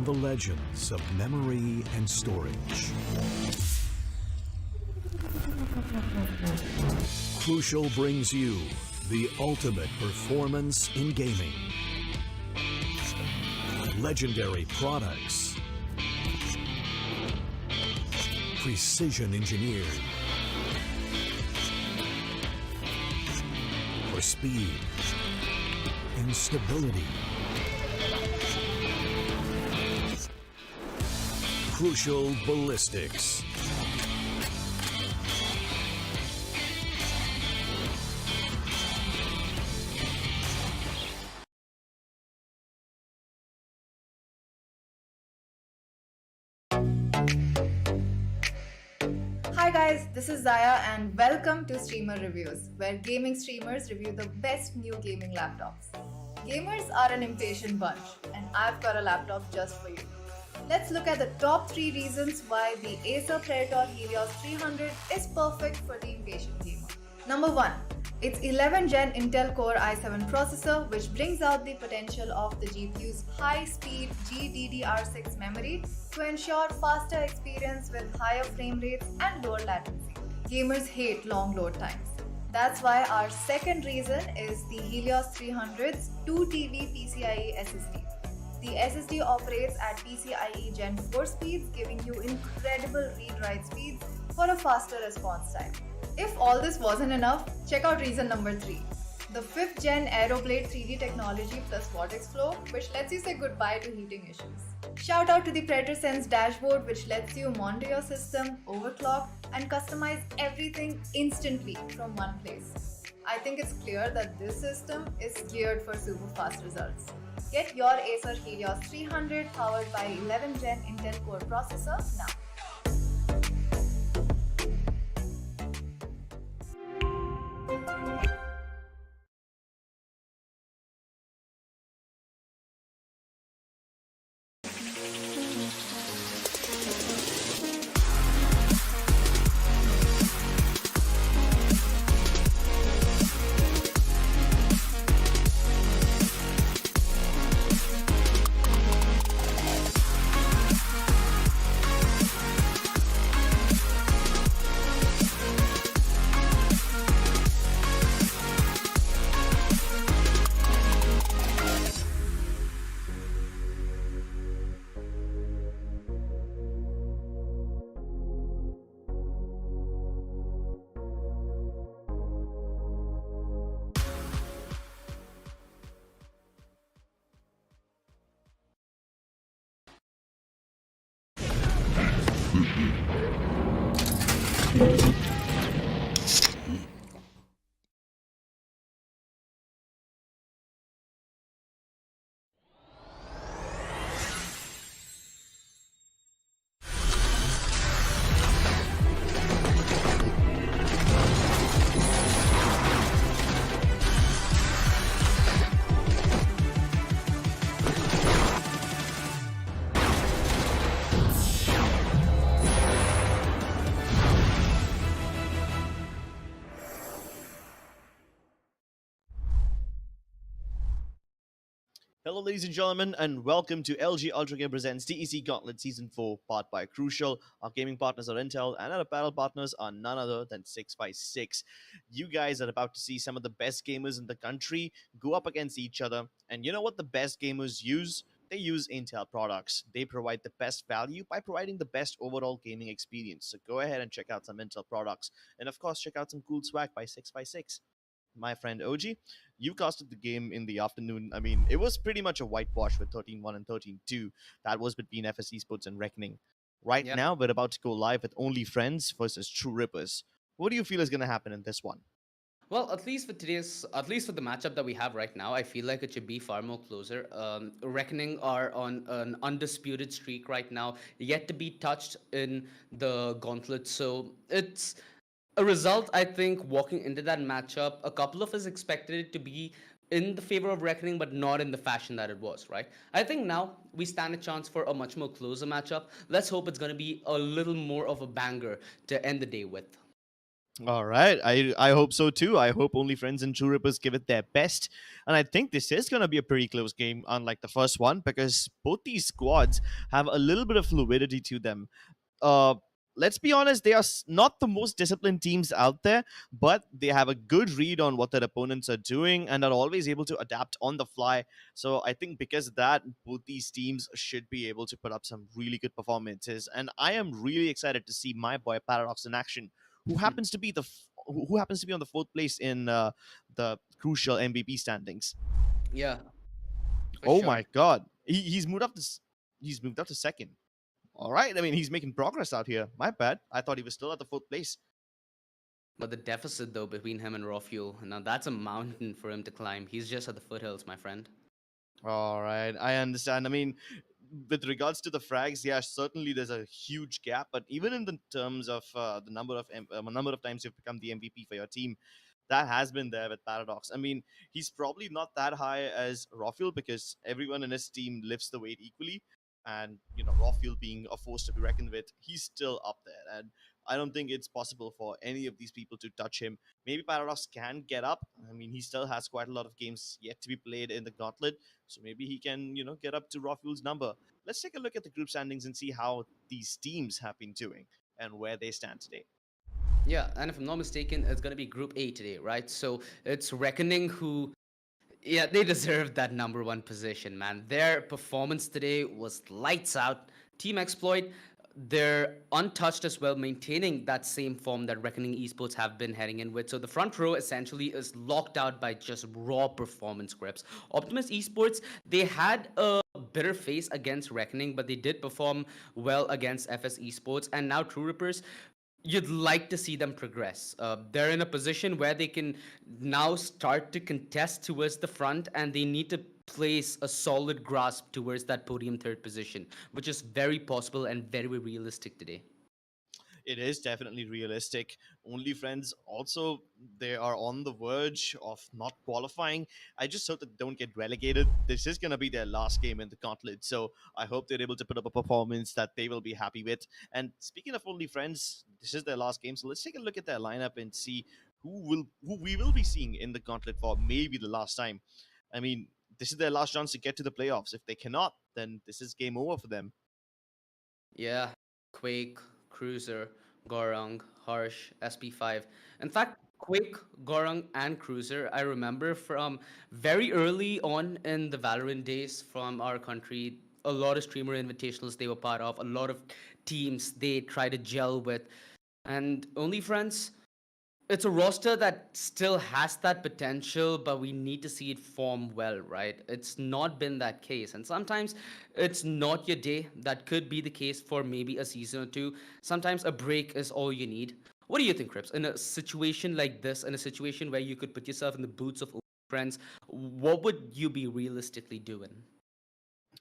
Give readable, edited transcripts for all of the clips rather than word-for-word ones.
from the legends of memory and storage. Crucial brings you the ultimate performance in gaming. Legendary products. Precision engineered. For speed and stability. Crucial ballistics. Hi guys, this is Zaya and welcome to Streamer Reviews, where gaming streamers review the best new gaming laptops. Gamers are an impatient bunch, and I've got a laptop just for you. Let's look at the top 3 reasons why the Acer Predator Helios 300 is perfect for the impatient gamer. Number 1. Its 11th Gen Intel Core i7 processor, which brings out the potential of the GPU's high-speed GDDR6 memory to ensure faster experience with higher frame rates and lower latency. Gamers hate long load times. That's why our second reason is the Helios 300's 2TB PCIe SSD. The SSD operates at PCIe Gen 4 speeds, giving you incredible read-write speeds for a faster response time. If all this wasn't enough, check out reason number 3. The 5th Gen Aeroblade 3D technology plus Vortex Flow, which lets you say goodbye to heating issues. Shout out to the Predator Sense dashboard, which lets you monitor your system, overclock, and customize everything instantly from one place. I think it's clear that this system is geared for super fast results. Get your Acer Helios 300 powered by 11th Gen Intel Core processor now. Hello, ladies and gentlemen, and welcome to LG Ultragear presents Tec Gauntlet Season 4, powered by Crucial. Our gaming partners are Intel, and our apparel partners are none other than 656. You guys are about to see some of the best gamers in the country go up against each other, and you know what the best gamers use? They use Intel products. They provide the best value by providing the best overall gaming experience. So go ahead and check out some Intel products, and of course, check out some cool swag by 656. My friend OG, you casted the game in the afternoon. I mean, it was pretty much a whitewash with 13-1 and 13-2. That was between FS Esports and Reckoning. Right now, we're about to go live with Only Friends versus True Rippers. What do you feel is going to happen in this one? Well, at least for the matchup that we have right now, I feel like it should be far more closer. Reckoning are on an undisputed streak right now, yet to be touched in the gauntlet. So it's a result, I think, walking into that matchup, a couple of us expected it to be in the favor of Reckoning, but not in the fashion that it was, right? I think now we stand a chance for a much more closer matchup. Let's hope it's going to be a little more of a banger to end the day with. All right. I hope so too. I hope Only Friends and True Rippers give it their best. And I think this is going to be a pretty close game, unlike the first one, because both these squads have a little bit of fluidity to them. uh, let's be honest, they are not the most disciplined teams out there, but they have a good read on what their opponents are doing and are always able to adapt on the fly. So I think because of that, both these teams should be able to put up some really good performances. And I am really excited to see my boy Paradox in action, who happens to be who happens to be on the fourth place in the crucial MVP standings. Yeah, for Oh sure. my God, he's moved up to second. All right. I mean, he's making progress out here. My bad. I thought he was still at the fourth place. But the deficit, though, between him and Raw Fuel, now that's a mountain for him to climb. He's just at the foothills, my friend. All right. I understand. I mean, with regards to the frags, yeah, certainly there's a huge gap. But even in the terms of the number of times you've become the MVP for your team, that has been there with Paradox. I mean, he's probably not that high as Rafuel because everyone in his team lifts the weight equally. And, Rafuel being a force to be reckoned with, he's still up there. And I don't think it's possible for any of these people to touch him. Maybe Paradox can get up. I mean, he still has quite a lot of games yet to be played in the Gauntlet. So maybe he can, get up to Rafuel's number. Let's take a look at the group standings and see how these teams have been doing and where they stand today. Yeah, and if I'm not mistaken, it's gonna be Group A today, right? So it's Reckoning who, yeah, they deserve that number one position, man. Their performance today was lights out. Team Exploit, they're untouched as well, maintaining that same form that Reckoning Esports have been heading in with. So the front row essentially is locked out by just raw performance grips. Optimus Esports, they had a bitter face against Reckoning, but they did perform well against FS Esports. And now True Rippers, you'd like to see them progress. They're in a position where they can now start to contest towards the front, and they need to place a solid grasp towards that podium third position, which is very possible and very realistic today. It is definitely realistic. Only Friends also, they are on the verge of not qualifying. I just hope that they don't get relegated. This is going to be their last game in the Gauntlet, so I hope they're able to put up a performance that they will be happy with. And speaking of Only Friends, this is their last game, so let's take a look at their lineup and see who we will be seeing in the Gauntlet for maybe the last time. I mean, this is their last chance to get to the playoffs. If they cannot, then this is game over for them. Yeah, Quake, Cruiser, Gorong, Harsh, SP5. In fact, Quake, Gorong, and Cruiser, I remember from very early on in the Valorant days from our country, a lot of streamer invitationals they were part of, a lot of teams they try to gel with. And Only Friends, it's a roster that still has that potential, but we need to see it form well, right? It's not been that case. And sometimes it's not your day. That could be the case for maybe a season or two. Sometimes a break is all you need. What do you think, Crips? In a situation like this, in a situation where you could put yourself in the boots of friends, what would you be realistically doing?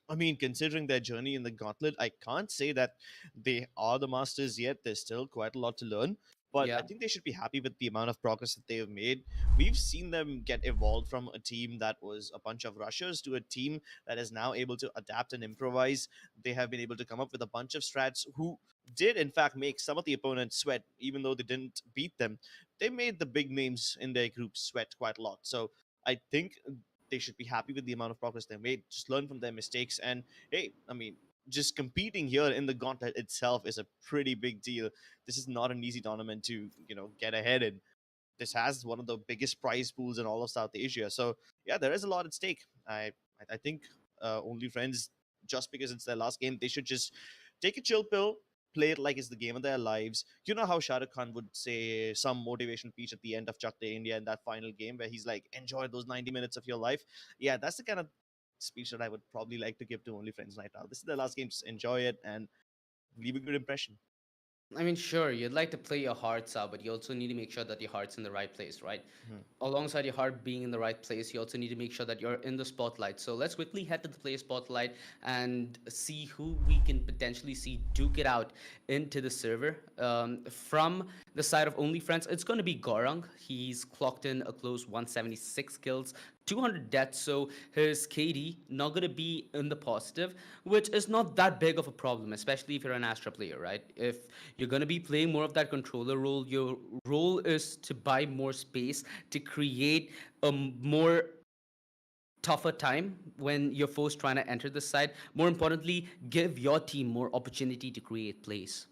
I mean, considering their journey in the Gauntlet, I can't say that they are the masters yet. There's still quite a lot to learn, but I Yeah. think they should be happy with the amount of progress that they have made. We've seen them get evolved from a team that was a bunch of rushers to a team that is now able to adapt and improvise. They have been able to come up with a bunch of strats who did, in fact, make some of the opponents sweat, even though they didn't beat them. They made the big names in their group sweat quite a lot. So I think they should be happy with the amount of progress they made. Just learn from their mistakes. And hey, I mean, just competing here in the gauntlet itself is a pretty big deal. This is not an easy tournament to, get ahead in. This has one of the biggest prize pools in all of South Asia. So yeah, there is a lot at stake. I think Only Friends, just because it's their last game, they should just take a chill pill, play it like it's the game of their lives. You know how Shah Rukh Khan would say some motivation speech at the end of Chak De India in that final game where he's like, enjoy those 90 minutes of your life. Yeah, that's the kind of speech that I would probably like to give to Only Friends right now. This is their last game. Just enjoy it and leave a good impression. I mean, sure, you'd like to play your hearts out, but you also need to make sure that your heart's in the right place, right? Mhm. Alongside your heart being in the right place, you also need to make sure that you're in the spotlight. So let's quickly head to the play spotlight and see who we can potentially see duke it out into the server. From the side of OnlyFriends, it's going to be Gorong. He's clocked in a close 176 kills, 200 deaths, so his KD not going to be in the positive, which is not that big of a problem, especially if you're an Astra player, right? If you're going to be playing more of that controller role, your role is to buy more space to create a more tougher time when you're forced trying to enter the side. More importantly, give your team more opportunity to create plays.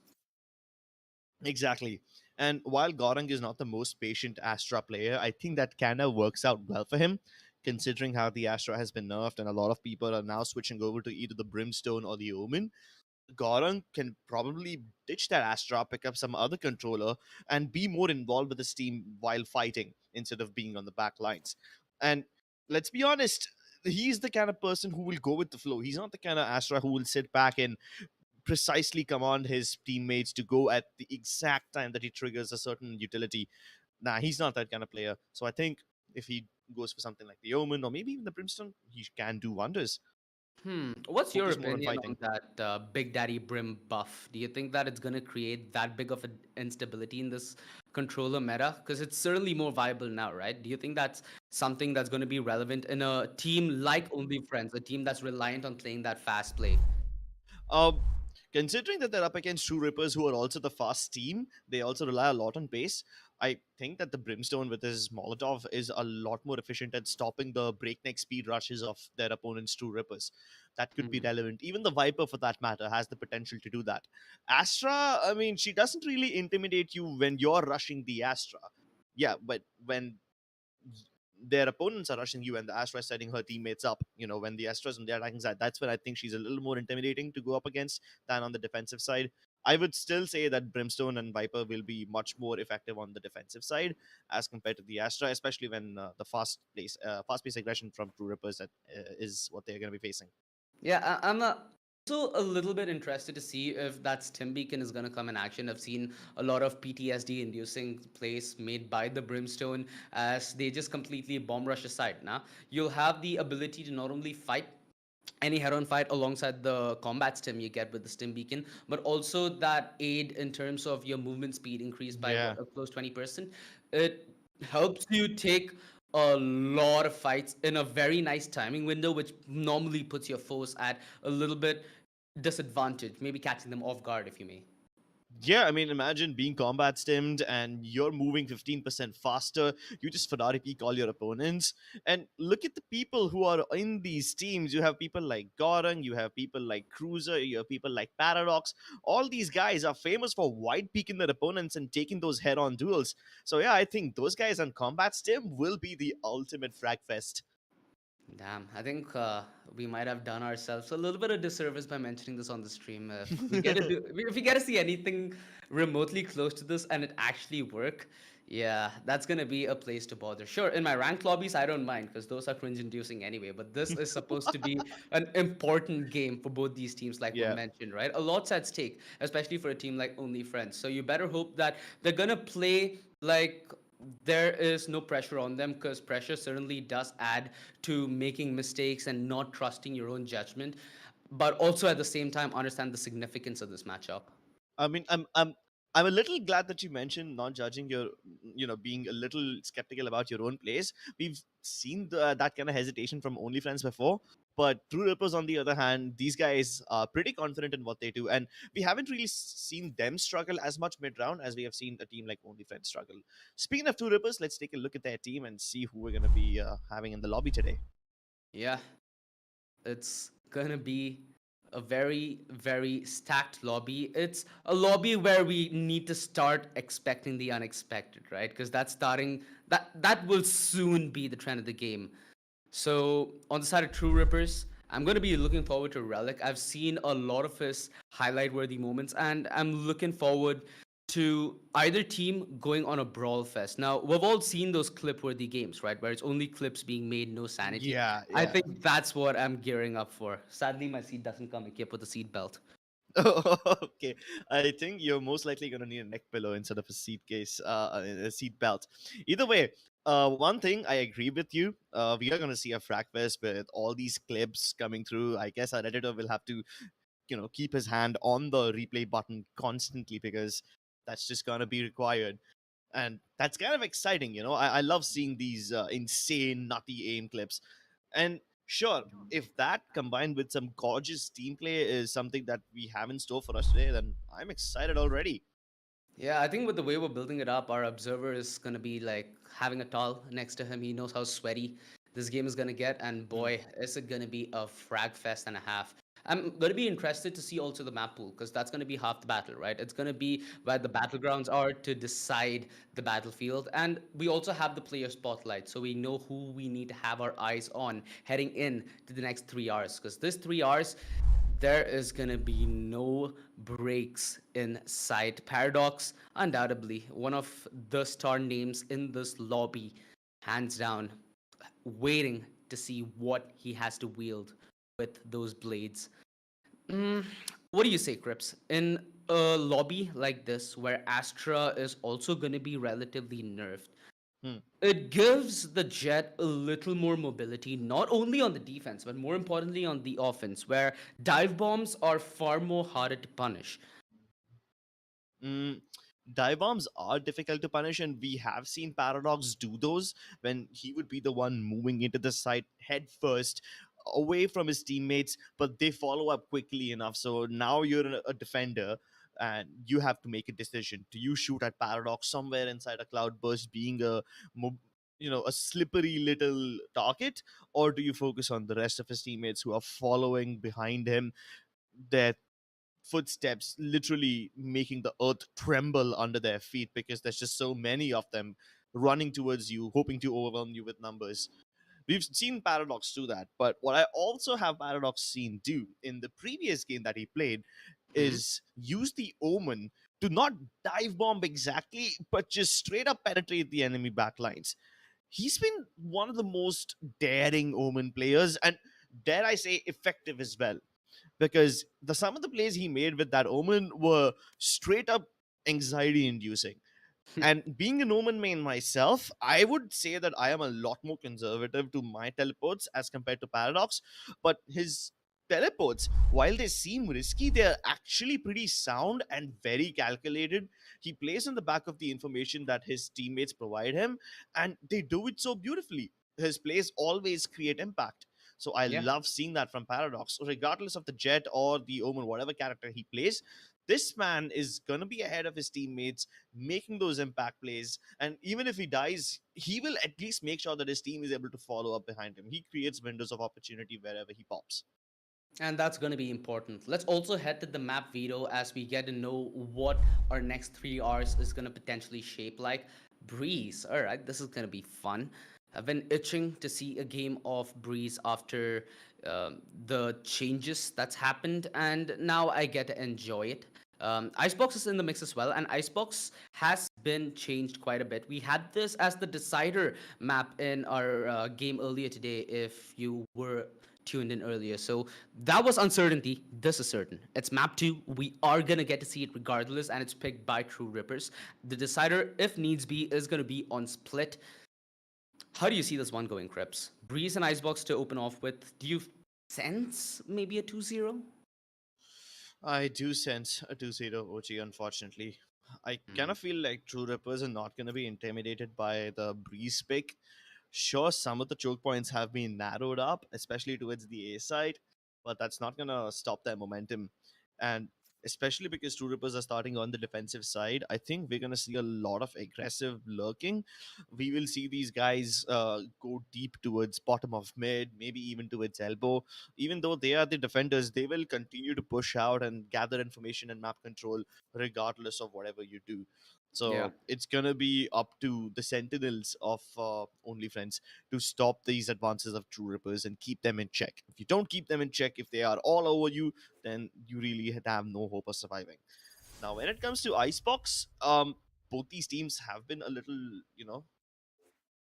Exactly. And while Gorang is not the most patient Astra player, I think that kind of works out well for him, considering how the Astra has been nerfed and a lot of people are now switching over to either the Brimstone or the Omen. Gorang can probably ditch that Astra, pick up some other controller, and be more involved with his team while fighting instead of being on the back lines. And let's be honest, he's the kind of person who will go with the flow. He's not the kind of Astra who will sit back and precisely command his teammates to go at the exact time that he triggers a certain utility. Nah, he's not that kind of player. So I think if he goes for something like the Omen or maybe even the Brimstone, he can do wonders. What's your Focus more on opinion fighting. on that Big Daddy Brim buff? Do you think that it's going to create that big of an instability in this controller meta? Because it's certainly more viable now, right? Do you think that's something that's going to be relevant in a team like Only Friends, a team that's reliant on playing that fast play? Um, Considering that they're up against True Rippers, who are also the fast team, they also rely a lot on pace. I think that the Brimstone with his Molotov is a lot more efficient at stopping the breakneck speed rushes of their opponent's True Rippers. That could be relevant. Even the Viper, for that matter, has the potential to do that. Astra, I mean, she doesn't really intimidate you when you're rushing the Astra. Yeah, but when their opponents are rushing you and the Astra is setting her teammates up. When the Astra's on the attacking side, that's when I think she's a little more intimidating to go up against than on the defensive side. I would still say that Brimstone and Viper will be much more effective on the defensive side as compared to the Astra, especially when the fast-paced aggression from True Rippers is what they're going to be facing. Yeah, I'm also a little bit interested to see if that Stim Beacon is going to come in action. I've seen a lot of PTSD inducing plays made by the Brimstone as they just completely bomb rush aside. Now, you'll have the ability to not only fight any head-on fight alongside the combat stim you get with the stim beacon, but also that aid in terms of your movement speed increased by Yeah. what, a close 20%. It helps you take a lot of fights in a very nice timing window, which normally puts your foes at a little bit disadvantage, maybe catching them off guard, if you may. Yeah, I mean, imagine being combat stimmed and you're moving 15% faster. You just Ferrari peak all your opponents. And look at the people who are in these teams. You have people like Gorang, you have people like Cruiser, you have people like Paradox. All these guys are famous for wide peaking their opponents and taking those head on duels. So, yeah, I think those guys on combat stim will be the ultimate frag fest. Damn, I think we might have done ourselves a little bit of disservice by mentioning this on the stream. If we get to do, if we get to see anything remotely close to this and it actually work, yeah, that's gonna be a place to bother. Sure, in my ranked lobbies, I don't mind because those are cringe-inducing anyway. But this is supposed to be an important game for both these teams, like we've Yeah. mentioned, right? A lot's at stake, especially for a team like Only Friends. So you better hope that they're gonna play like there is no pressure on them because pressure certainly does add to making mistakes and not trusting your own judgment, but also at the same time understand the significance of this matchup. I mean, I'm a little glad that you mentioned not judging your, being a little skeptical about your own plays. We've seen that kind of hesitation from OnlyFriends before, but True Rippers, on the other hand, these guys are pretty confident in what they do, and we haven't really seen them struggle as much mid round as we have seen a team like OnlyFriends struggle. Speaking of True Rippers, let's take a look at their team and see who we're going to be having in the lobby today. Yeah, it's gonna be a very, very stacked lobby. It's a lobby where we need to start expecting the unexpected, right? Because that's starting that will soon be the trend of the game. So on the side of True Rippers, I'm going to be looking forward to Relic. I've seen a lot of his highlight worthy moments, and I'm looking forward to either team going on a brawl fest. Now, we've all seen those clip worthy games, right? Where it's only clips being made, no sanity. Yeah, I yeah. think that's what I'm gearing up for. Sadly, my seat doesn't come equipped with a seat belt. Okay, I think you're most likely gonna need a neck pillow instead of a seat case, a seat belt. Either way, one thing I agree with you. We are gonna see a frag fest with all these clips coming through. I guess our editor will have to, keep his hand on the replay button constantly because that's just gonna be required. And that's kind of exciting. I love seeing these insane nutty aim clips. And sure, if that combined with some gorgeous team play is something that we have in store for us today, then I'm excited already. Yeah, I think with the way we're building it up, our observer is going to be like having a towel next to him. He knows how sweaty this game is going to get, and Hmm. boy, is it going to be a frag fest and a half. I'm going to be interested to see also the map pool because that's going to be half the battle, right? It's going to be where the battlegrounds are to decide the battlefield. And we also have the player spotlight, so we know who we need to have our eyes on heading in to the next 3 hours because this 3 hours there is gonna be no breaks in sight. Paradox, undoubtedly, one of the star names in this lobby, hands down, waiting to see what he has to wield with those blades. Mm, what do you say, Crips? In a lobby like this, where Astra is also gonna be relatively nerfed, Hmm. it gives the Jet a little more mobility, not only on the defense, but more importantly on the offense, where dive bombs are far more harder to punish. Mm, dive bombs are difficult to punish, and we have seen Paradox do those when he would be the one moving into the site head first, away from his teammates, but they follow up quickly enough. So now you're a defender, and you have to make a decision. Do you shoot at Paradox somewhere inside a cloudburst, being a slippery little target, or do you focus on the rest of his teammates who are following behind him? Their footsteps literally making the earth tremble under their feet because there's just so many of them running towards you, hoping to overwhelm you with numbers. We've seen Paradox do that, but what I also have Paradox seen do in the previous game that he played Mhm. is use the Omen to not dive bomb exactly, but just straight up penetrate the enemy backlines. He's been one of the most daring Omen players, and dare I say, effective as well, because some of the plays he made with that Omen were straight up anxiety inducing. And being an Omen main myself, I would say that I am a lot more conservative to my teleports as compared to Paradox. But his teleports, while they seem risky, they're actually pretty sound and very calculated. He plays in the back of the information that his teammates provide him, and they do it so beautifully. His plays always create impact. So I Yeah. love seeing that from Paradox. So regardless of the Jet or the Omen, whatever character he plays, this man is going to be ahead of his teammates, making those impact plays. And even if he dies, he will at least make sure that his team is able to follow up behind him. He creates windows of opportunity wherever he pops. And that's going to be important. Let's also head to the map veto as we get to know what our next 3 hours is going to potentially shape like. Breeze. All right, this is going to be fun. I've been itching to see a game of Breeze after the changes that's happened, and now I get to enjoy it. Icebox is in the mix as well, and Icebox has been changed quite a bit. We had this as the decider map in our game earlier today, if you were tuned in earlier. So that was uncertainty. This is certain. It's map 2. We are going to get to see it regardless, and it's picked by True Rippers. The decider, if needs be, is going to be on split. How do you see this one going, Krebs? Breeze and Icebox to open off with. Do you sense maybe a 2-0? I do sense a 2-0 OG, unfortunately. I kind of feel like True Rippers are not going to be intimidated by the Breeze pick. Sure, some of the choke points have been narrowed up, especially towards the A side, but that's not going to stop their momentum. And especially because True Rippers are starting on the defensive side, I think we're going to see a lot of aggressive lurking. We will see these guys go deep towards bottom of mid, maybe even towards elbow. Even though they are the defenders, they will continue to push out and gather information and map control regardless of whatever you do. Yeah. So it's gonna be up to the sentinels of Only Friends to stop these advances of True Rippers and keep them in check. If you don't keep them in check, if they are all over you, then you really have no hope of surviving. Now, when it comes to Icebox, both these teams have been a little,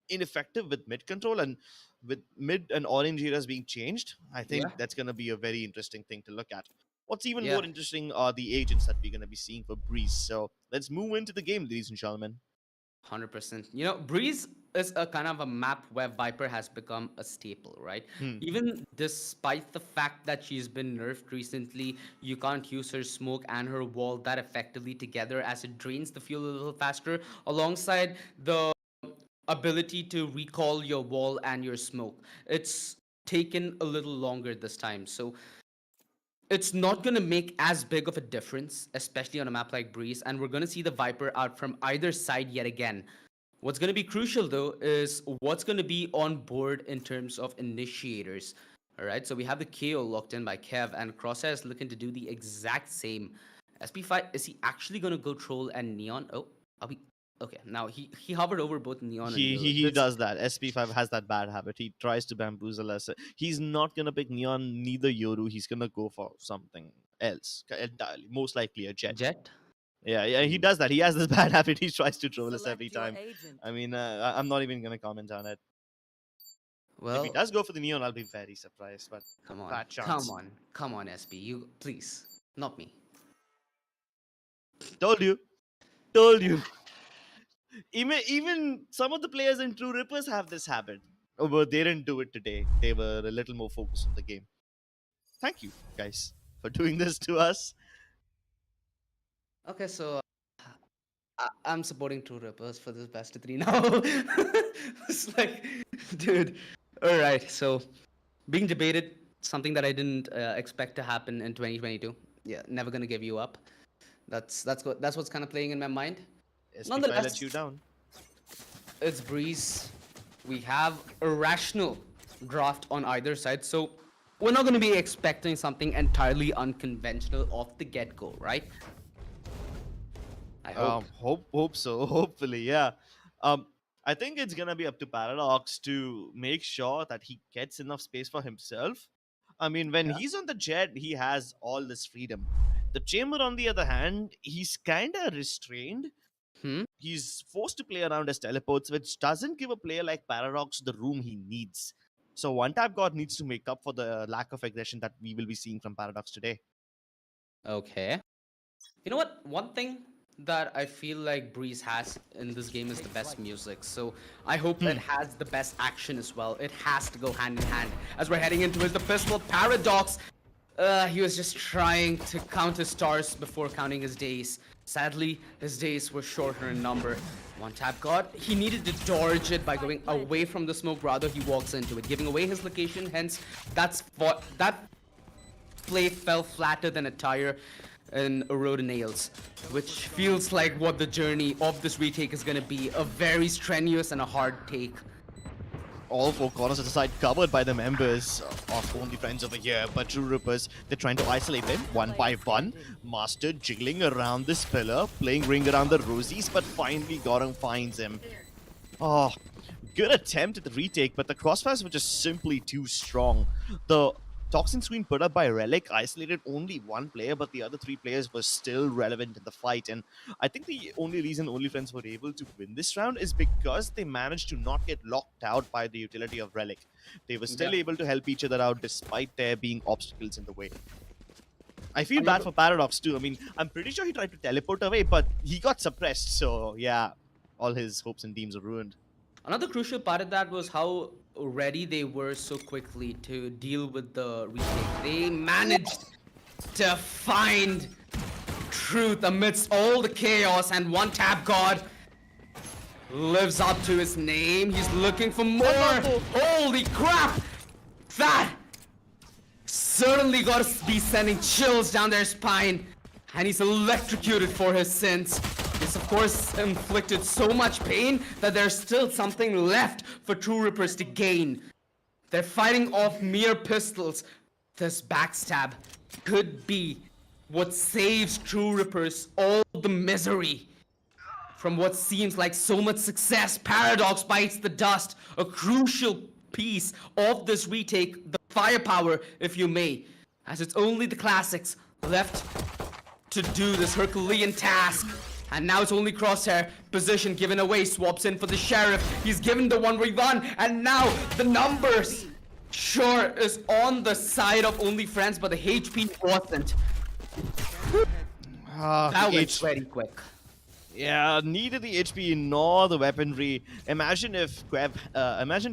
ineffective with mid control, and with mid and orange eras being changed, I Yeah. think that's going to be a very interesting thing to look at. What's even Yeah. more interesting are the agents that we're going to be seeing for Breeze. So let's move into the game, ladies and gentlemen. 100%. You know, Breeze is a kind of a map where Viper has become a staple, right? Even despite the fact that she's been nerfed recently, you can't use her smoke and her wall that effectively together as it drains the fuel a little faster, alongside the ability to recall your wall and your smoke. It's taken a little longer this time. So it's not going to make as big of a difference, especially on a map like Breeze, and we're going to see the Viper out from either side yet again. What's going to be crucial though is what's going to be on board in terms of initiators. All right, so we have the KO locked in by Kev, and Crosshair is looking to do the exact same. SP5, is he actually going to go Troll and Neon? Oh, are we? Okay, now he hovered over both Neon and He does that. SP5 has that bad habit. He tries to bamboozle us. He's not gonna pick Neon, neither Yoru. He's gonna go for something else entirely. Most likely a Jet. Jet. Yeah, he does that. He has this bad habit. He tries to troll us Select every your time. agent. I mean, I'm not even gonna comment on it. If he Well, does go for the Neon, I'll be very surprised. But come on, bad chance. come on, SP. You please, not me. Told you. Even some of the players in True Rippers have this habit. Oh, but they didn't do it today. They were a little more focused on the game. Thank you, guys, for doing this to us. Okay, so I'm supporting True Rippers for this best of 3 now. It's like, dude. All right, so being debated, something that I didn't expect to happen in 2022. Yeah, never gonna give you up. That's what's kind of playing in my mind. SP5 Nonetheless, let you down. it's Breeze. We have a rational draft on either side, so we're not going to be expecting something entirely unconventional off the get-go, right? I hope. Hope so. Hopefully, yeah. I think it's gonna be up to Paradox to make sure that he gets enough space for himself. I mean, when he's on the jet, he has all this freedom. The Chamber, on the other hand, he's kind of restrained. Hmm? He's forced to play around his teleports, which doesn't give a player like Paradox the room he needs. So one tap god needs to make up for the lack of aggression that we will be seeing from Paradox today. Okay. You know what? One thing that I feel like Breeze has in this game is the best music. So I hope it has the best action as well. It has to go hand in hand. As we're heading into the pistol Paradox, he was just trying to count his stars before counting his days. Sadly, his days were shorter in number. One tap god, he needed to dodge it by going away from the smoke, rather he walks into it, giving away his location, hence that play fell flatter than a tire in a row of nails, which feels like what the journey of this retake is gonna be, a very strenuous and a hard take. All four corners of the side covered by the members of Only Friends over here, but True Rippers, they're trying to isolate them one by one. Master jiggling around this pillar, playing ring around the Rosies, but finally Gorham finds him. Oh, good attempt at the retake, but the crossfires were just simply too strong. The toxin screen put up by Relic isolated only one player, but the other three players were still relevant in the fight. And I think the only reason Only Friends were able to win this round is because they managed to not get locked out by the utility of Relic. They were still able to help each other out despite there being obstacles in the way. I feel bad for Paradox too. I mean, I'm pretty sure he tried to teleport away, but he got suppressed. So yeah, all his hopes and dreams are ruined. Another crucial part of that was how ready they were so quickly to deal with the retake. They managed to find truth amidst all the chaos, and one tap god lives up to his name. He's looking for more. Holy crap! That certainly got to be sending chills down their spine, and he's electrocuted for his sins. This, of course, inflicted so much pain that there's still something left for True Rippers to gain. They're fighting off mere pistols. This backstab could be what saves True Rippers all the misery. From what seems like so much success, Paradox bites the dust, a crucial piece of this retake, the firepower, if you may, as it's only the classics left to do this Herculean task. And now it's only Crosshair, position given away, swaps in for the Sheriff. He's given the one rerun, and now the numbers sure is on the side of Only Friends, but the HP wasn't. That was very quick. Yeah, neither the HP nor the weaponry. Imagine if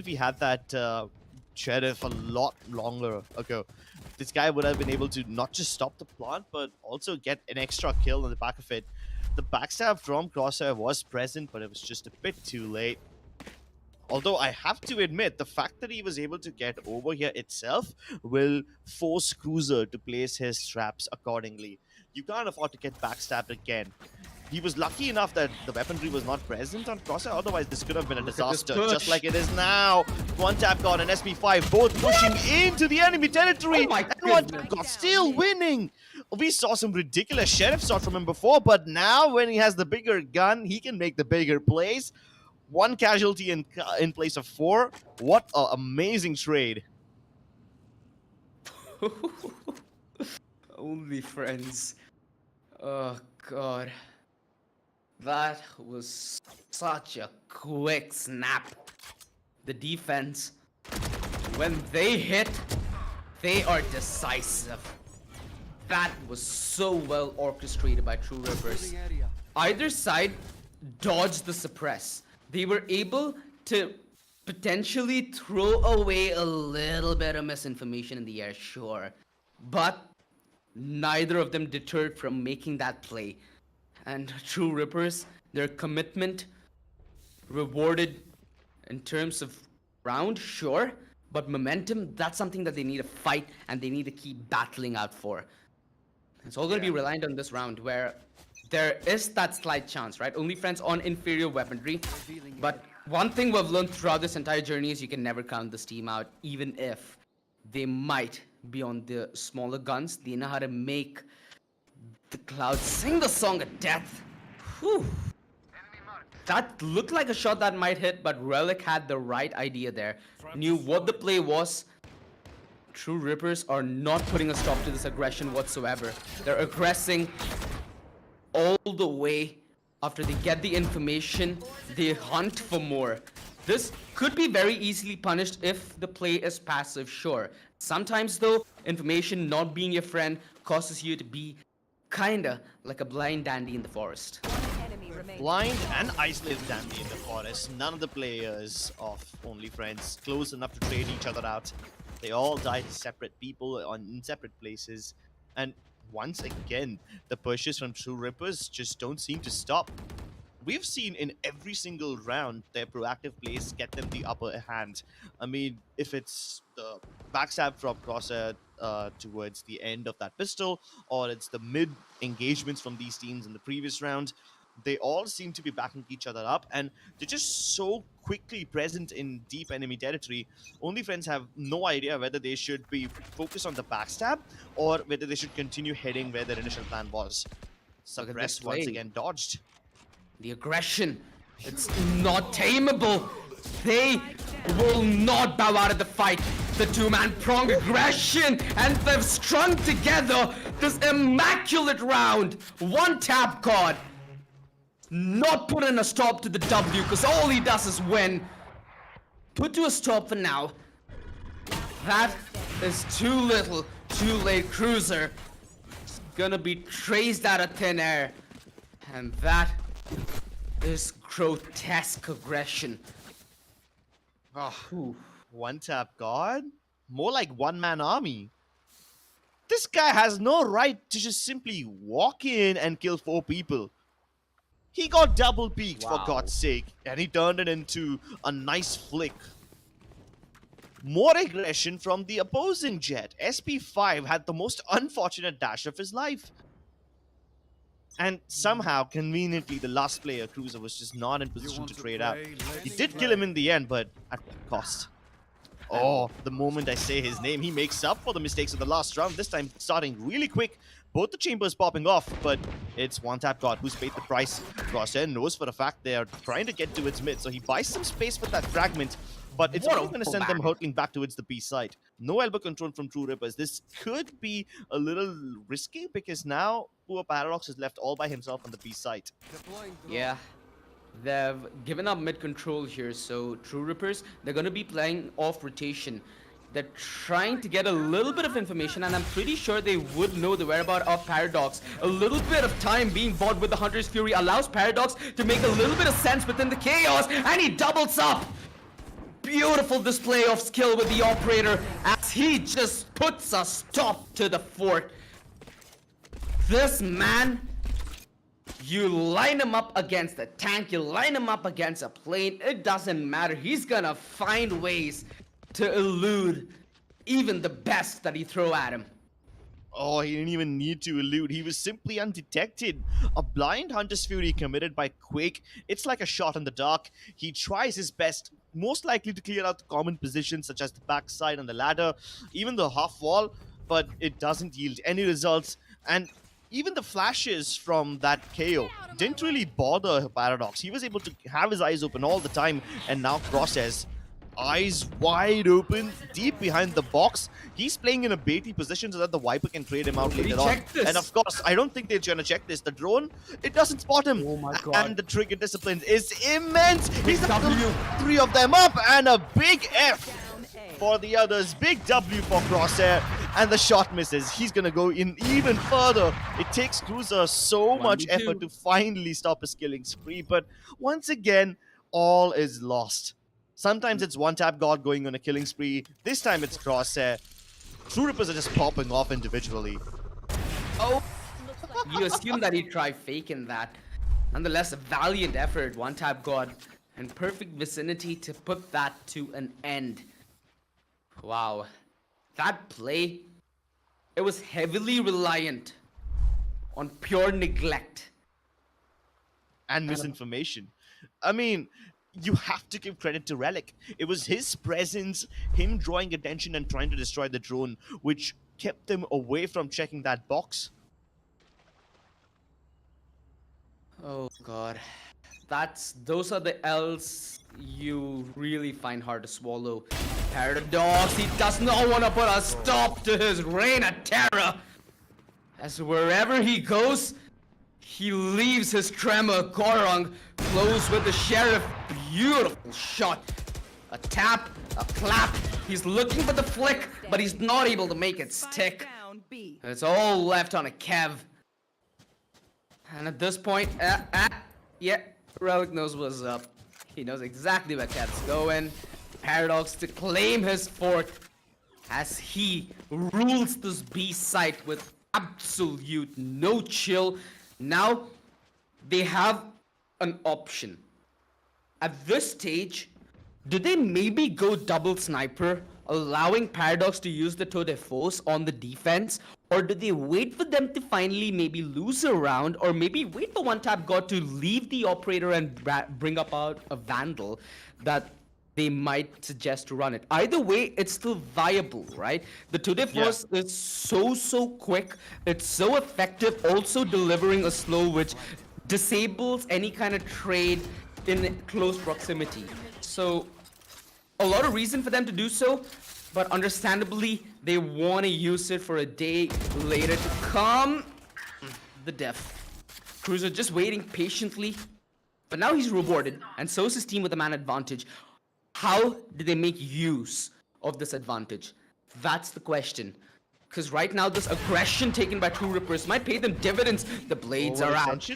he had that sheriff a lot longer ago. This guy would have been able to not just stop the plant, but also get an extra kill on the back of it. The backstab from Crosshair was present, but it was just a bit too late. Although I have to admit, the fact that he was able to get over here itself will force Cruiser to place his traps accordingly. You can't afford to get backstabbed again. He was lucky enough that the weaponry was not present on Crosshair, otherwise this could have been a disaster, just like it is now. One Tap God and SP5 both pushing into the enemy territory, Oh my and One goodness. Tap God still winning. We saw some ridiculous sheriff shot from him before, but now when he has the bigger gun, he can make the bigger plays. One casualty in place of 4. What an amazing trade. Only friends. Oh god. That was such a quick snap. The defense, when they hit, they are decisive. That was so well orchestrated by True Rippers. Either side dodged the suppress. They were able to potentially throw away a little bit of misinformation in the air, sure. But neither of them deterred from making that play. And True Rippers, their commitment rewarded in terms of round, sure, but momentum, that's something that they need to fight and they need to keep battling out for. It's all going to be reliant on this round where there is that slight chance, right? Only friends on inferior weaponry. But one thing we've learned throughout this entire journey is you can never count this team out, even if they might be on the smaller guns. They know how to make the Cloud sing the song of death. Whew. That looked like a shot that might hit, but Relic had the right idea there. Knew what the play was. True Rippers are not putting a stop to this aggression whatsoever. They're aggressing all the way. After they get the information, they hunt for more. This could be very easily punished if the play is passive, sure. Sometimes though, information not being your friend causes you to be kinda like a blind dandy in the forest. Blind and isolated dandy in the forest. None of the players of Only Friends close enough to trade each other out. They all died separate people in separate places. And once again, the pushes from True Rippers just don't seem to stop. We've seen in every single round their proactive plays get them the upper hand. I mean, if it's the backstab from Crosshair towards the end of that pistol, or it's the mid engagements from these teams in the previous round, they all seem to be backing each other up, and they're just so quickly present in deep enemy territory. Only Friends have no idea whether they should be focused on the backstab or whether they should continue heading where their initial plan was. Look at this Suppressed once play. again dodged. The aggression, it's not tameable. They will not bow out of the fight. The two-man prong aggression, and they've strung together this immaculate round. One tap card. Not putting a stop to the W, because all he does is win. Put to a stop for now. That is too little, too late. Cruiser is gonna be traced out of thin air. And that is grotesque aggression. Oh, one tap god? More like one-man army. This guy has no right to just simply walk in and kill 4 people. He got double peaked for Wow. God's sake, and he turned it into a nice flick. More aggression from the opposing Jet. SP5 had the most unfortunate dash of his life. And somehow, conveniently, the last player, Cruiser, was just not in position to trade out. He did kill him in the end, but at what cost? Oh, the moment I say his name, he makes up for the mistakes of the last round, this time starting really quick. Both the chambers popping off, but it's One Tap God who's paid the price. Crosshair knows for a fact they are trying to get to its mid, so he buys some space with that fragment, but it's What a only going to send them hurtling back towards the B side. No elbow control from True Rippers. This could be a little risky because now poor Paradox is left all by himself on the B side. Yeah. They've given up mid control here, so True Rippers, they're gonna be playing off rotation. They're trying to get a little bit of information, and I'm pretty sure they would know the whereabouts of Paradox. A little bit of time being bought with the Hunter's Fury allows Paradox to make a little bit of sense within the chaos, and he doubles up! Beautiful display of skill with the operator as he just puts a stop to the fort. This man, you line him up against a tank, you line him up against a plane, it doesn't matter. He's gonna find ways to elude even the best that he throw at him. Oh, he didn't even need to elude. He was simply undetected. A blind Hunter's Fury committed by Quake. It's like a shot in the dark. He tries his best, most likely to clear out the common positions such as the backside and the ladder, even the half wall, but it doesn't yield any results. And even the flashes from that KO didn't really bother Paradox. He was able to have his eyes open all the time, and now Crosshairs, eyes wide open, deep behind the box. He's playing in a baity position so that the Viper can trade him out later on. This. And of course, I don't think they're gonna check this. The drone, it doesn't spot him. Oh my God. And the trigger discipline is immense. He's three of them up, and a big F for the others. Big W for Crosshair, and the shot misses. He's gonna go in even further. It takes Cruiser so much effort to finally stop his killing spree, but once again, all is lost. Sometimes it's one tap god going on a killing spree. This time it's Crosshair. True Rippers are just popping off individually. Oh, you assume that he'd try faking that. Nonetheless, a valiant effort, one tap god, and perfect vicinity to put that to an end. Wow, that play, it was heavily reliant on pure neglect. And misinformation. I mean, you have to give credit to Relic. It was his presence, him drawing attention and trying to destroy the drone, which kept him away from checking that box. Oh God, those are the L's you really find hard to swallow. Paradox, he does not want to put a stop to his reign of terror. As wherever he goes, he leaves his tremor. Korong close with the Sheriff. Beautiful shot. A tap, a clap. He's looking for the flick, but he's not able to make it stick. It's all left on a Kev. And at this point, yeah, Relic knows what's up. He knows exactly where Kev's going. Paradox to claim his fort as he rules this B site with absolute no chill. Now, they have an option. At this stage, do they maybe go double sniper, allowing Paradox to use the tour de force on the defense? Or do they wait for them to finally maybe lose a round, or maybe wait for one tap god to leave the operator and bring up out a Vandal that they might suggest to run it? Either way, it's still viable, right? The tour de force is so quick, it's so effective, also delivering a slow which disables any kind of trade in close proximity. So a lot of reason for them to do so, but understandably they want to use it for a day later to come. The death. Cruiser just waiting patiently, but now he's rewarded, and so is his team with a man advantage. How do they make use of this advantage? That's the question. Because right now, this aggression taken by True Rippers might pay them dividends. The blades are out.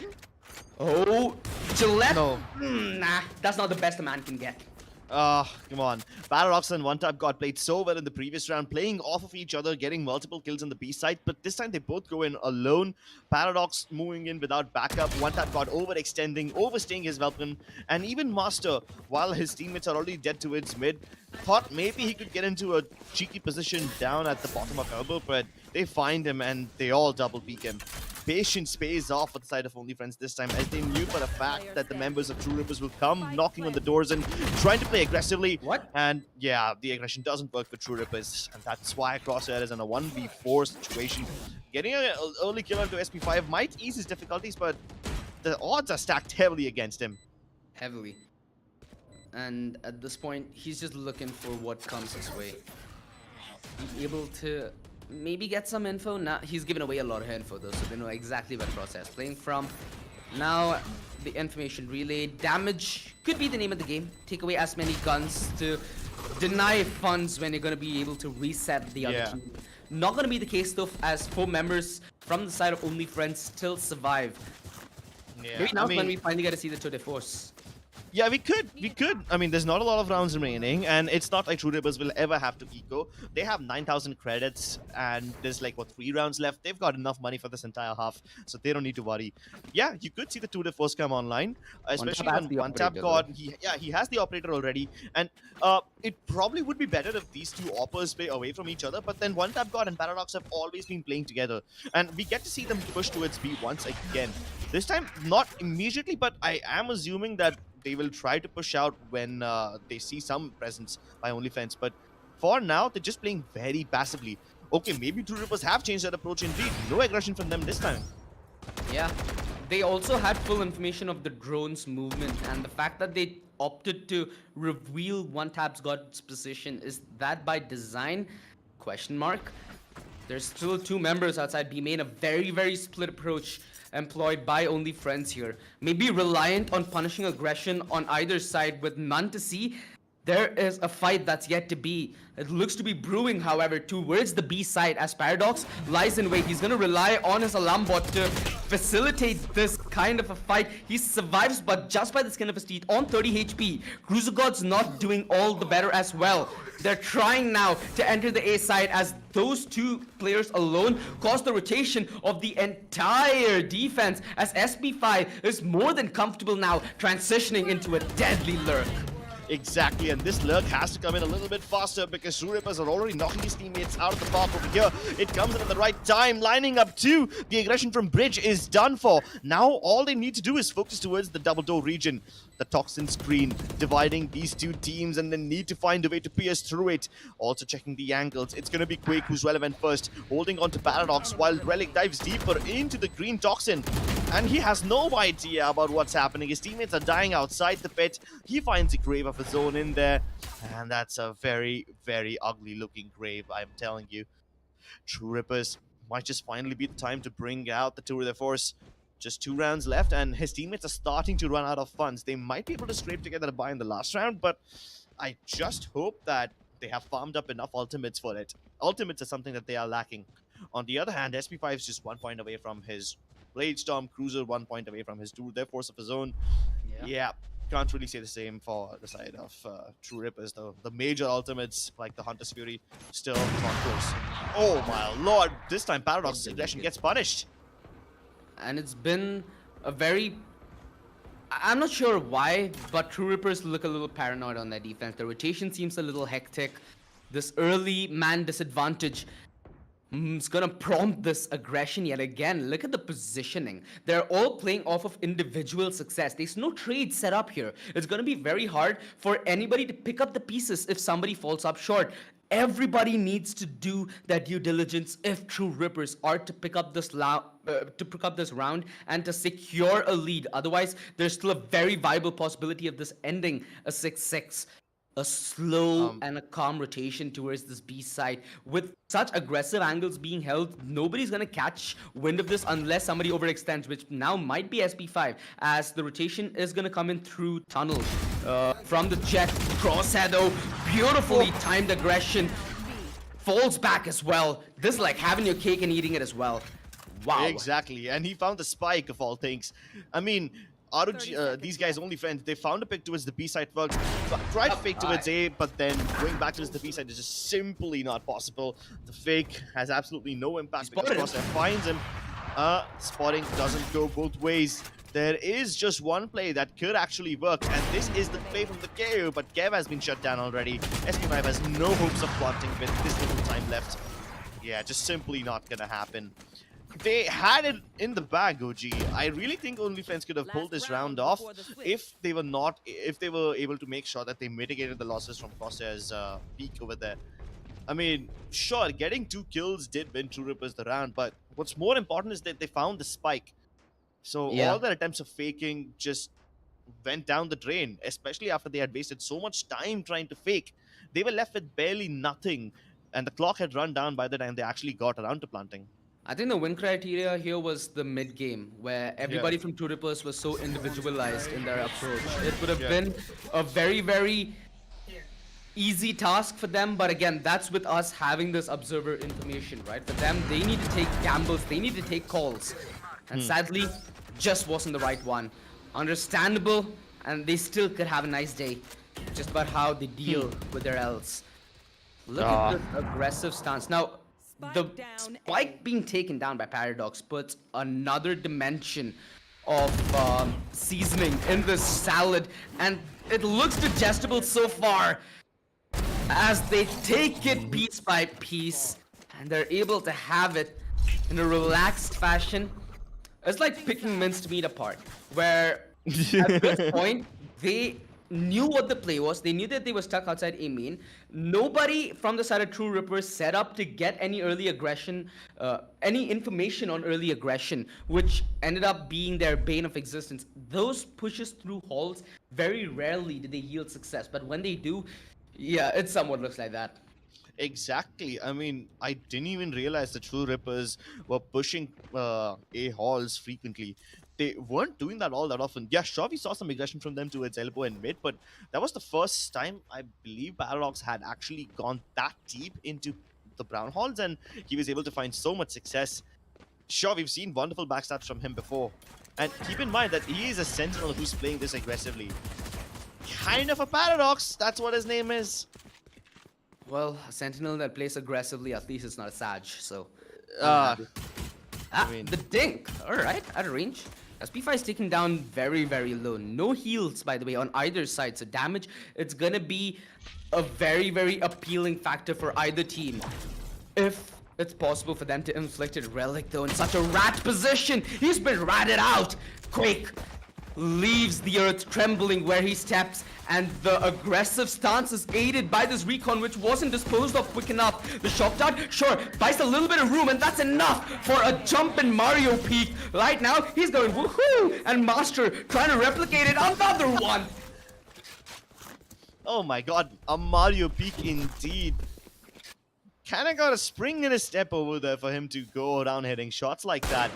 Oh, Gillette? No. Nah, that's not the best a man can get. Come on. Paradox and One Tap God played so well in the previous round, playing off of each other, getting multiple kills on the B side, but this time they both go in alone. Paradox moving in without backup, One Tap God overextending, overstaying his weapon, and even Master, while his teammates are already dead towards mid, thought maybe he could get into a cheeky position down at the bottom of elbow, but they find him and they all double peek him. Patience pays off for the side of Only Friends this time, as they knew for a fact that the members of True Rippers will come knocking on the doors and trying to play aggressively. What? And yeah, the aggression doesn't work for True Rippers, and that's why Crosshair is in a 1v4 situation. Getting an early kill onto SP5 might ease his difficulties, but the odds are stacked heavily against him. Heavily. And at this point, he's just looking for what comes his way. Be able to maybe get some info. Now he's given away a lot of info though, so they know exactly where Crosshair is playing from. Now the information relay damage could be the name of the game. Take away as many guns to deny funds when you're going to be able to reset the other team. Not going to be the case though, as 4 members from the side of Only Friends still survive. Yeah, Maybe now when we finally get to see the tour de force. Yeah, we could. I mean, there's not a lot of rounds remaining, and it's not like True Rippers will ever have to eco. They have 9,000 credits, and there's like, 3 rounds left. They've got enough money for this entire half, so they don't need to worry. Yeah, you could see the tour de force come online, especially when One Tap God, he has the operator already, and it probably would be better if these two oppers play away from each other, but then One Tap God and Paradox have always been playing together, and we get to see them push towards B once again. This time, not immediately, but I am assuming that they will try to push out when they see some presence by OnlyFans. But for now, they're just playing very passively. Okay, maybe True Rippers have changed their approach indeed. No aggression from them this time. Yeah, they also had full information of the drone's movement, and the fact that they opted to reveal One Tap's God's position, is that by design? Question mark. There's still 2 members outside B main, a very, very split approach employed by Only Friends here. Maybe reliant on punishing aggression on either side with none to see. There is a fight that's yet to be. It looks to be brewing, however, towards the B side as Paradox lies in wait. He's going to rely on his alarm bot to facilitate this kind of a fight. He survives, but just by the skin of his teeth on 30 HP. Cruiser God's not doing all the better as well. They're trying now to enter the A side as those 2 players alone cause the rotation of the entire defense as SB5 is more than comfortable now transitioning into a deadly lurk. Exactly, and this lurk has to come in a little bit faster because True Rippers are already knocking his teammates out of the park over here. It comes in at the right time, lining up too. The aggression from Bridge is done for. Now all they need to do is focus towards the double door region. The toxin screen dividing these 2 teams, and they need to find a way to pierce through it. Also checking the angles. It's going to be Quake who's relevant first, holding on to Paradox while Relic dives deeper into the green toxin. And he has no idea about what's happening. His teammates are dying outside the pit. He finds a grave of his own in there. And that's a very, very ugly looking grave, I'm telling you. True Rippers might just finally be the time to bring out the tour de force. Just 2 rounds left, and his teammates are starting to run out of funds. They might be able to scrape together a buy in the last round, but I just hope that they have farmed up enough ultimates for it. Ultimates are something that they are lacking. On the other hand, SP5 is just 1 point away from his Blade Storm, Cruiser 1 point away from his tour de force of his own. Yeah, can't really say the same for the side of True Rippers, though. The major ultimates, like the Hunter's Fury, still not close. Oh my lord, this time Paradox's aggression gets punished. And it's been a very... I'm not sure why, but True Rippers look a little paranoid on their defense. The rotation seems a little hectic. This early man disadvantage is gonna prompt this aggression yet again. Look at the positioning. They're all playing off of individual success. There's no trade set up here. It's gonna be very hard for anybody to pick up the pieces if somebody falls up short. Everybody needs to do their due diligence if True Rippers are to pick up this round and to secure a lead. Otherwise, there's still a very viable possibility of this ending a 6-6. A slow and a calm rotation towards this B side. With such aggressive angles being held, nobody's gonna catch wind of this unless somebody overextends, which now might be SP5, as the rotation is gonna come in through tunnel. From the jet, Crosshair though, beautifully timed aggression. Falls back as well. This is like having your cake and eating it as well. Wow. Exactly, and he found the spike of all things. I mean, these guys Only Friends, they found a pick towards the B side first, tried to fake towards A, but then going back towards the B side is just simply not possible. The fake has absolutely no impact because Crosshair finds him. Spotting doesn't go both ways. There is just one play that could actually work, and this is the play from the KO, but Kev has been shut down already. SP5 has no hopes of planting with this little time left. Yeah, just simply not gonna happen. They had it in the bag, OG. I really think OnlyFans could have pulled this round off if they were able to make sure that they mitigated the losses from Crosshair's peak over there. I mean, sure, getting 2 kills did win True Rippers the round, but what's more important is that they found the spike. So all their attempts of faking just went down the drain, especially after they had wasted so much time trying to fake. They were left with barely nothing, and the clock had run down by the time they actually got around to planting. I think the win criteria here was the mid game, where everybody from True Rippers was so individualized in their approach. It would have been a very, very easy task for them, but again, that's with us having this observer information, right? For them, they need to take gambles, they need to take calls. And sadly, just wasn't the right one. Understandable, and they still could have a nice day. Just about how they deal with their L's. Look at this aggressive stance. Now, the spike being taken down by Paradox puts another dimension of seasoning in this salad, and it looks digestible so far as they take it piece by piece and they're able to have it in a relaxed fashion. It's like picking minced meat apart, where at this point they knew what the play was. They knew that they were stuck outside A main. Nobody from the side of True Rippers set up to get any early aggression, any information on early aggression, which ended up being their bane of existence. Those pushes through halls, very rarely do they yield success, but when they do, yeah, it somewhat looks like that. Exactly. I mean, I didn't even realize the True Rippers were pushing A halls frequently. They weren't doing that all that often. Yeah, sure, we saw some aggression from them towards elbow and mid, but that was the first time I believe Paradox had actually gone that deep into the brown halls, and he was able to find so much success. Sure, we've seen wonderful backstabs from him before. And keep in mind that he is a Sentinel who's playing this aggressively. Kind of a Paradox, that's what his name is. Well, a Sentinel that plays aggressively, at least it's not a Sag, so... I mean... the dink! Alright, out of range. SP5 is taken down very, very low. No heals, by the way, on either side. So damage, it's gonna be a very, very appealing factor for either team. If it's possible for them to inflict it. Relic, though, in such a rat position. He's been ratted out. Quake leaves the earth trembling where he steps, and the aggressive stance is aided by this recon, which wasn't disposed of quick enough. The shock dart, sure, buys a little bit of room, and that's enough for a jump in Mario peak. Right now, he's going woohoo, and Master trying to replicate it. Another one. Oh my god, a Mario peak indeed. Kinda got a spring in his step over there for him to go around hitting shots like that.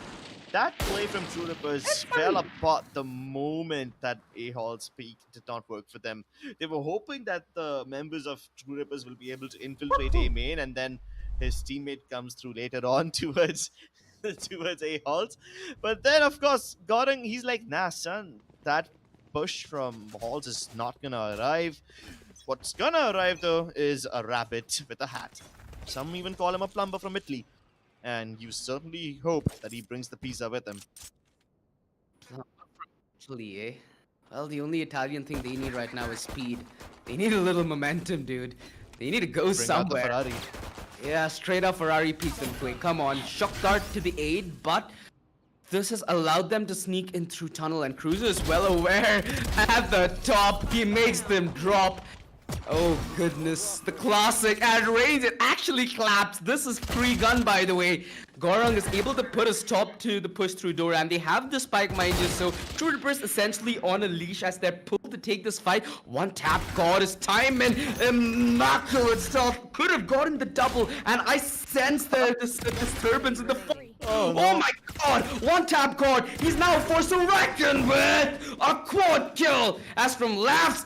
That play from True Rippers fell apart the moment that A-Hall's peak did not work for them. They were hoping that the members of True Rippers will be able to infiltrate A main, and then his teammate comes through later on towards A-Halls. But then, of course, Goreng, he's like, nah, son, that push from Halls is not gonna arrive. What's gonna arrive, though, is a rabbit with a hat. Some even call him a plumber from Italy. And you certainly hope that he brings the pizza with him. Actually, eh? Well, the only Italian thing they need right now is speed. They need a little momentum, dude. They need to go Bring somewhere. out the Ferrari. Yeah, straight up Ferrari peaks them quick. Come on, shock dart to the aid, but this has allowed them to sneak in through tunnel, and Cruiser is well aware. At the top, he makes them drop. Oh goodness, the classic at range, it actually claps. This is pre-gun, by the way. Goreng is able to put a stop to the push through door, and they have the spike, mind you, so True Rippers essentially on a leash as they're pulled to take this fight. One tap, God, his time, and Mako itself could have gotten the double, and I sense this disturbance in the Oh, no. Oh my god! One tap God! He's now forced to reckon with a quad kill! As from Lakhs,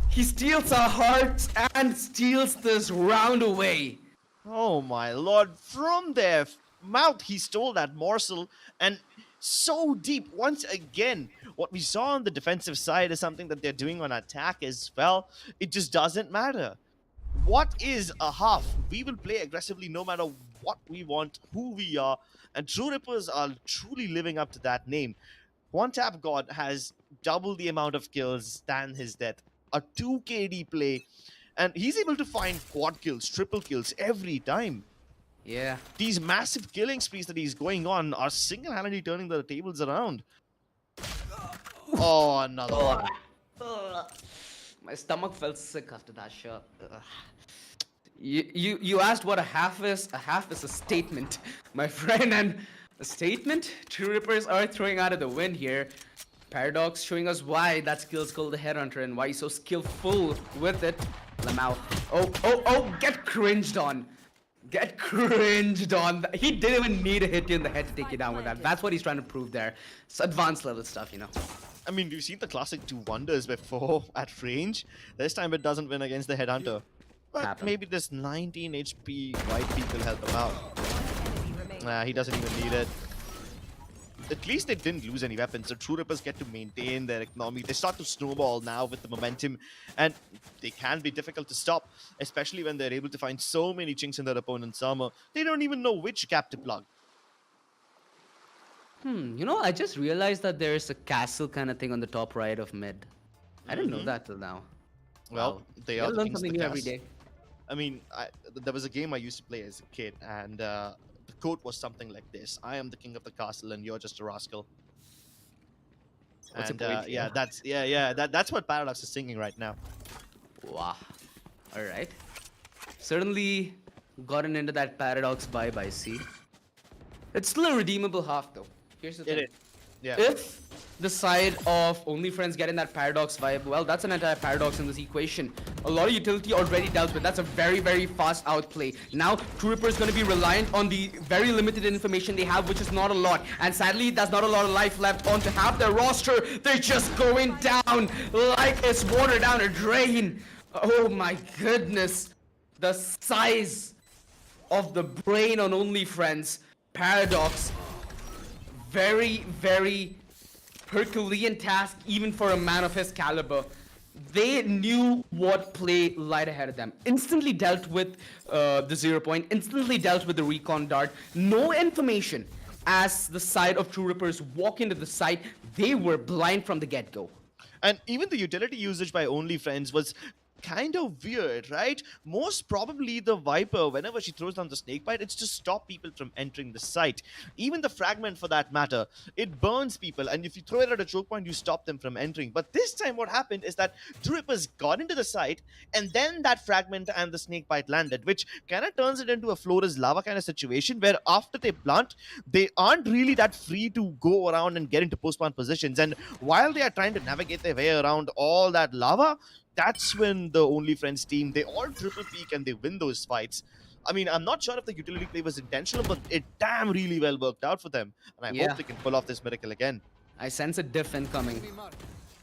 he steals our hearts and steals this round away. Oh my lord, from their mouth he stole that morsel, and so deep once again. What we saw on the defensive side is something that they're doing on attack as well. It just doesn't matter. What is a half? We will play aggressively no matter what we want, who we are, and True Rippers are truly living up to that name. One Tap God has double the amount of kills than his death. A 2 KD play, and he's able to find quad kills, triple kills every time. Yeah. These massive killing sprees that he's going on are single-handedly turning the tables around. Oh, another one. My stomach felt sick after that shot. You asked what a half is? A half is a statement, my friend, and a statement? True Rippers are throwing out of the wind here. Paradox showing us why that skill's called the Headhunter and why he's so skillful with it. Lamau. Oh, get cringed on. Get cringed on. He didn't even need to hit you in the head to take you down with that. That's what he's trying to prove there. It's advanced level stuff, you know. I mean, we've seen the classic do wonders before at range. This time it doesn't win against the Headhunter. But maybe this 19 HP white people help him out. Nah, he doesn't even need it. At least they didn't lose any weapons. The True Rippers get to maintain their economy. They start to snowball now with the momentum, and they can be difficult to stop, especially when they're able to find so many chinks in their opponent's armor. They don't even know which cap to plug. You know, I just realized that there's a castle kind of thing on the top right of mid. I didn't know that till now. Well, Wow. they You are the learn kings of something the new every castle. day. I mean, there was a game I used to play as a kid, and the quote was something like this: "I am the king of the castle, and you're just a rascal." What's And the point yeah, here? that's what Paradox is singing right now. Wow. All right. Certainly gotten into that Paradox vibe, I see. It's still a redeemable half, though. Here's the thing. It is. Yeah. If the side of only friends getting that Paradox vibe, well, that's an entire Paradox in this equation. A lot of utility already dealt with. That's a very, very fast outplay. Now, True Ripper is going to be reliant on the very limited information they have, which is not a lot. And sadly, there's not a lot of life left on to have their roster. They're just going down like it's water down a drain. Oh my goodness. The size of the brain on Only Friends. Paradox. Very, very Herculean task even for a man of his caliber. They knew what play lied ahead of them. Instantly dealt with the 0 point, instantly dealt with the recon dart. No information. As the side of True Rippers walk into the site, they were blind from the get-go. And even the utility usage by Only Friends was kind of weird, right? Most probably the Viper, whenever she throws down the snake bite, it's to stop people from entering the site. Even the fragment, for that matter, it burns people, and if you throw it at a choke point, you stop them from entering. But this time what happened is that True Rippers got into the site, and then that fragment and the snake bite landed, which kind of turns it into a Flores lava kind of situation, where after they plant, they aren't really that free to go around and get into post-plant positions. And while they are trying to navigate their way around all that lava, that's when the Only Friends team, they all triple peak and they win those fights. I mean, I'm not sure if the utility play was intentional, but it damn really well worked out for them. And I hope they can pull off this miracle again. I sense a diff incoming.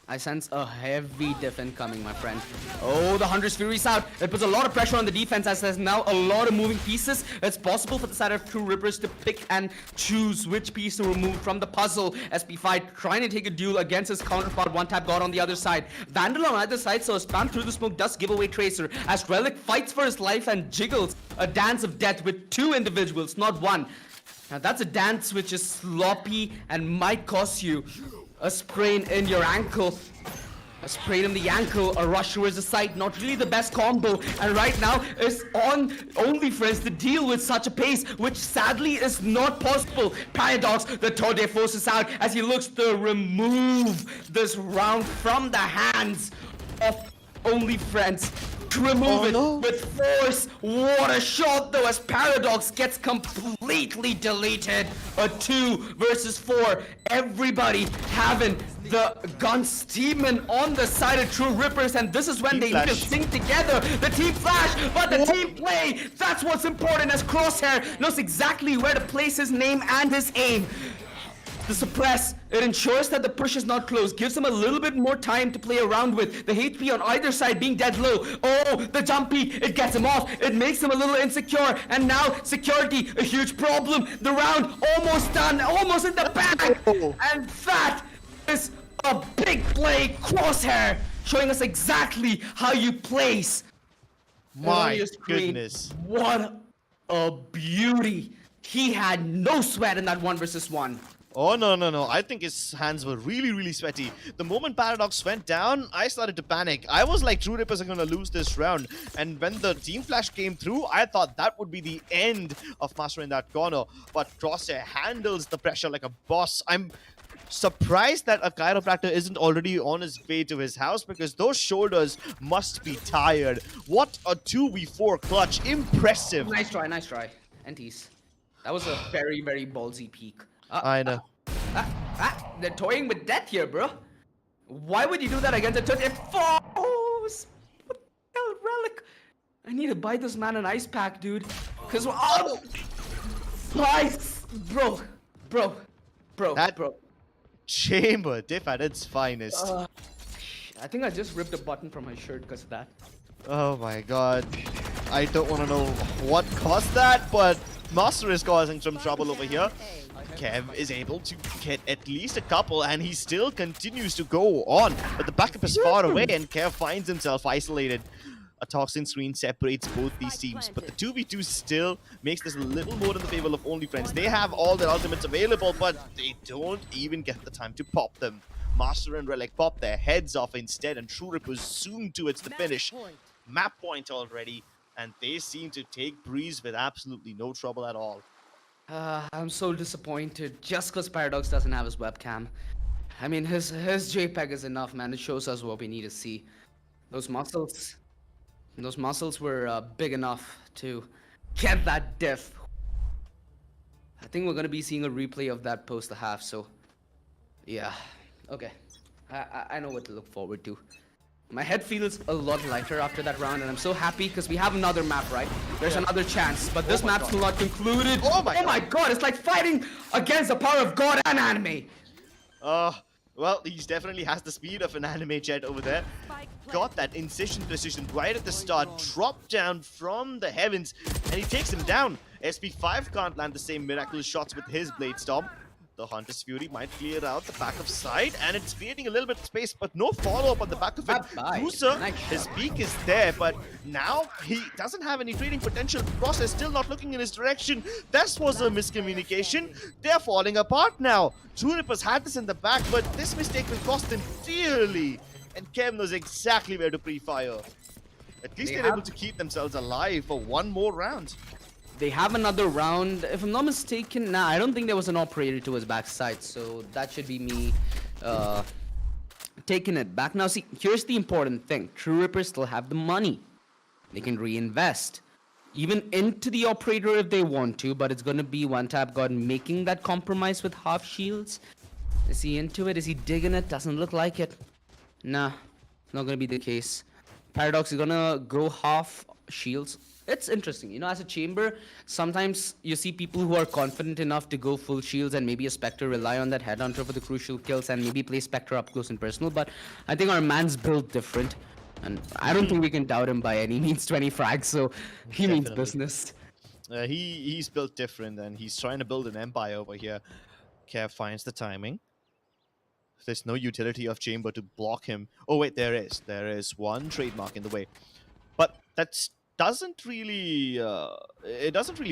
I sense a heavy diff incoming, my friend. Oh, the Hunter's Fury's out. It puts a lot of pressure on the defense as there's now a lot of moving pieces. It's possible for the side of True Rippers to pick and choose which piece to remove from the puzzle. SP5 trying to take a duel against his counterpart, one tap god on the other side. Vandal on either side, so a spam through the smoke does give away Tracer as Relic fights for his life and jiggles a dance of death with two individuals, not one. Now that's a dance which is sloppy and might cost you a sprain in your ankle. A sprain in the ankle, a rush towards the site, not really the best combo. And right now is on Only Friends to deal with such a pace, which sadly is not possible. Paradox, the Tode forces out as he looks to remove this round from the hands of Only Friends. To remove it with force. What a shot though, as Paradox gets completely deleted. A 2 versus 4. Everybody having the gun steaming on the side of True Rippers, and this is when they need to sing together. The team flash, but the team play. That's what's important, as Crosshair knows exactly where to place his name and his aim. The suppress, it ensures that the push is not close, gives him a little bit more time to play around with. The HP on either side being dead low. Oh, the jump peak, it gets him off. It makes him a little insecure. And now, security, a huge problem. The round almost done, almost in the bag. And that is a big play. Crosshair, showing us exactly how you place. My goodness. What a beauty. He had no sweat in that 1 versus 1. Oh, no. I think his hands were really, really sweaty. The moment Paradox went down, I started to panic. I was like, True Rippers are going to lose this round. And when the team flash came through, I thought that would be the end of Master in that corner. But Crosshair handles the pressure like a boss. I'm surprised that a chiropractor isn't already on his way to his house, because those shoulders must be tired. What a 2v4 clutch. Impressive. Nice try. NTs. That was a very, very ballsy peak. I know. They're toying with death here, bro. Why would you do that against a touch? It falls. What the hell, Relic? I need to buy this man an ice pack, dude. Cause ice, bro. Chamber, diff at its finest. I think I just ripped a button from my shirt because of that. Oh my god. I don't want to know what caused that, but Master is causing some trouble over here. Kev is able to get at least a couple, and he still continues to go on. But the backup is far away, and Kev finds himself isolated. A toxin screen separates both these teams, but the 2v2 still makes this a little more in the favor of Only Friends. They have all their ultimates available, but they don't even get the time to pop them. Master and Relic pop their heads off instead, and True Ripper zoom towards the finish. Map point already, and they seem to take Breeze with absolutely no trouble at all. I'm so disappointed just because Paradox doesn't have his webcam. I mean, his JPEG is enough, man. It shows us what we need to see. Those muscles were big enough to get that diff. I think we're gonna be seeing a replay of that post the half. So, yeah, okay. I know what to look forward to. My head feels a lot lighter after that round, and I'm so happy because we have another map, right? There's another chance, but this map's still not concluded. Oh my god, it's like fighting against the power of God and anime. Well, he definitely has the speed of an anime jet over there. Got that incision precision right at the start, dropped down from the heavens, and he takes him down. SP5 can't land the same miraculous shots with his Blade Storm. The Hunter's Fury might clear out the back of side, and it's creating a little bit of space, but no follow-up on the back of it. Cruiser, his peak is there, but now he doesn't have any trading potential. Cross is still not looking in his direction. This was a miscommunication. They're falling apart now. True Rippers had this in the back, but this mistake will cost them dearly. And Kev knows exactly where to pre-fire. At least they're able to keep themselves alive for one more round. They have another round. If I'm not mistaken, nah, I don't think there was an operator to his backside, so that should be me taking it back. Now, see, here's the important thing. True Rippers still have the money. They can reinvest. Even into the operator if they want to, but it's going to be one tap god making that compromise with half shields. Is he into it? Is he digging it? Doesn't look like it. Nah, not going to be the case. Paradox is going to go half shields. It's interesting, you know, as a chamber, sometimes you see people who are confident enough to go full shields and maybe a Spectre rely on that headhunter for the crucial kills and maybe play Spectre up close and personal, but I think our man's built different, and I don't think we can doubt him by any means. 20 frags, so he means business. He's built different, and he's trying to build an empire over here. Kev finds the timing. There's no utility of chamber to block him. Oh wait, there is. There is one trademark in the way, but that's doesn't really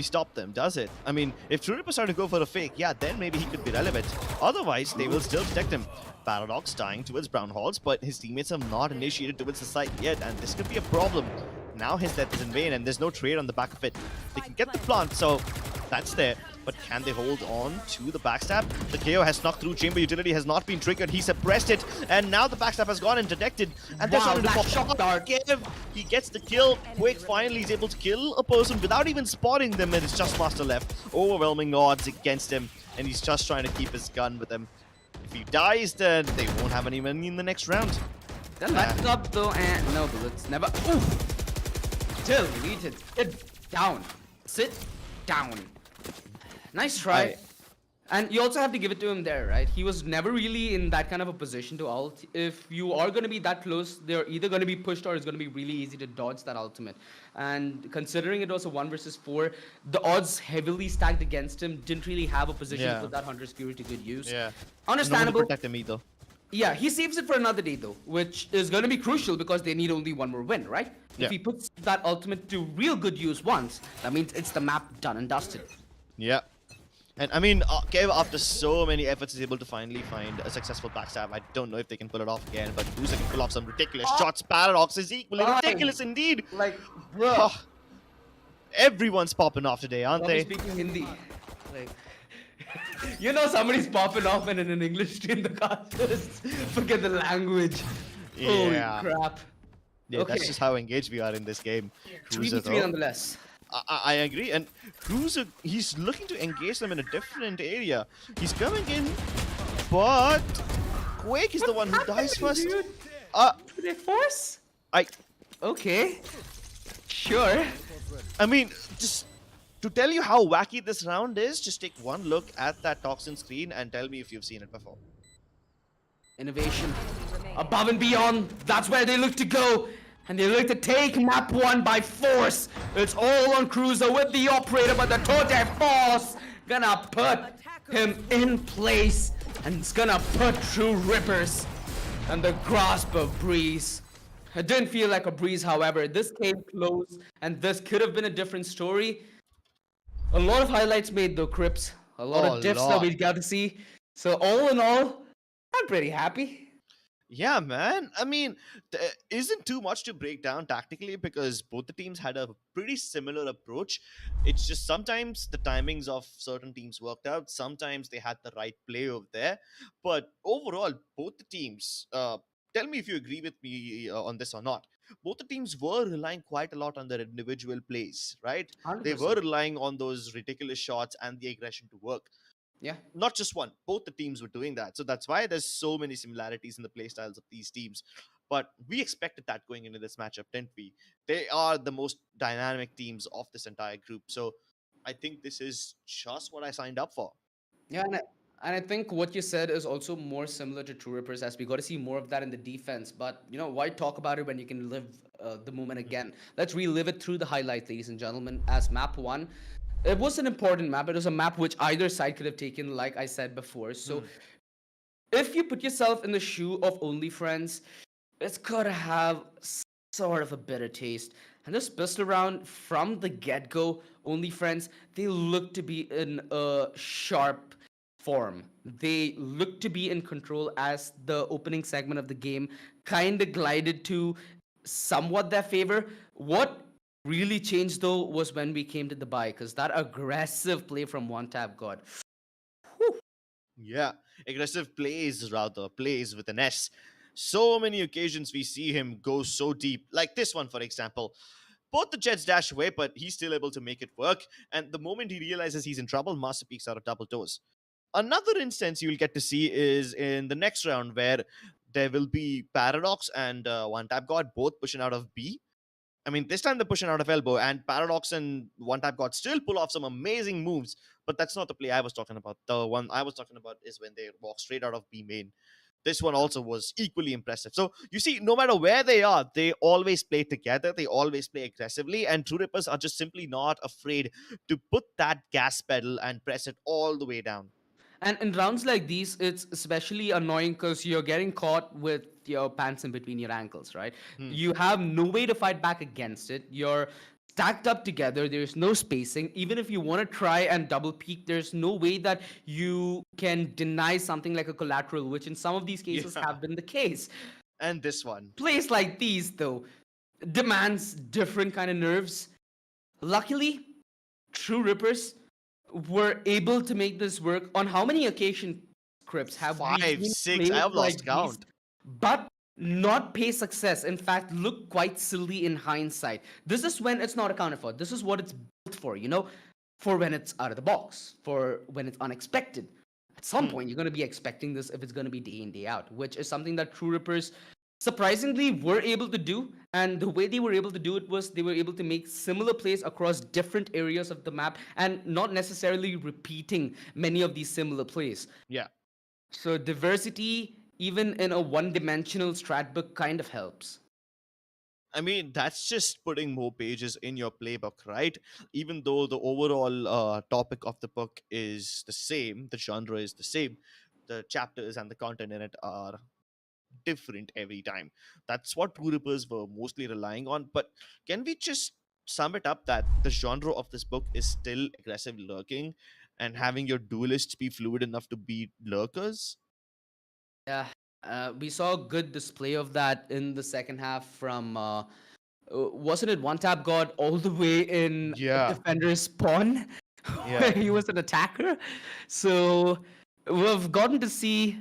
stop them, does it? I mean, if True Rippers are to go for a fake, yeah, then maybe he could be relevant. Otherwise, they will still protect him. Paradox dying towards Brown Halls, but his teammates have not initiated towards the site yet, and this could be a problem. Now his death is in vain, and there's no trade on the back of it. They can get the plant, so that's there. But can they hold on to the backstab? The KO has snuck through. Chamber utility has not been triggered. He suppressed it, and now the backstab has gone interdicted. And there's starting to pop shot dart. He gets the kill. Quick, finally he's able to kill a person without even spotting them, and it's just Master left. Overwhelming odds against him, and he's just trying to keep his gun with him. If he dies, then they won't have any money in the next round. Then back up though, and no bullets. Never. Ooh! Deleted. Sit down. Sit down. Nice try. And you also have to give it to him there, right? He was never really in that kind of a position to ult. If you are going to be that close, they're either going to be pushed or it's going to be really easy to dodge that ultimate. And considering it was a 1 versus 4, the odds heavily stacked against him. Didn't really have a position to put that Hunter's Fury to good use. Yeah. Understandable. No one to protect him either. Yeah, he saves it for another day though, which is going to be crucial because they need only one more win, right? Yeah. If he puts that ultimate to real good use once, that means it's the map done and dusted. Yeah. And I mean, Kev, after so many efforts, is able to finally find a successful backstab. I don't know if they can pull it off again, but Cruiser can pull off some ridiculous shots. Paradox is equally ridiculous indeed. Like, bro. Everyone's popping off today, aren't they? Speaking Hindi. Like, you know somebody's popping off and in an English stream, the casters forget the language. Yeah. Holy crap. Yeah, Okay. that's just how engaged we are in this game. Cruiser, 3v3 nonetheless. I agree, and Cruiser, he's looking to engage them in a different area. He's coming in, but Quake is the one who dies first. Dude? They force? Okay. Sure. I mean, just to tell you how wacky this round is, just take one look at that Toxin screen and tell me if you've seen it before. Innovation. Above and beyond, that's where they look to go. And they look to take map 1 by force. It's all on Cruiser with the operator, but the tour de force gonna put him in place. And it's gonna put True Rippers and the grasp of Breeze. It didn't feel like a breeze, however. This came close, and this could have been a different story. A lot of highlights made though, Crips. A lot A of diffs that lot. we got to see. So all in all, I'm pretty happy. Yeah, man. I mean, there isn't too much to break down tactically because both the teams had a pretty similar approach. It's just sometimes the timings of certain teams worked out, sometimes they had the right play over there. But overall, both the teams, tell me if you agree with me on this or not. Both the teams were relying quite a lot on their individual plays, right? They were 100%. relying on those ridiculous shots and the aggression to work. Yeah. Not just one, both the teams were doing that, so that's why there's so many similarities in the play styles of these teams. But we expected that going into this matchup, didn't we? They are the most dynamic teams of this entire group, so I think this is just what I signed up for. Yeah, and I think what you said is also more similar to True Rippers, as we got to see more of that in the defense. But you know, why talk about it when you can live the moment again? Let's relive it through the highlight, ladies and gentlemen. As map 1, it was an important map. It was a map which either side could have taken, like I said before. So Hmm. if you put yourself in the shoe of Only Friends, it's gotta have sort of a bitter taste. And this pistol round from the get go, Only Friends, they look to be in a sharp form. They look to be in control as the opening segment of the game kind of glided to somewhat their favor. What really changed though was when we came to the buy, because that aggressive play from One Tap God. Yeah, aggressive plays with an S. So many occasions we see him go so deep, like this one, for example. Both the Jets dash away, but he's still able to make it work. And the moment he realizes he's in trouble, Master peeks out of double doors. Another instance you'll get to see is in the next round, where there will be Paradox and One Tap God both pushing out of B. I mean, this time they're pushing out of elbow, and Paradox and One Tap God still pull off some amazing moves. But that's not the play I was talking about. The one I was talking about is when they walk straight out of B main. This one also was equally impressive. So you see, no matter where they are, they always play together. They always play aggressively, and True Rippers are just simply not afraid to put that gas pedal and press it all the way down. And in rounds like these, it's especially annoying because you're getting caught with your pants in between your ankles, right? Hmm. You have no way to fight back against it. You're stacked up together. There's no spacing. Even if you want to try and double peek, there's no way that you can deny something like a collateral, which in some of these cases Yeah, have been the case. and this one. Plays like these, though, demands different kind of nerves. Luckily, True Rippers were able to make this work. On how many occasion scripts have we Five, seen six. I plays have like lost these, count. but not pay success? In fact, look quite silly in hindsight. This is when it's not accounted for. This is what it's built for, you know, for when it's out of the box, for when it's unexpected. At some Hmm. point, you're going to be expecting this if it's going to be day in, day out, which is something that True Rippers surprisingly were able to do. And the way they were able to do it was they were able to make similar plays across different areas of the map and not necessarily repeating many of these similar plays. Yeah. So diversity, even in a one-dimensional strat book, kind of helps. I mean, that's just putting more pages in your playbook, right? Even though the overall topic of the book is the same, the genre is the same, the chapters and the content in it are different every time. That's what True Rippers were mostly relying on. But can we just sum it up that the genre of this book is still aggressive lurking and having your duelists be fluid enough to beat lurkers? Yeah, we saw a good display of that in the second half from wasn't it One Tap God all the way in Yeah, defender's spawn where yeah. he was an attacker. So we've gotten to see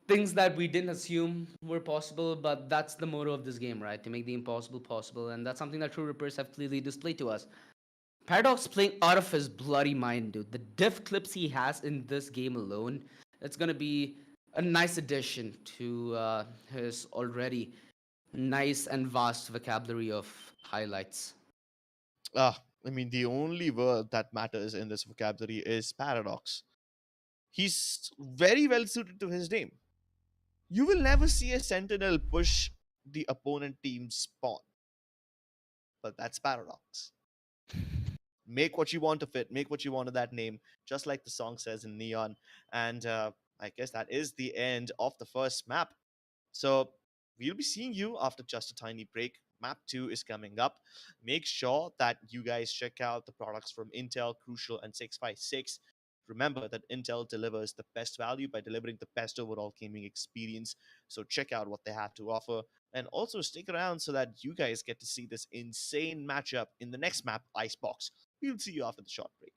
things that we didn't assume were possible, but that's the motto of this game, right? To make the impossible possible, and that's something that True Rippers have clearly displayed to us. Paradox playing out of his bloody mind, dude. The diff clips he has in this game alone, it's gonna be a nice addition to his already nice and vast vocabulary of highlights. I mean, the only word that matters in this vocabulary is paradox. He's very well suited to his name. You will never see a Sentinel push the opponent team's spawn. But that's Paradox. Make what you want of it, make what you want of that name, just like the song says in Neon. And I guess that is the end of the first map. So we'll be seeing you after just a tiny break. Map 2 is coming up. Make sure that you guys check out the products from Intel, Crucial, and 656. Remember that Intel delivers the best value by delivering the best overall gaming experience. So check out what they have to offer. And also stick around so that you guys get to see this insane matchup in the next map, Icebox. We'll see you after the short break.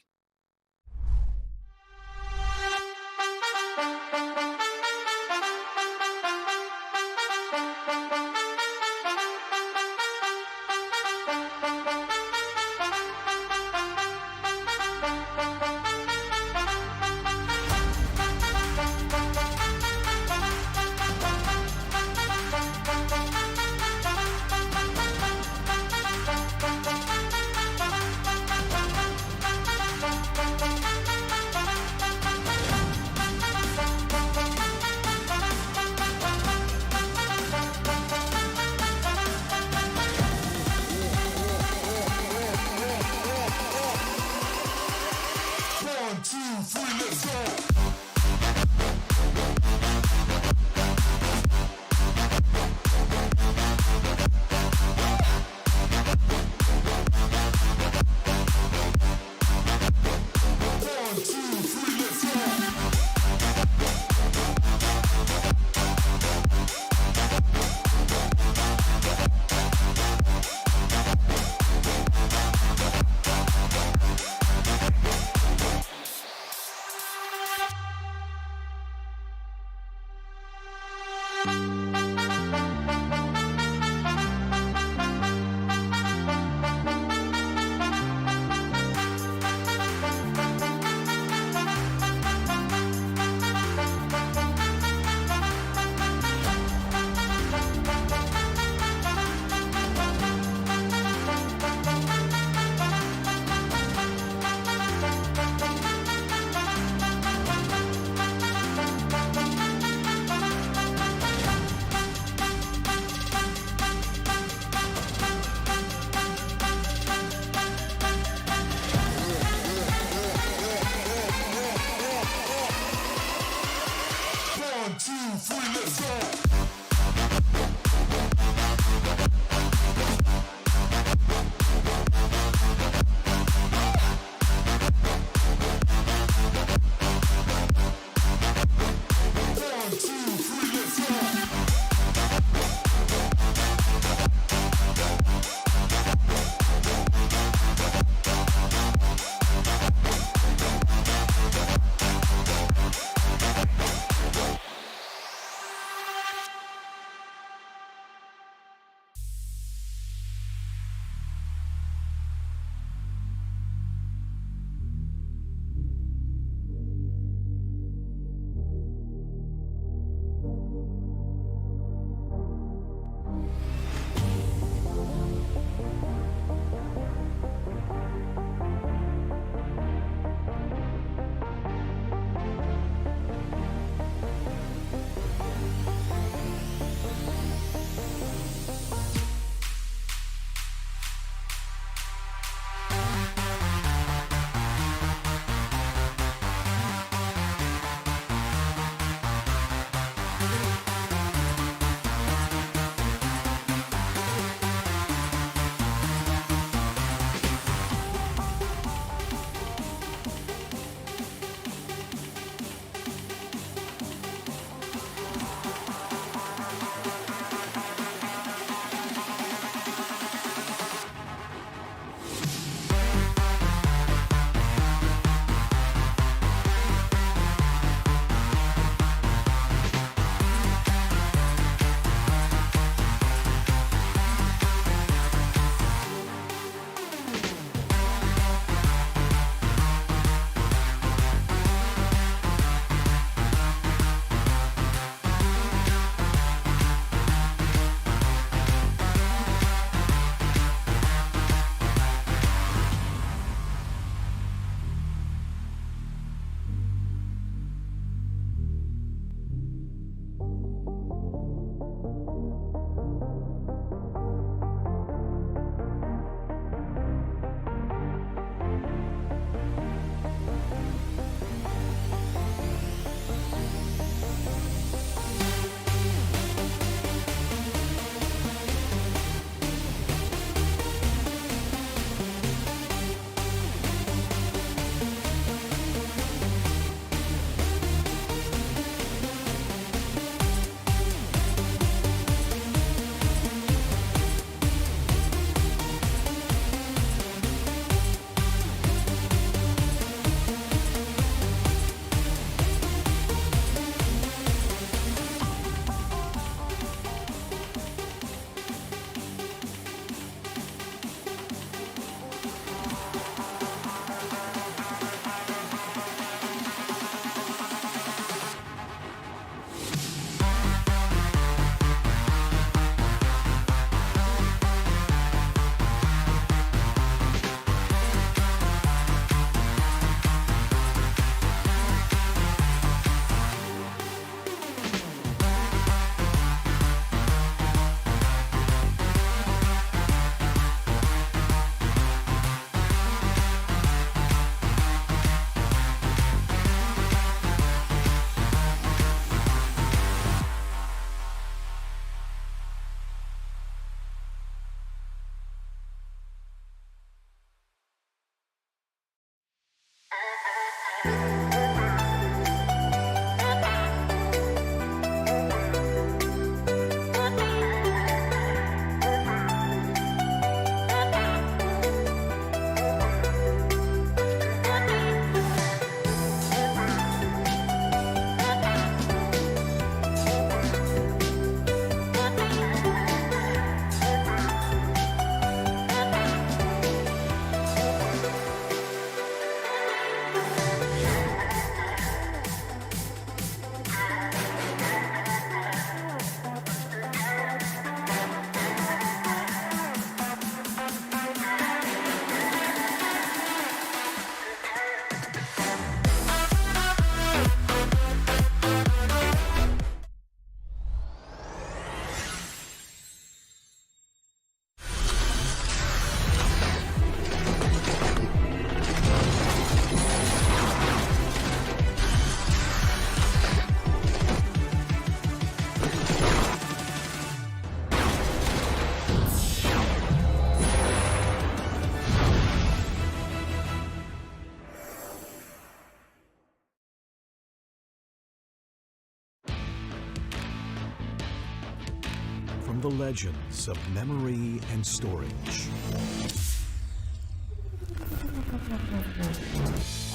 the legends of memory and storage.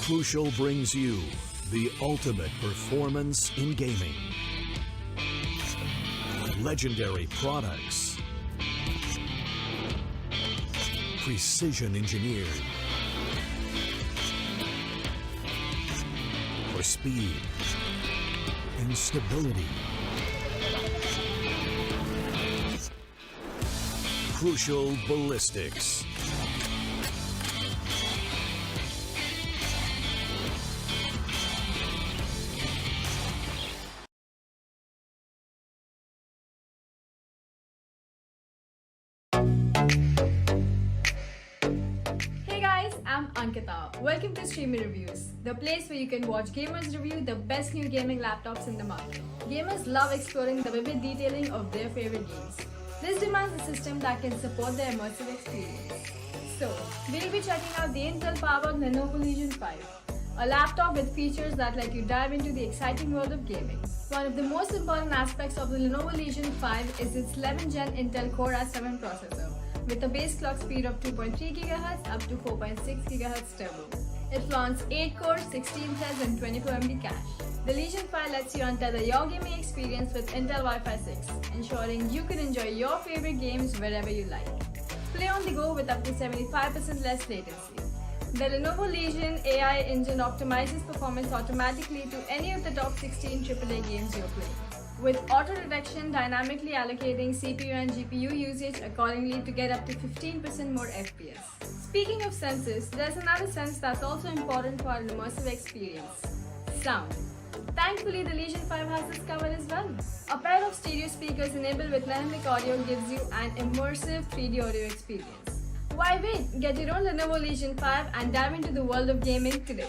Crucial brings you the ultimate performance in gaming. Legendary products. Precision engineered. For speed and stability. Crucial ballistics. Hey guys, I'm Ankita. Welcome to Streamer Reviews, the place where you can watch gamers review the best new gaming laptops in the market. Gamers love exploring the vivid detailing of their favorite games. This demands a system that can support their immersive experience. So, we'll be checking out the Intel-powered Lenovo Legion 5, a laptop with features that let you dive into the exciting world of gaming. One of the most important aspects of the Lenovo Legion 5 is its 11th gen Intel Core i7 processor, with a base clock speed of 2.3 GHz up to 4.6 GHz turbo. It flaunts 8 cores, 16 threads and 24 MB cache. The Legion 5 lets you untether your gaming experience with Intel Wi-Fi 6, ensuring you can enjoy your favorite games wherever you like. Play on the go with up to 75% less latency. The Lenovo Legion AI engine optimizes performance automatically to any of the top 16 AAA games you're playing, with auto detection dynamically allocating CPU and GPU usage accordingly to get up to 15% more FPS. Speaking of senses, there's another sense that's also important for an immersive experience: sound. Thankfully, the Legion 5 has this covered as well. A pair of stereo speakers enabled with dynamic audio gives you an immersive 3D audio experience. Why wait? Get your own Lenovo Legion 5 and dive into the world of gaming today.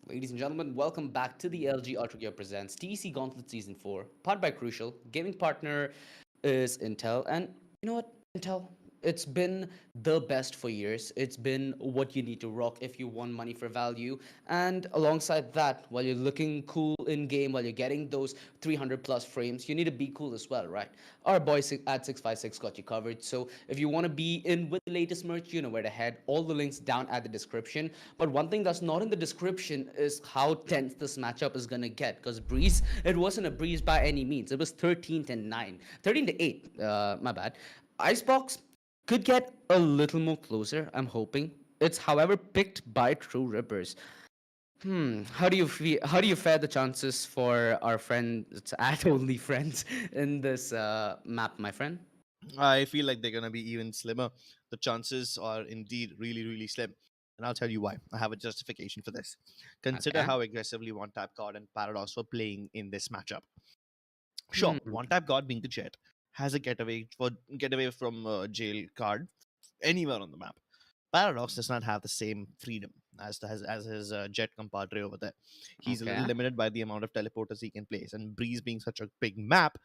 Ladies and gentlemen, welcome back to the LG Ultragear Presents TEC Gauntlet Season 4, powered by Crucial. Gaming partner is Intel. And you know what, Intel? It's been the best for years. It's been what you need to rock if you want money for value. And alongside that, while you're looking cool in game, while you're getting those 300 plus frames, you need to be cool as well, right? Our boys at 656 got you covered. So if you want to be in with the latest merch, you know where to head. All the links down at the description. But one thing that's not in the description is how tense this matchup is going to get. Because Breeze, it wasn't a breeze by any means. It was 13 to 9. 13 to 8, my bad. Icebox could get a little more closer, I'm hoping. It's, however, picked by True Rippers. How do you feel? How do you fare the chances for our friends at only friends in this map, my friend? I feel like they're going to be even slimmer. The chances are indeed really, really slim. And I'll tell you why. I have a justification for this. Consider Okay. how aggressively One Tap God and Paradox were playing in this matchup. Sure, Hmm. One Tap God being the jet has a getaway from jail card anywhere on the map. Paradox does not have the same freedom. as his jet compadre over there. He's a little Okay. limited by the amount of teleporters he can place, and Breeze being such a big map,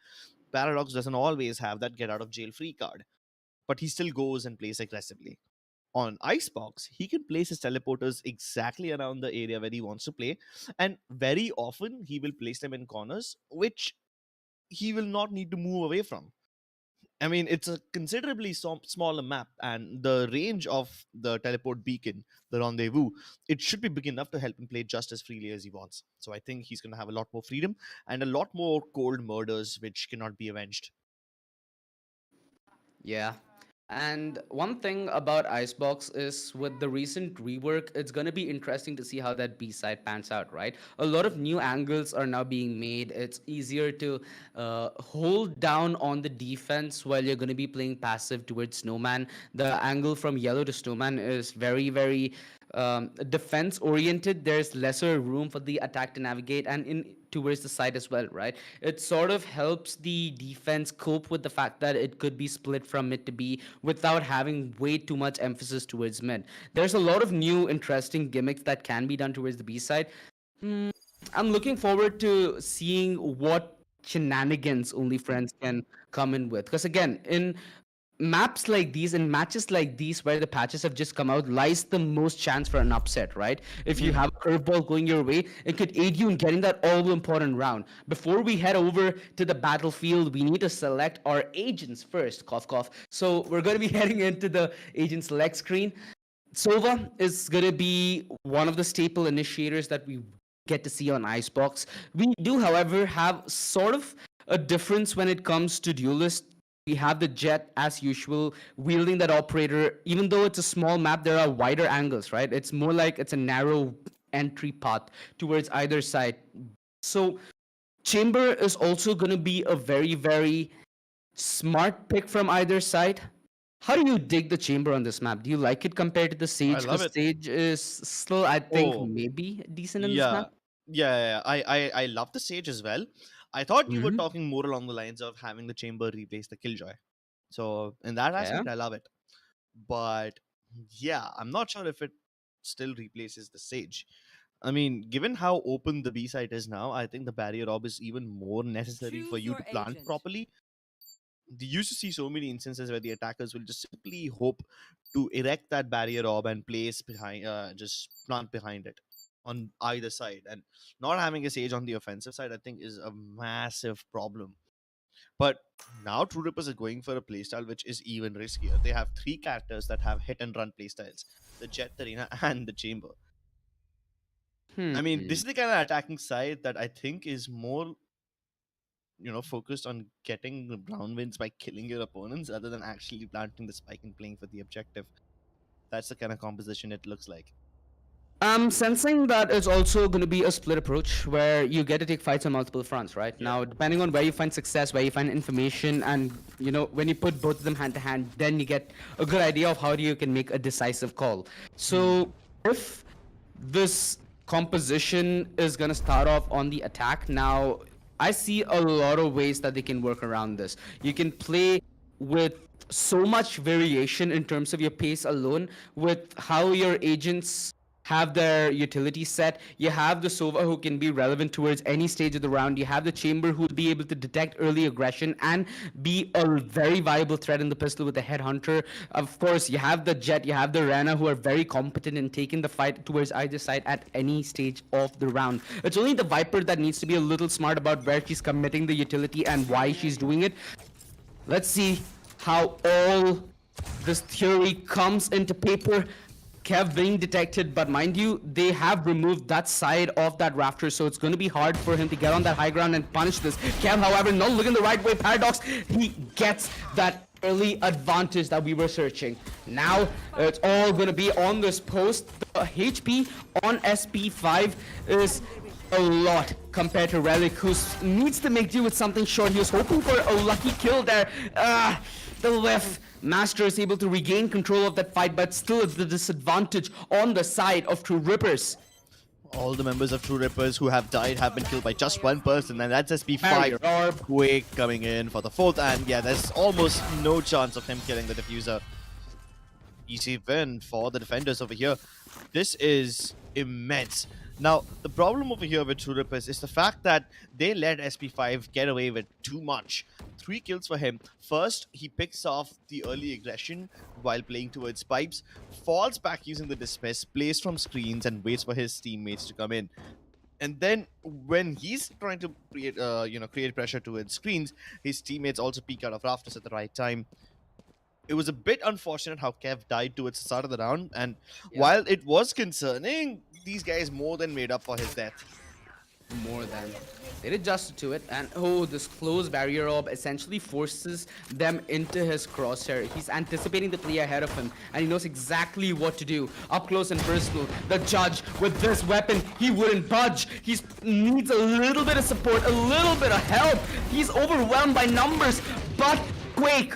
Paradox doesn't always have that get out of jail free card, but he still goes and plays aggressively. On Icebox, he can place his teleporters exactly around the area where he wants to play, and very often he will place them in corners, which he will not need to move away from. I mean, it's a considerably smaller map, and the range of the teleport beacon, the rendezvous, it should be big enough to help him play just as freely as he wants. So I think he's going to have a lot more freedom and a lot more cold murders which cannot be avenged. Yeah. And one thing about Icebox is with the recent rework, it's going to be interesting to see how that B side pans out, right? A lot of new angles are now being made. It's easier to hold down on the defense while you're going to be playing passive towards Snowman. The angle from yellow to Snowman is very, very defense oriented. There's lesser room for the attack to navigate, and in towards the side as well, right? It sort of helps the defense cope with the fact that it could be split from mid to B without having way too much emphasis towards mid. There's a lot of new interesting gimmicks that can be done towards the B side. I'm looking forward to seeing what shenanigans Only Friends can come in with. Because again, in maps like these and matches like these where the patches have just come out lies the most chance for an upset, right? If you have a curveball going your way, it could aid you in getting that all important round. Before we head over to the battlefield, we need to select our agents first, cough cough. So we're going to be heading into the agent select screen. Sova is going to be one of the staple initiators that we get to see on Icebox. We do, however, have sort of a difference when it comes to duelist. We have the Jet as usual wielding that operator. Even though it's a small map, there are wider angles, right? It's more like it's a narrow entry path towards either side. So Chamber is also going to be a very, very smart pick from either side. How do you dig the Chamber on this map? Do you like it compared to the Sage? love Because it. Sage is still, I think, Oh, maybe decent in this yeah. map. Yeah. I love the Sage as well. I thought you were Mm-hmm. talking more along the lines of having the Chamber replace the Killjoy. So in that Yeah. aspect, I love it. But yeah, I'm not sure if it still replaces the Sage. I mean, given how open the B site is now, I think the barrier orb is even more necessary for Choose you your to plant agent. properly. You used to see so many instances where the attackers will just simply hope to erect that barrier orb and place behind, just plant behind it on either side. And not having a Sage on the offensive side, I think, is a massive problem. But now True Rippers are going for a playstyle which is even riskier. They have three characters that have hit and run playstyles: the Jet, the Arena, and the Chamber. I mean, this Hmm. is the kind of attacking side that I think is more, focused on getting the round wins by killing your opponents rather than actually planting the spike and playing for the objective. That's the kind of composition it looks like. I'm sensing that it's also going to be a split approach where you get to take fights on multiple fronts, right? Yeah. Now, depending on where you find success, where you find information, and when you put both of them hand to hand, then you get a good idea of how you can make a decisive call. So, if this composition is going to start off on the attack, now I see a lot of ways that they can work around this. You can play with so much variation in terms of your pace alone with how your agents have their utility set. You have the Sova who can be relevant towards any stage of the round. You have the Chamber who will be able to detect early aggression and be a very viable threat in the pistol with the Headhunter. Of course, you have the Jet, you have the Rana who are very competent in taking the fight towards either side at any stage of the round. It's only the Viper that needs to be a little smart about where she's committing the utility and why she's doing it. Let's see how all this theory comes into paper. Kev being detected, but mind you, they have removed that side of that rafter, so it's going to be hard for him to get on that high ground and punish this. Kev, however, not looking the right way. Paradox, he gets that early advantage that we were searching. Now, it's all going to be on this post. The HP on SP5 is a lot compared to Relic, who needs to make do with something short. He was hoping for a lucky kill there. The left Master is able to regain control of that fight, but still it's the disadvantage on the side of True Rippers. All the members of True Rippers who have died have been killed by just one person, and that's Barrier SP5 orb. Quake coming in for the fourth. And yeah, there's almost no chance of him killing the diffuser. easy win for the defenders over here. This is immense. Now, the problem over here with True Rippers is the fact that they let SP5 get away with too much. 3 kills for him. First, he picks off the early aggression while playing towards pipes, falls back using the dismiss, plays from screens, and waits for his teammates to come in. And then when he's trying to create pressure towards screens, his teammates also peek out of rafters at the right time. It was a bit unfortunate how Kev died towards the start of the round, and while it was concerning, these guys more than made up for his death. More than. They did justice to it, and oh, this close barrier orb essentially forces them into his crosshair. He's anticipating the play ahead of him, and he knows exactly what to do. Up close and personal, the judge with this weapon, he wouldn't budge. He needs a little bit of support, a little bit of help. He's overwhelmed by numbers, but Quake,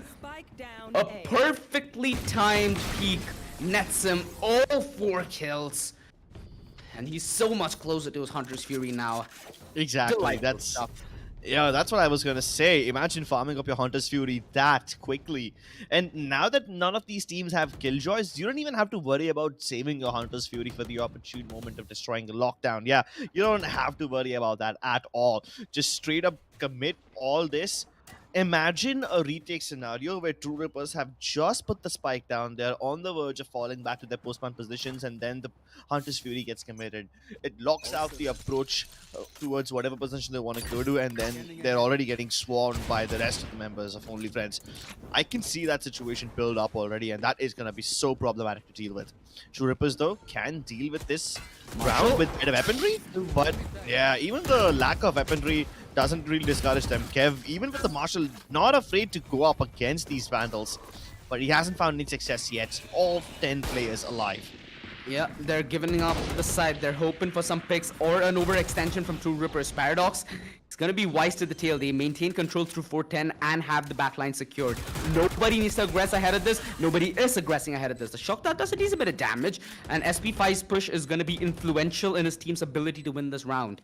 a perfectly timed peek, nets him all 4 kills. And he's so much closer to his Hunter's Fury now. Exactly. Delightful stuff. That's what I was gonna say. Imagine farming up your Hunter's Fury that quickly. And now that none of these teams have Killjoys, you don't even have to worry about saving your Hunter's Fury for the opportune moment of destroying a lockdown. Yeah, you don't have to worry about that at all. Just straight up commit all this. Imagine a retake scenario where True Rippers have just put the spike down. They're on the verge of falling back to their post-spawn positions, and then the Hunter's Fury gets committed. It locks out the approach towards whatever position they want to go to, and then they're already getting swarmed by the rest of the members of Only Friends. I can see that situation build up already, and that is going to be so problematic to deal with. True Rippers, though, can deal with this round with a bit of weaponry, but yeah, even the lack of weaponry doesn't really discourage them. Kev, even with the Marshal, not afraid to go up against these Vandals, but he hasn't found any success yet. All 10 players alive. Yeah, they're giving up the side. They're hoping for some picks or an overextension from True Rippers. Paradox, it's gonna be wise to the tail. They maintain control through 410 and have the backline secured. Nobody needs to aggress ahead of this. Nobody is aggressing ahead of this. The shock dart does a decent bit of damage, and SP5's push is gonna be influential in his team's ability to win this round.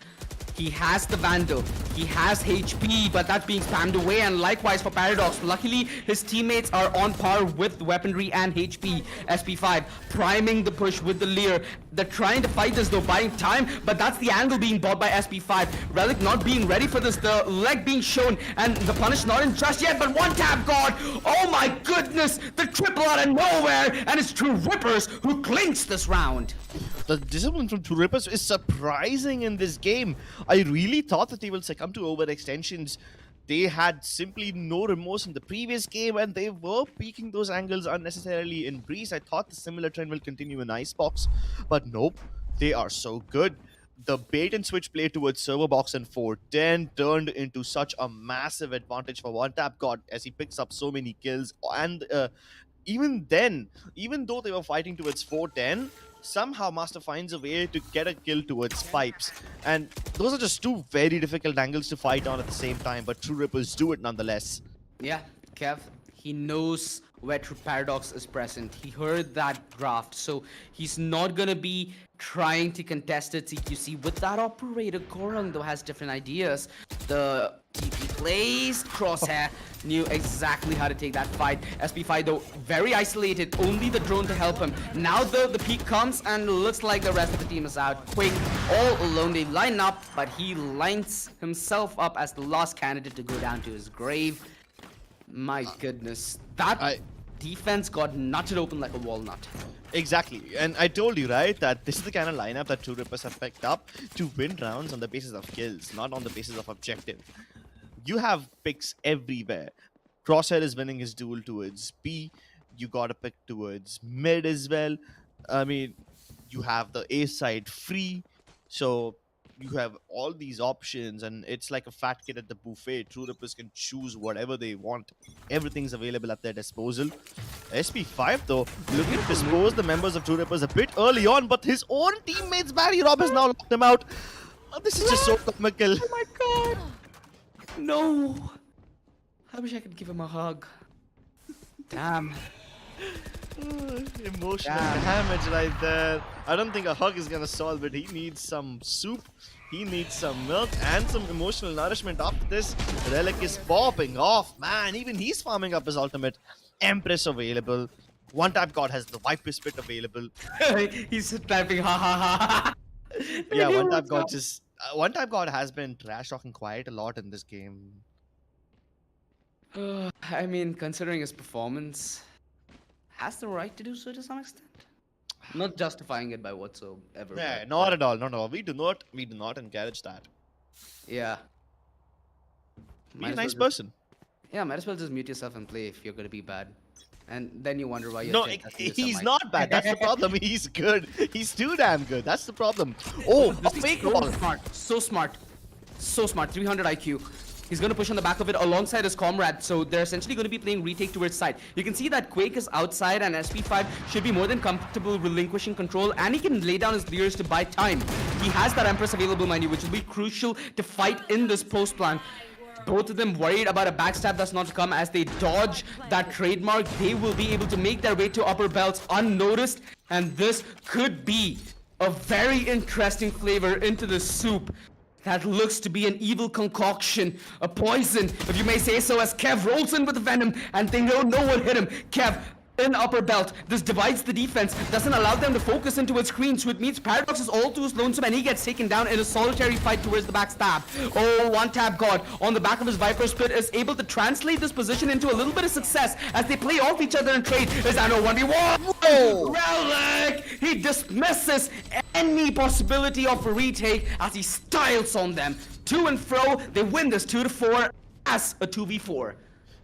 He has the Vandal, he has HP, but that's being spammed away, and likewise for Paradox. Luckily, his teammates are on par with weaponry and HP. SP5 priming the push with the Leer. They're trying to fight this though, buying time, but that's the angle being bought by SP5. Relic not being ready for this, the leg being shown, and the punish not in just yet, but one tap God! Oh my goodness! The triple out of nowhere, and it's True Rippers who clinch this round. The discipline from True Rippers is surprising in this game. I really thought that they will succumb to overextensions. They had simply no remorse in the previous game, and they were peeking those angles unnecessarily in Breeze. I thought the similar trend will continue in Icebox, but nope, they are so good. The bait and switch play towards server box and 410 turned into such a massive advantage for One Tap God as he picks up so many kills. And even then, even though they were fighting towards 410, somehow Master finds a way to get a kill towards pipes. And those are just 2 very difficult angles to fight on at the same time, but True Rippers do it nonetheless. Yeah, Kev, he knows where True Paradox is present. He heard that draft, so he's not gonna be trying to contest it CQC with that operator. Korang though has different ideas. The TP plays, Crosshair knew exactly how to take that fight. SP5 though very isolated, only the drone to help him. Now the peak comes and looks like the rest of the team is out. Quake all alone, they line up, but he lines himself up as the last candidate to go down to his grave. My goodness, that defense got nutted open like a walnut. Exactly, and I told you, right, that this is the kind of lineup that True Rippers have picked up to win rounds on the basis of kills, not on the basis of objective. You have picks everywhere. Crosshair is winning his duel towards B. You got a pick towards mid as well. I mean, you have the A side free. So you have all these options, and it's like a fat kid at the buffet. True Rippers can choose whatever they want. Everything's available at their disposal. SP5 though, looking to dispose the members of True Rippers a bit early on, but his own teammates Barry Rob has now locked him out. This is just so comical. Oh my god! No! I wish I could give him a hug. Damn. Emotional damage right there. I don't think a hug is gonna solve it. He needs some soup, he needs some milk, and some emotional nourishment after this. Relic is popping off, man. Even he's farming up his ultimate. Empress available. One Tap God has the Viper Spit available. He's typing ha ha ha. Yeah, One Tap God has been trash talking quite a lot in this game. I mean, considering his performance, has the right to do so to some extent. Not justifying it by whatsoever. Yeah, but- not at all. No. We do not encourage that. Yeah. Be Might a as well nice just- person. Yeah, might as well just mute yourself and play if you're gonna be bad. And then you wonder why you're No, thick. he's not bad. That's the problem. He's good. He's too damn good. That's the problem. Oh, a This is fake so wall. smart. So smart. So smart. 300 IQ. He's going to push on the back of it alongside his comrade. So they're essentially going to be playing retake towards side. You can see that Quake is outside and SP5 should be more than comfortable relinquishing control. And he can lay down his clears to buy time. He has that Empress available, mind you, which will be crucial to fight in this post plan. Both of them worried about a backstab that's not to come as they dodge that trademark. They will be able to make their way to upper belts unnoticed. And this could be a very interesting flavor into the soup. That looks to be an evil concoction, a poison, if you may say so, as Kev rolls in with venom and they know no one hit him. Kev in upper belt. This divides the defense, doesn't allow them to focus into its screen, so it means Paradox is all too lonesome and he gets taken down in a solitary fight towards the backstab. Oh, One Tap God on the back of his Viper Spit is able to translate this position into a little bit of success as they play off each other and trade. Is that a 1v1? Whoa! Relic! He dismisses any possibility of a retake as he styles on them. To and fro, they win this 2-4 as a 2v4.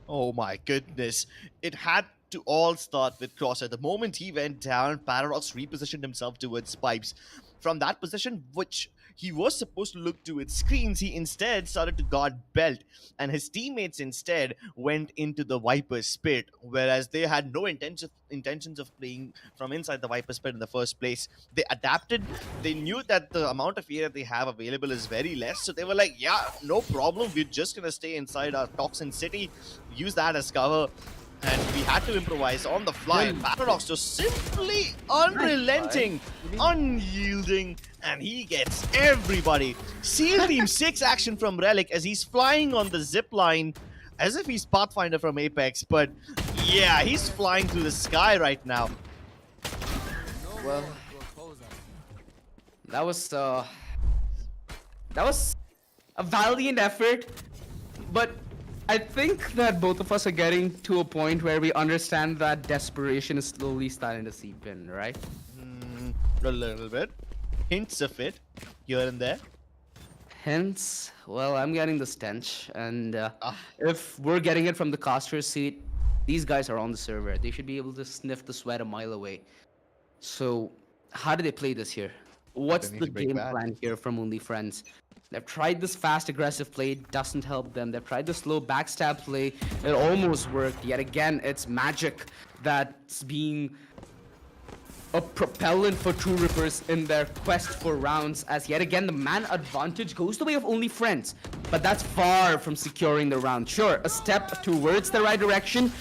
Oh my goodness. It had to all start with Crosshair. The moment he went down, Paradox repositioned himself towards Pipes. From that position, which he was supposed to look to its screens, he instead started to guard Belt. And his teammates instead went into the Viper Spit, whereas they had no intentions of playing from inside the Viper Spit in the first place. They adapted. They knew that the amount of area they have available is very less, so they were like, yeah, no problem. We're just going to stay inside our Toxin City, use that as cover. And we had to improvise on the fly. And Paradox just simply unrelenting, unyielding, and he gets everybody. SEAL Team 6 action from Relic as he's flying on the zip line as if he's Pathfinder from Apex. But yeah, he's flying through the sky right now. Well, that was a valiant effort, but I think that both of us are getting to a point where we understand that desperation is slowly starting to seep in, right? A little bit. Hints of it here and there. Hence, well, I'm getting the stench, and if we're getting it from the caster's seat, these guys are on the server. They should be able to sniff the sweat a mile away. So, how do they play this here? What's They need the to break game bad. plan here from Only Friends? They've tried this fast, aggressive play, doesn't help them. They've tried the slow backstab play, it almost worked. Yet again, it's magic that's being a propellant for True Rippers in their quest for rounds, as yet again the man advantage goes the way of Only Friends, but that's far from securing the round. Sure, a step towards the right direction,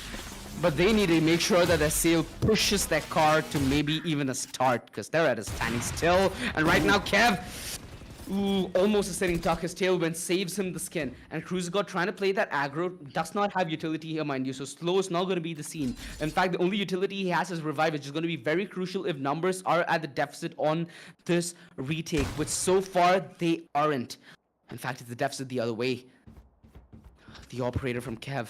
but they need to make sure that their sail pushes their car to maybe even a start, because they're at a standing still. And right now, Kev, almost a sitting tuck. His tailwind saves him the skin. And Cruiser God trying to play that aggro does not have utility here, mind you. So slow is not going to be the scene. In fact, the only utility he has is revive, which is going to be very crucial if numbers are at the deficit on this retake, which so far they aren't. In fact, it's the deficit the other way. The operator from Kev.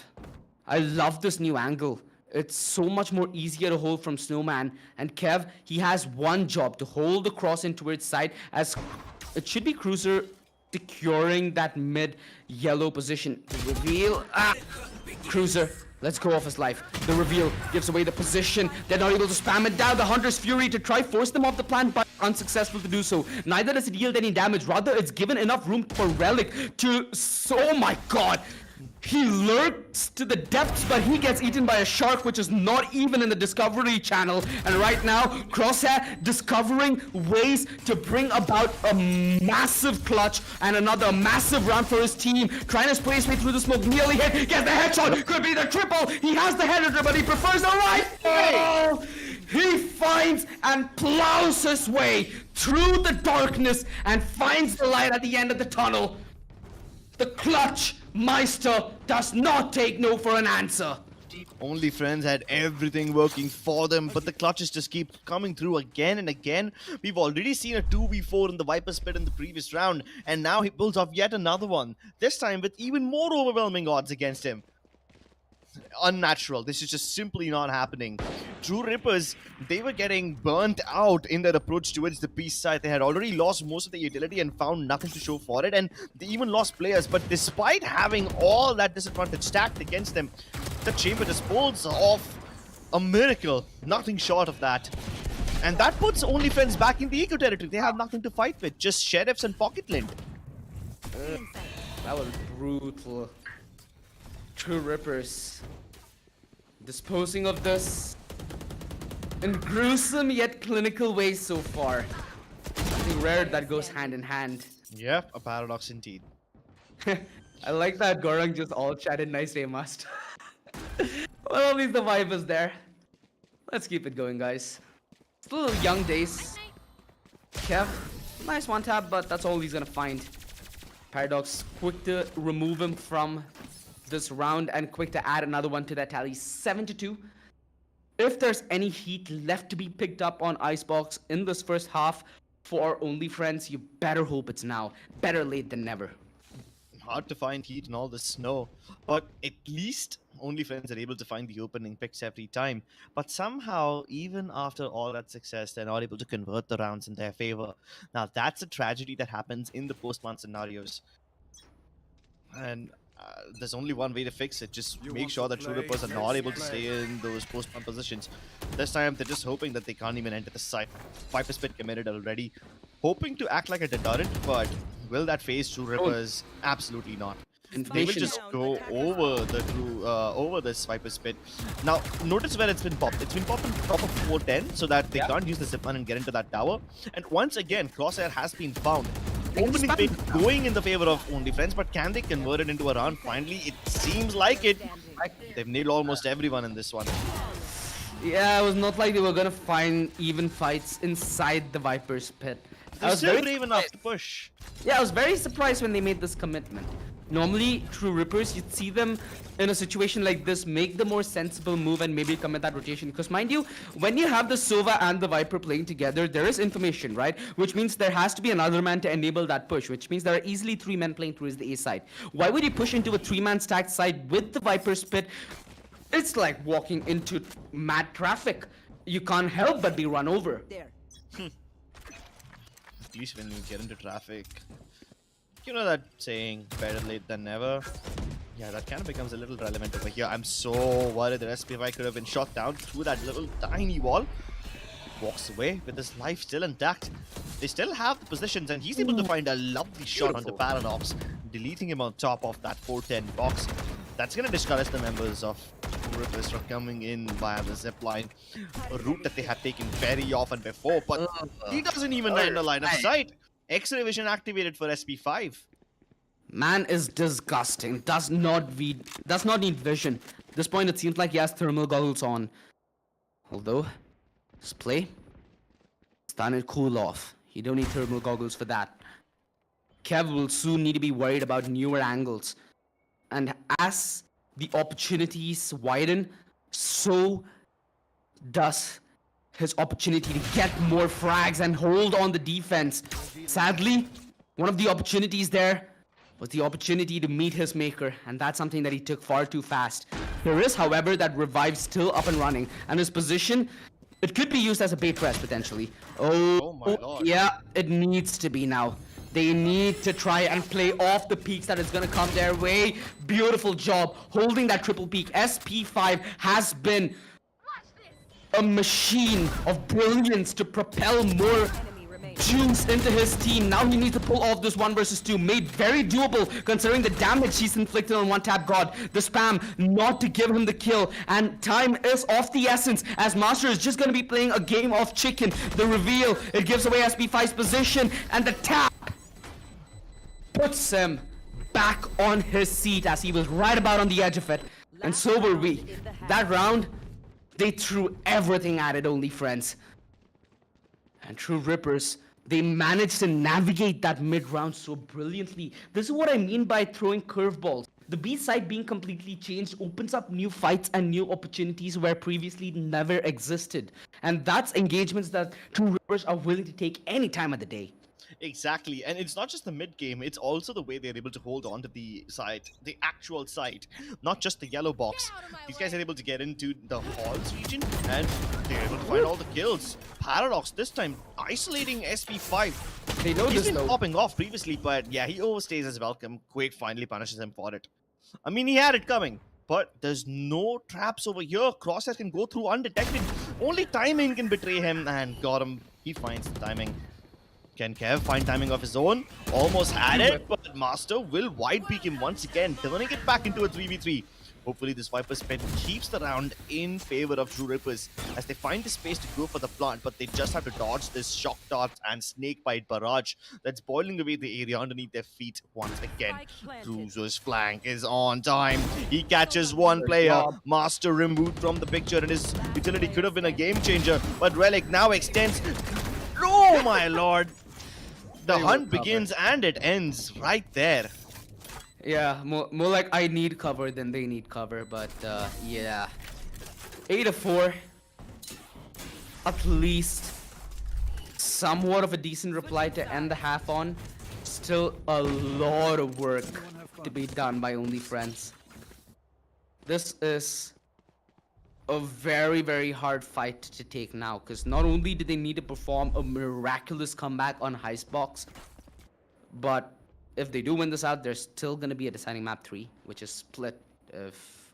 I love this new angle. It's so much more easier to hold from Snowman. And Kev, he has one job, to hold the cross in towards side, as it should be Cruiser securing that mid yellow position. The reveal, Cruiser, let's go off his life. The reveal gives away the position. They're not able to spam it down. The Hunter's Fury to try force them off the plan, but unsuccessful to do so. Neither does it yield any damage. Rather, it's given enough room for Relic to, oh my god. He lurks to the depths, but he gets eaten by a shark, which is not even in the Discovery channel. And right now, Crosshair discovering ways to bring about a massive clutch and another massive round for his team. Trying to spray his way through the smoke, nearly hit, gets the headshot, could be the triple. He has the header, but he prefers the rifle. He finds and plows his way through the darkness and finds the light at the end of the tunnel. The clutch Meister does not take no for an answer. Only Friends had everything working for them, but the clutches just keep coming through again and again. We've already seen a 2v4 in the Viper Spit in the previous round, and now he pulls off yet another one, this time with even more overwhelming odds against him. Unnatural. This is just simply not happening. True Rippers, they were getting burnt out in their approach towards the Peace side. They had already lost most of their utility and found nothing to show for it, and they even lost players. But despite having all that disadvantage stacked against them, the Chamber just pulls off a miracle. Nothing short of that. And that puts Only Friends back in the eco territory. They have nothing to fight with, just Sheriffs and Pocket Lint. That was brutal. True Rippers disposing of this in gruesome yet clinical ways so far. Something rare that goes hand in hand. Yeah, a paradox indeed. I like that Gorang just all chatted nice day must. Well, at least the vibe is there. Let's keep it going, guys. Still young days. Kev, nice one tap, but that's all he's gonna find. Paradox quick to remove him from this round and quick to add another one to that tally. 7-2. If there's any heat left to be picked up on Icebox in this first half for Only Friends, you better hope it's now. Better late than never. Hard to find heat in all the snow, but at least Only Friends are able to find the opening picks every time. But somehow, even after all that success, they're not able to convert the rounds in their favor. Now, that's a tragedy that happens in the post-plant scenarios. And there's only one way to fix it. Just make sure that True Rippers are not able to stay in those post-plant positions. This time, they're just hoping that they can't even enter the site. Viper Spit committed already. Hoping to act like a deterrent, but will that phase True Rippers? Absolutely not. They will just go over the over this Viper Spit. Now, notice where it's been popped. It's been popped on top of 410 so that they can't use the zipline and get into that tower. And once again, Crosshair has been found. Opening pick going in the favor of Only Friends, but can they convert it into a round? Finally, it seems like it. They've nailed almost everyone in this one. Yeah, it was not like they were gonna find even fights inside the Viper's pit. They're still brave enough to push. Yeah, I was very surprised when they made this commitment. Normally, True Rippers, you'd see them in a situation like this make the more sensible move and maybe commit that rotation. Because mind you, when you have the Sova and the Viper playing together, there is information, right? Which means there has to be another man to enable that push, which means there are easily 3 men playing towards the A side. Why would you push into a 3-man stacked side with the Viper's pit? It's like walking into mad traffic. You can't help but be run over. At least when you get into traffic. You know that saying, better late than never? Yeah, that kind of becomes a little relevant over here. I'm so worried that SPFI could have been shot down through that little tiny wall. Walks away with his life still intact. They still have the positions, and he's able to find a lovely shot onto Paradox, deleting him on top of that 410 box. That's going to discourage the members of Rippers from coming in via the zipline, a route that they had taken very often before, but he doesn't even enter line of sight. X-ray vision activated for SP5. Man is disgusting. Does not need vision. At this point, it seems like he has thermal goggles on. Although, his play starting to cool off. You don't need thermal goggles for that. Kev will soon need to be worried about newer angles. And as the opportunities widen, so does his opportunity to get more frags and hold on the defense. Sadly, one of the opportunities there was the opportunity to meet his maker, and that's something that he took far too fast. There is, however, that revive still up and running, and his position, it could be used as a bait rest potentially. Oh my lord. Yeah, it needs to be now. They need to try and play off the peaks that is going to come their way. Beautiful job holding that triple peak. SP5 has been a machine of brilliance to propel more juice into his team. Now he needs to pull off this 1 versus 2. Made very doable considering the damage he's inflicted on one tap god. The spam not to give him the kill. And time is of the essence as Master is just going to be playing a game of chicken. The reveal, it gives away SP5's position. And the tap puts him back on his seat as he was right about on the edge of it. And so were we. That round, they threw everything at it, Only Friends. And True Rippers, they managed to navigate that mid-round so brilliantly. This is what I mean by throwing curveballs. the B side being completely changed opens up new fights and new opportunities where previously never existed. And that's engagements that True Rippers are willing to take any time of the day. Exactly, and it's not just the mid game, it's also the way they're able to hold on to the site, the actual site, not just the yellow box. These guys are able to get into the halls region and they're able to find all the kills. Paradox this time isolating SP5. They know He's this been though. popping off previously, but yeah, he overstays his welcome. Quake finally punishes him for it. I mean, he had it coming, but there's no traps over here. Crosshair can go through undetected. Only timing can betray him, and got him. He finds the timing. Can Kev find timing of his own? Almost had it, but Master will wide peek him once again, turning it back into a 3v3. Hopefully this Viper spin keeps the round in favor of True Rippers as they find the space to go for the plant, but they just have to dodge this shock dart and snake bite barrage that's boiling away the area underneath their feet once again. Cruiser's flank is on time. He catches one player. Master removed from the picture, and his utility could have been a game changer, but Relic now extends. Oh my lord! The hunt begins and it ends right there. Yeah, more like I need cover than they need cover, but yeah. 8-4. At least somewhat of a decent reply to end the half on. Still a lot of work to be done by Only Friends. This is a very, very hard fight to take now, because not only do they need to perform a miraculous comeback on Heistbox, but if they do win this out, there's still going to be a deciding map 3, which is split. If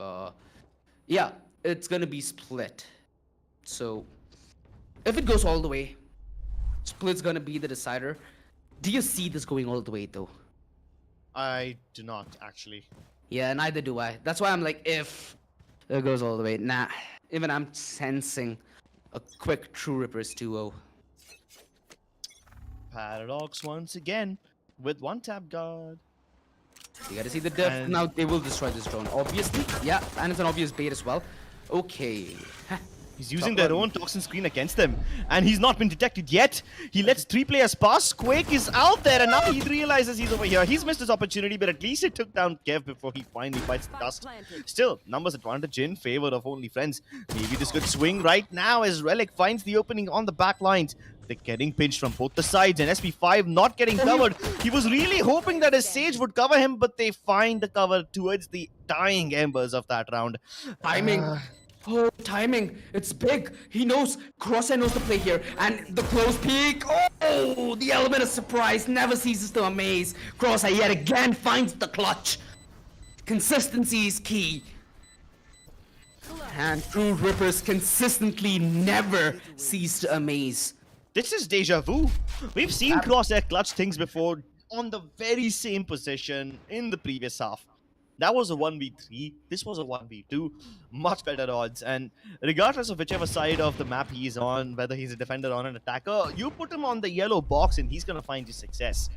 yeah, it's going to be split. So if it goes all the way, split's going to be the decider. Do you see this going all the way though? I do not actually. Yeah, neither do I. That's why I'm like, if it goes all the way, nah. Even I'm sensing a quick True Rippers 2-0. Paradox once again with one tap guard. You gotta see the diff. And- Now they will destroy this drone, obviously. Yeah, and it's an obvious bait as well. Okay. He's using their own toxin screen against them, and he's not been detected yet. He lets 3 players pass. Quake is out there, and now he realizes he's over here. He's missed his opportunity, but at least he took down Kev before he finally bites the dust. Still, numbers advantage in favor of Only Friends. Maybe this could swing right now as Relic finds the opening on the back lines. They're getting pinched from both the sides, and SP5 not getting covered. He was really hoping that his Sage would cover him, but they find the cover towards the dying embers of that round. Timing. Oh, timing. It's big. He knows. Crosshair knows the play here. And the close peek. Oh, the element of surprise never ceases to amaze. Crosshair yet again finds the clutch. Consistency is key. And True Rippers consistently never cease to amaze. This is deja vu. We've seen Crosshair clutch things before on the very same position in the previous half. That was a 1v3. This was a 1v2. Much better odds. And regardless of whichever side of the map he is on, whether he's a defender or an attacker, you put him on the yellow box and he's going to find his success.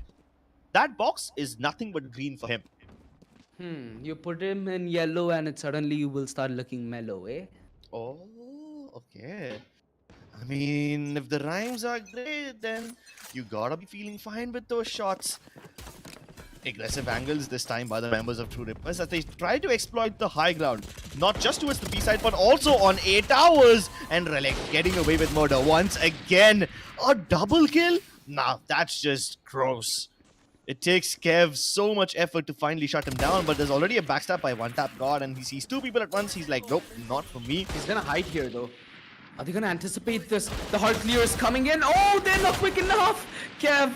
That box is nothing but green for him. You put him in yellow and it suddenly will start looking mellow, eh? Oh, okay. I mean, if the rhymes are great, then you gotta be feeling fine with those shots. Aggressive angles this time by the members of True Rippers as they try to exploit the high ground. Not just towards the B side, but also on A towers. And Relic getting away with murder once again. A double kill? Nah, that's just gross. It takes Kev so much effort to finally shut him down, but there's already a backstab by one tap god, and he sees 2 people at once. He's like, nope, not for me. He's gonna hide here though. Are they gonna anticipate this? The hard clear is coming in. Oh, they're not quick enough. Kev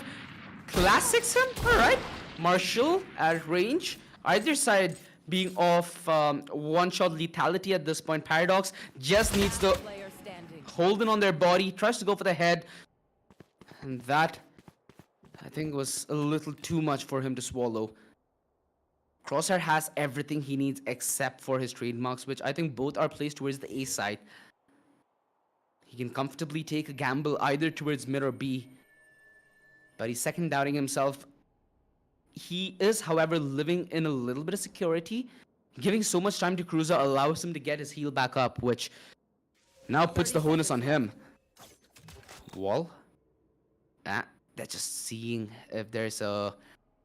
classics him. All right. Marshall at range. Either side being off one-shot lethality at this point. Paradox just needs to hold in on their body. Tries to go for the head. And that, I think, was a little too much for him to swallow. Crosshair has everything he needs except for his trademarks, which I think both are placed towards the A side. He can comfortably take a gamble either towards mid or B. But he's second doubting himself. He is, however, living in a little bit of security. Giving so much time to Cruiser allows him to get his heal back up, which now puts the onus on him. Wall? They're just seeing if there's a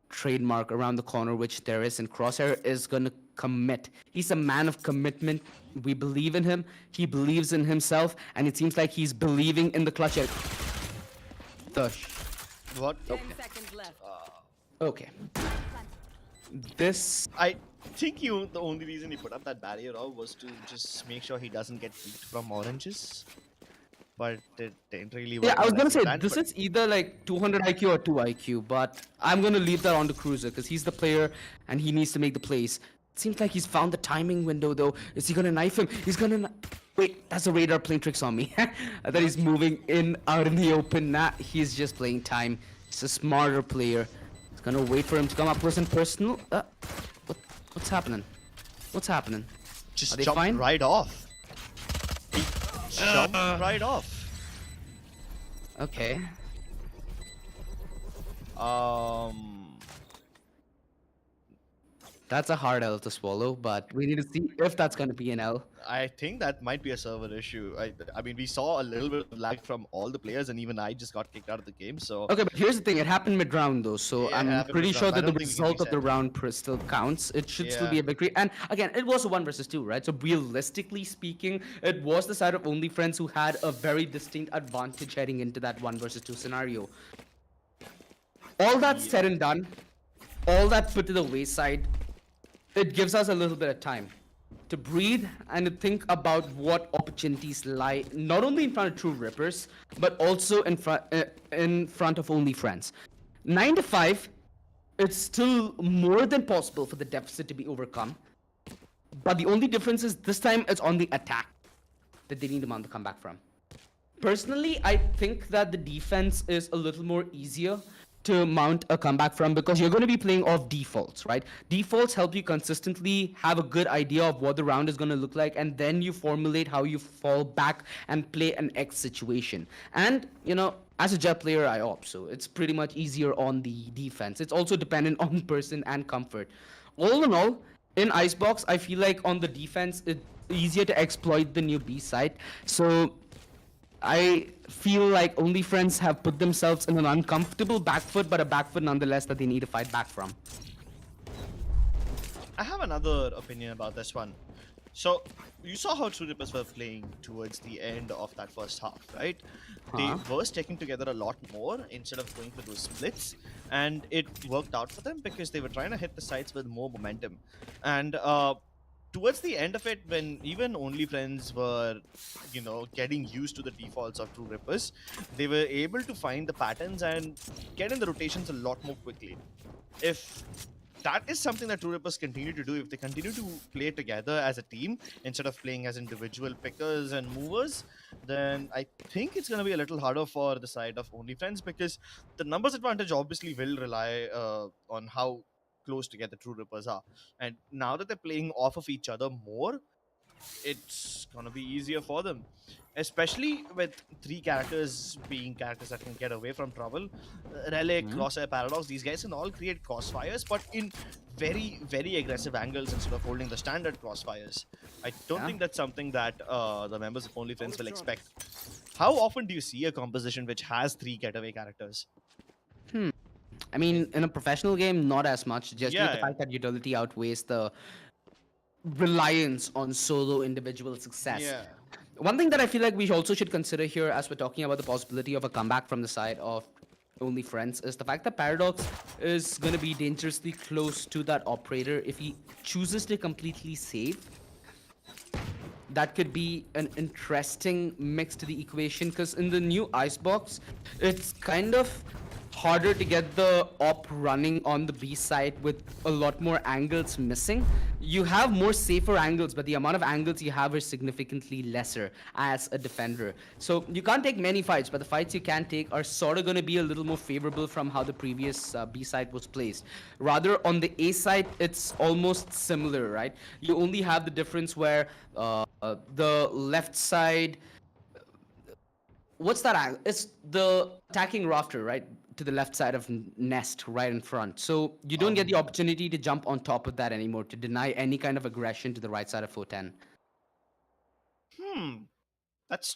trademark around the corner, which there is, and Crosshair is going to commit. He's a man of commitment. We believe in him. He believes in himself, and it seems like he's believing in the clutch. What? Okay. This. I think the only reason he put up that barrier was to just make sure he doesn't get beat from oranges. But it didn't really work. Yeah, I was out gonna as he say planned, this but is either like 200 IQ or 2 IQ, but I'm gonna leave that on the cruiser because he's the player and he needs to make the plays. It seems like he's found the timing window though. Is he gonna knife him? He's gonna. Wait, that's a radar playing tricks on me. I thought he's moving in out in the open. Nah, he's just playing time. He's a smarter player. He's gonna wait for him to come up close and personal. What's happening? What's happening? just Are they jumped fine? right off. He jumped right off. Okay. That's a hard L to swallow, but we need to see if that's going to be an L. I think that might be a server issue. I mean, we saw a little bit of lag from all the players, and even I just got kicked out of the game. So Okay, but here's the thing. It happened mid-round, though, so Yeah, it I'm happened pretty sure mid-round. I that the don't think it can result be of the said. round still counts. It should still be Yeah. a victory. And again, it was a 1 versus 2, right? So realistically speaking, it was the side of Only Friends who had a very distinct advantage heading into that 1 versus 2 scenario. All that said and done, all that put to the wayside, it gives us a little bit of time to breathe and to think about what opportunities lie not only in front of True Rippers, but also in front of Only Friends. 9 to 5, it's still more than possible for the deficit to be overcome. But the only difference is this time it's on the attack that they need to mount the comeback from. Personally, I think that the defense is a little more easier to mount a comeback from because you're going to be playing off defaults, right? Defaults help you consistently have a good idea of what the round is going to look like, and then you formulate how you fall back and play an X situation. And, you know, as a Jet player, I opt, so it's pretty much easier on the defense. It's also dependent on person and comfort. All in all, in Icebox, I feel like on the defense, it's easier to exploit the new B side. So I feel like Only Friends have put themselves in an uncomfortable back foot, but a back foot nonetheless that they need to fight back from. I have another opinion about this one. So you saw how True Rippers were playing towards the end of that first half, right? They were sticking together a lot more instead of going for those splits, and it worked out for them because they were trying to hit the sides with more momentum. And towards the end of it, when even Only Friends were, you know, getting used to the defaults of True Rippers, they were able to find the patterns and get in the rotations a lot more quickly. If that is something that True Rippers continue to do, if they continue to play together as a team instead of playing as individual pickers and movers, then I think it's going to be a little harder for the side of Only Friends because the numbers advantage obviously will rely on how close together True Rippers are. And now that they're playing off of each other more, it's gonna be easier for them. Especially with 3 characters being characters that can get away from trouble. Relic, Crosshair, Paradox, these guys can all create crossfires, but in very, very aggressive angles instead of holding the standard crossfires. I don't think that's something that the members of Only Friends will expect. How often do you see a composition which has 3 getaway characters? I mean, in a professional game, not as much, just Yeah, with the yeah. fact that utility outweighs the reliance on solo individual success. Yeah. One thing that I feel like we also should consider here as we're talking about the possibility of a comeback from the side of Only Friends is the fact that Paradox is going to be dangerously close to that operator if he chooses to completely save. That could be an interesting mix to the equation because in the new Icebox, it's kind of harder to get the op running on the B side with a lot more angles missing. You have more safer angles, but the amount of angles you have is significantly lesser as a defender. So you can't take many fights, but the fights you can take are sort of going to be a little more favorable from how the previous B side was placed. Rather, on the A side, it's almost similar, right? You only have the difference where the left side, what's that angle? It's the attacking rafter, right? To the left side of Nest, right in front. So you don't get the opportunity to jump on top of that anymore to deny any kind of aggression to the right side of 410. That's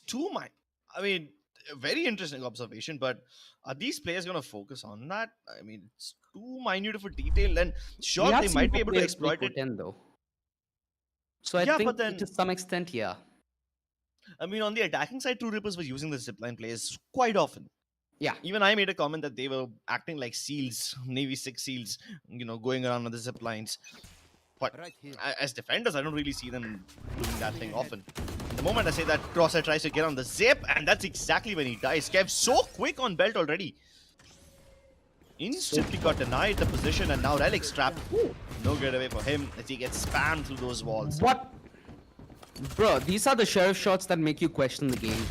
I mean, a very interesting observation, but are these players going to focus on that? I mean, it's too minute of a detail, and We sure, have they seen might be pro able to players play exploit it. 410 though. So I Yeah, think but then, to some extent, yeah. I mean, on the attacking side, True Rippers were using the zipline plays quite often. Yeah. Even I made a comment that they were acting like SEALs, Navy 6 SEAls, going around on the zip lines. But as defenders, I don't really see them doing that thing often. The moment I say that, Crosshair tries to get on the zip, and that's exactly when he dies. Kev so quick on belt already. Instantly got denied the position, and now Relic's trapped. No getaway for him as he gets spammed through those walls. What? Bro, these are the sheriff shots that make you question the game.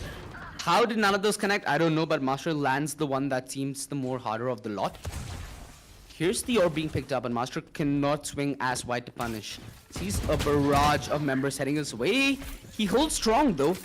How did none of those connect? I don't know, but Master lands the one that seems the more harder of the lot. Here's the orb being picked up, and Master cannot swing as wide to punish. Sees a barrage of members heading his way. He holds strong, though.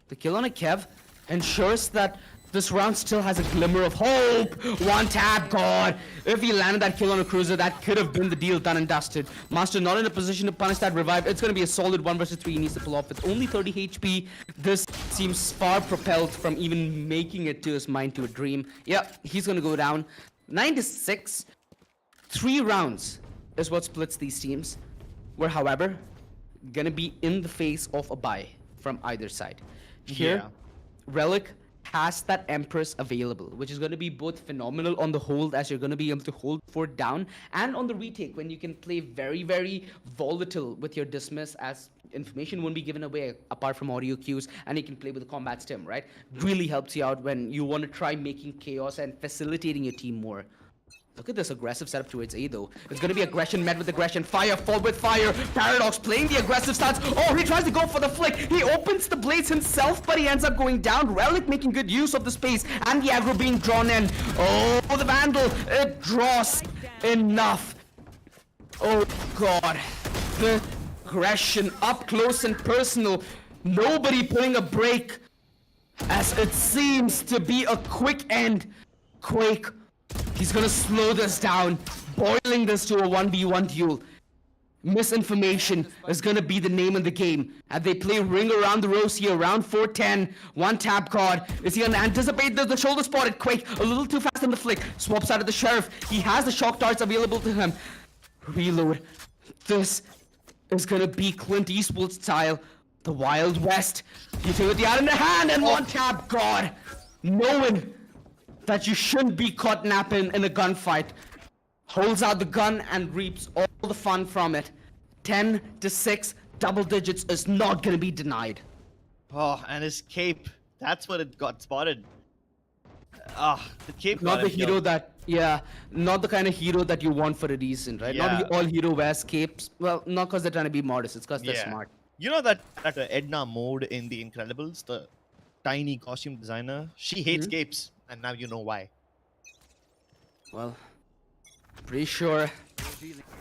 The kill on a Kev ensures that this round still has a glimmer of hope. One tap, God. If he landed that kill on a cruiser, that could have been the deal done and dusted. Master not in a position to punish that revive. It's going to be a solid 1 versus 3 he needs to pull off. With only 30 HP, this seems far propelled from even making it to his mind to a dream. Yeah, he's going to go down. 9-6. 3 rounds is what splits these teams. We're, however, going to be in the face of a bye from either side. Here, Yeah. Relic has that Empress available, which is going to be both phenomenal on the hold as you're going to be able to hold fort down, and on the retake when you can play very, very volatile with your dismiss, as information won't be given away apart from audio cues, and you can play with the combat stim, right? Really helps you out when you want to try making chaos and facilitating your team more. Look at this aggressive setup towards A though. It's gonna be aggression met with aggression. Fire, fall with fire. Paradox playing the aggressive stance. Oh, he tries to go for the flick. He opens the blades himself, but he ends up going down. Relic making good use of the space and the aggro being drawn in. Oh, the Vandal. It draws enough. Oh, God. The aggression up close and personal. Nobody pulling a break, as it seems to be a quick end. Quake. He's gonna slow this down, boiling this to a 1v1 duel. Misinformation is gonna be the name of the game. And they play ring around the rosy around 410. One tap card. Is he gonna anticipate the shoulder spotted? Quake a little too fast in the flick. Swaps out of the sheriff. He has the shock darts available to him. Reload. This is gonna be Clint Eastwood style. The Wild West. Utility out in the hand and one tap card. Knowing that you shouldn't be caught napping in a gunfight. Holds out the gun and reaps all the fun from it. 10-6, double digits is not gonna be denied. Oh, and his cape. That's what it got spotted. The cape Not got the him hero killed. that, yeah, not the kind of hero that you want for a decent, right? Yeah. Not all hero wears capes. Well, not because they're trying to be modest, it's because they're Yeah. smart. You know that Edna Mode in The Incredibles, the tiny costume designer? She hates capes, and now you know why. Well, pretty sure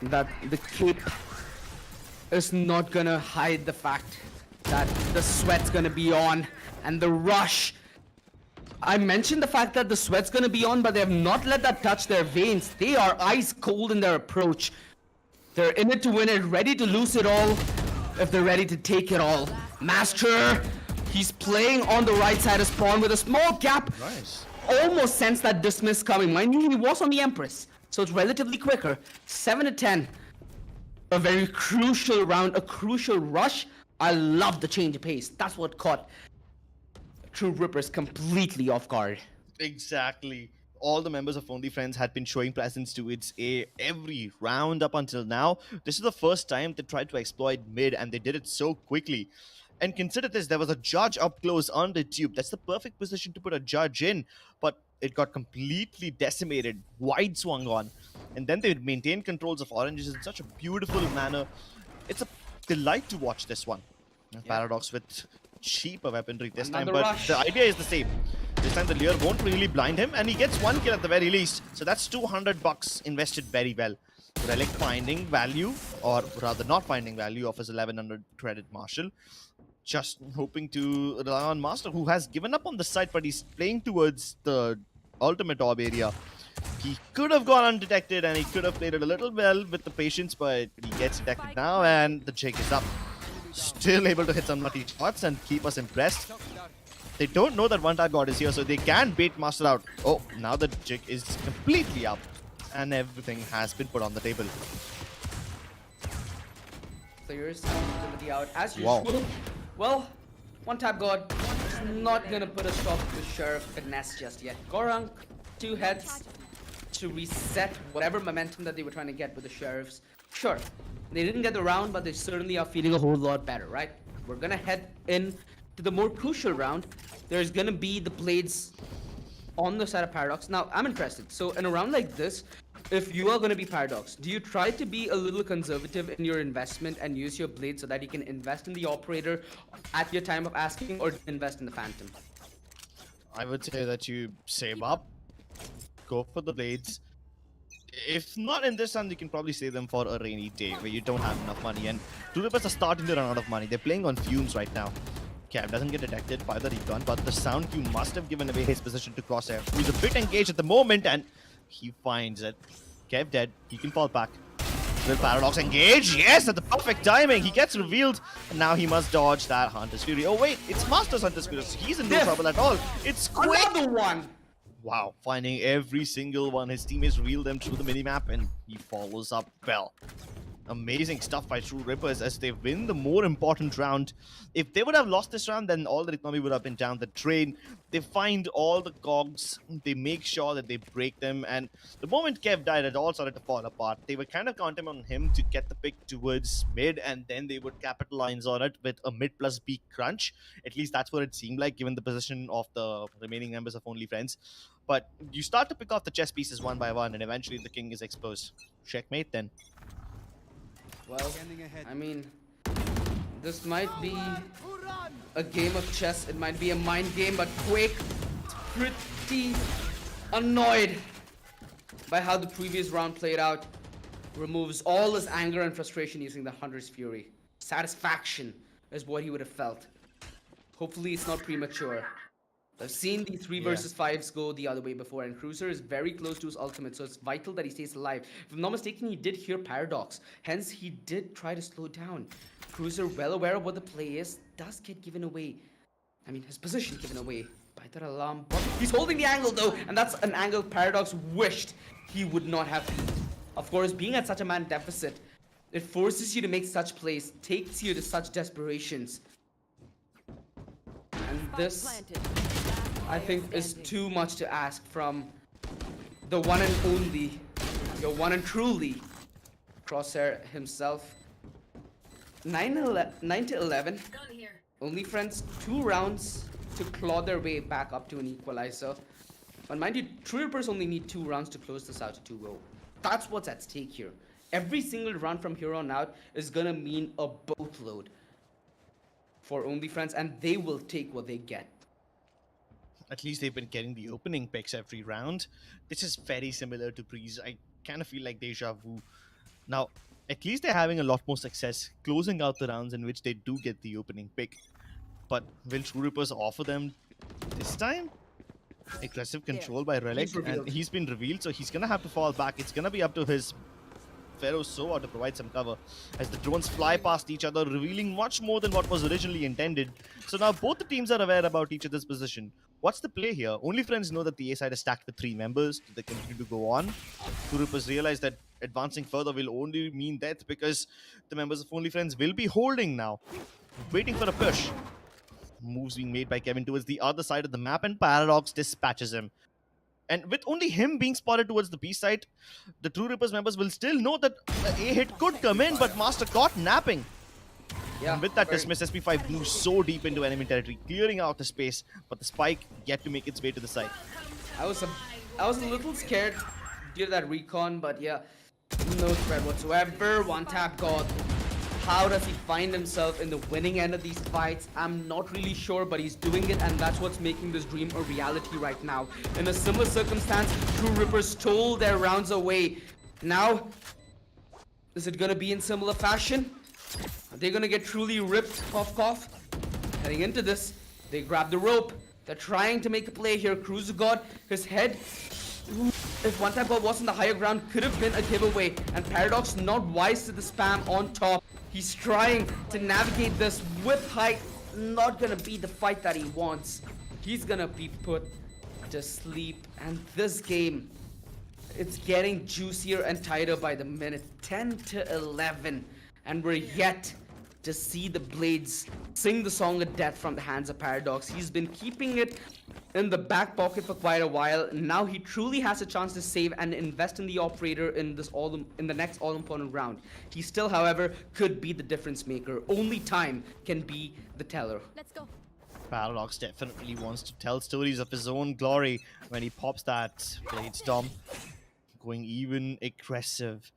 that the cape is not gonna hide the fact that the sweat's gonna be on and the rush. I mentioned the fact that the sweat's gonna be on, but they have not let that touch their veins. They are ice cold in their approach. They're in it to win it, ready to lose it all if they're ready to take it all. Master, he's playing on the right side of spawn with a small gap. Nice. Almost sensed that dismiss coming. Mind you, he was on the Empress, so it's relatively quicker. 7-10. A very crucial round, a crucial rush. I love the change of pace. That's what caught True Rippers completely off guard. Exactly. All the members of Only Friends had been showing presence to its A every round up until now. This is the first time they tried to exploit mid, and they did it so quickly. And consider this, there was a judge up close on the tube. That's the perfect position to put a judge in, but it got completely decimated, wide swung on. And then they maintained controls of oranges in such a beautiful manner. It's a delight to watch this one. Paradox with cheaper weaponry this time, Another but rush. the idea is the same. This time the Lear won't really blind him, and he gets 1 kill at the very least. So that's $200 invested very well. Relic finding value, or rather not finding value of his 1100 credit Marshal. Just hoping to rely on Master, who has given up on the site, but he's playing towards the ultimate orb area. He could have gone undetected, and he could have played it a little well with the patience, but he gets detected now, and the jig is up. Still able to hit some nutty shots and keep us impressed. They don't know that one-tap god is here, so they can bait Master out. Oh, now the jig is completely up. and everything has been put on the table. Players have utility out as Wow. usual. Well, one tap god is not gonna put a stop to Sheriff finesse just yet. Gorunk, 2 heads to reset whatever momentum that they were trying to get with the Sheriffs. Sure, they didn't get the round, but they certainly are feeling a whole lot better, right? We're gonna head in to the more crucial round. There's gonna be the Blades on the side of Paradox. Now, I'm interested. So, in a round like this, if you are going to be Paradox, do you try to be a little conservative in your investment and use your Blade so that you can invest in the Operator at your time of asking, or invest in the Phantom? I would say that you save up, go for the blades. If not in this round, you can probably save them for a rainy day where you don't have enough money. And Two Rippers are starting to run out of money. They're playing on fumes right now. Cav doesn't get detected by the recon, but the sound cue must have given away his position to Crosshair, who's a bit engaged at the moment, and he finds it. Kev dead. He can fall back. Will Paradox engage? Yes, at the perfect timing. He gets revealed, and now he must dodge that Hunter's Fury. Oh wait, it's Master's Hunter's Fury. So he's in no trouble at all. It's quick. Another one! Wow, finding every single one. His teammates reveal them through the minimap, and he follows up well. Amazing stuff by True Rippers as they win the more important round. If they would have lost this round, then all the economy would have been down the drain. They find all the cogs, they make sure that they break them, and the moment Kev died, it all started to fall apart. They were kind of counting on him to get the pick towards mid, and then they would capitalize on it with a mid plus B crunch. At least that's what it seemed like, given the position of the remaining members of Only Friends. But you start to pick off the chess pieces one by one, and eventually the king is exposed. Checkmate then. Well, I mean, this might be a game of chess. It might be a mind game, but Quake is pretty annoyed by how the previous round played out. Removes all his anger and frustration using the Hunter's Fury. Satisfaction is what he would have felt. Hopefully it's not premature. I've seen the 3 versus 5s go the other way before, and Cruiser is very close to his ultimate, so it's vital that he stays alive. If I'm not mistaken, he did hear Paradox, hence he did try to slow down. Cruiser, well aware of what the play is, does get given away. I mean, his position given away by that alarm. But he's holding the angle though, and that's an angle Paradox wished he would not have beat. Of course, being at such a man deficit, it forces you to make such plays, takes you to such desperations. And this, I think, is too much to ask from the one and only, your one and truly, Crosshair himself. 9 to 11. Only Friends, 2 rounds to claw their way back up to an equalizer. But mind you, True Rippers only need 2 rounds to close this out to 2-0. That's what's at stake here. Every single round from here on out is gonna mean a boatload for Only Friends, and they will take what they get. At least they've been getting the opening picks every round. This is very similar to Breeze. I kind of feel like deja vu. Now, at least they're having a lot more success closing out the rounds in which they do get the opening pick. But will True Rippers offer them this time? Aggressive control by Relic, and he's been revealed, so he's gonna have to fall back. It's gonna be up to his Pharaoh Soa to provide some cover as the drones fly past each other, revealing much more than what was originally intended. So now both the teams are aware about each other's position. What's the play here? Only Friends know that the A side is stacked with 3 members. Do they continue to go on? True Rippers realize that advancing further will only mean death because the members of Only Friends will be holding now, waiting for a push. Moves being made by Kevin towards the other side of the map, and Paradox dispatches him. And with only him being spotted towards the B side, the True Rippers members will still know that the A hit could come in, but Master caught napping. Yeah, and with that dismiss, SP5 moves so deep into enemy territory, clearing out the space, but the spike yet to make its way to the side. I was a little scared due to that recon, but yeah, no threat whatsoever. One tap god. How does he find himself in the winning end of these fights? I'm not really sure, but he's doing it, and that's what's making this dream a reality right now. In a similar circumstance, True Rippers stole their rounds away. Now, is it gonna be in similar fashion? Are they gonna get truly ripped? Cough, cough. Heading into this, they grab the rope. They're trying to make a play here. Cruiser God, his head, if one tap ball was on the higher ground, could have been a giveaway. And Paradox not wise to the spam on top. He's trying to navigate this with height. Not gonna be the fight that he wants. He's gonna be put to sleep. And this game It's getting juicier and tighter by the minute. 10 to 11. And we're yet to see the Blades sing the song of death from the hands of Paradox. He's been keeping it in the back pocket for quite a while. Now he truly has a chance to save and invest in the operator in the next all-important round. He still, however, could be the difference maker. Only time can be the teller. Let's go. Paradox definitely wants to tell stories of his own glory when he pops that Blade Storm. Going even aggressive.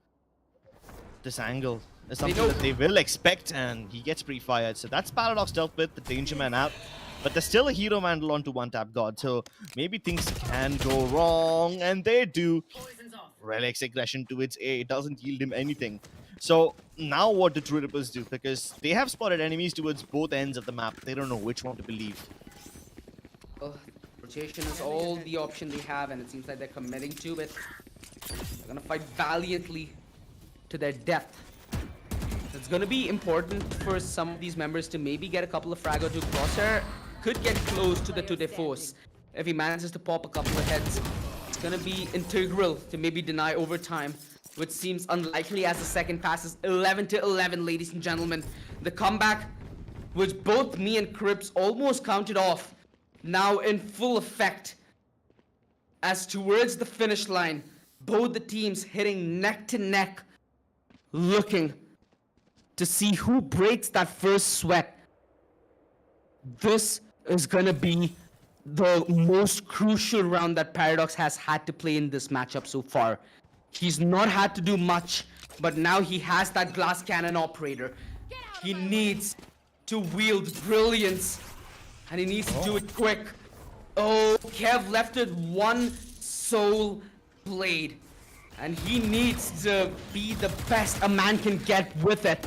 This angle is something that they will expect, and he gets pre-fired. So that's Paradox dealt with, the Danger Man out. But there's still a Hero Vandal onto one-tap God, so maybe things can go wrong, and they do. Relic's aggression to its A, it doesn't yield him anything. So now what do True Rippers do? Because they have spotted enemies towards both ends of the map. They don't know which one to believe. Rotation is all the option they have, and it seems like they're committing to it. They're gonna fight valiantly to their death. It's gonna be important for some of these members to maybe get a couple of frag or two. Crosshair could get close to the tour de force if he manages to pop a couple of heads. It's gonna be integral to maybe deny overtime, which seems unlikely as the second passes. 11 to 11, ladies and gentlemen. The comeback, which both me and Crips almost counted off, now in full effect. As towards the finish line, both the teams hitting neck to neck, looking to see who breaks that first sweat. This is gonna be the most crucial round that Paradox has had to play in this matchup so far. He's not had to do much, but now he has that glass cannon operator. He needs to wield brilliance, and he needs to do it quick. Oh, Kev left it one soul blade, and he needs to be the best a man can get with it.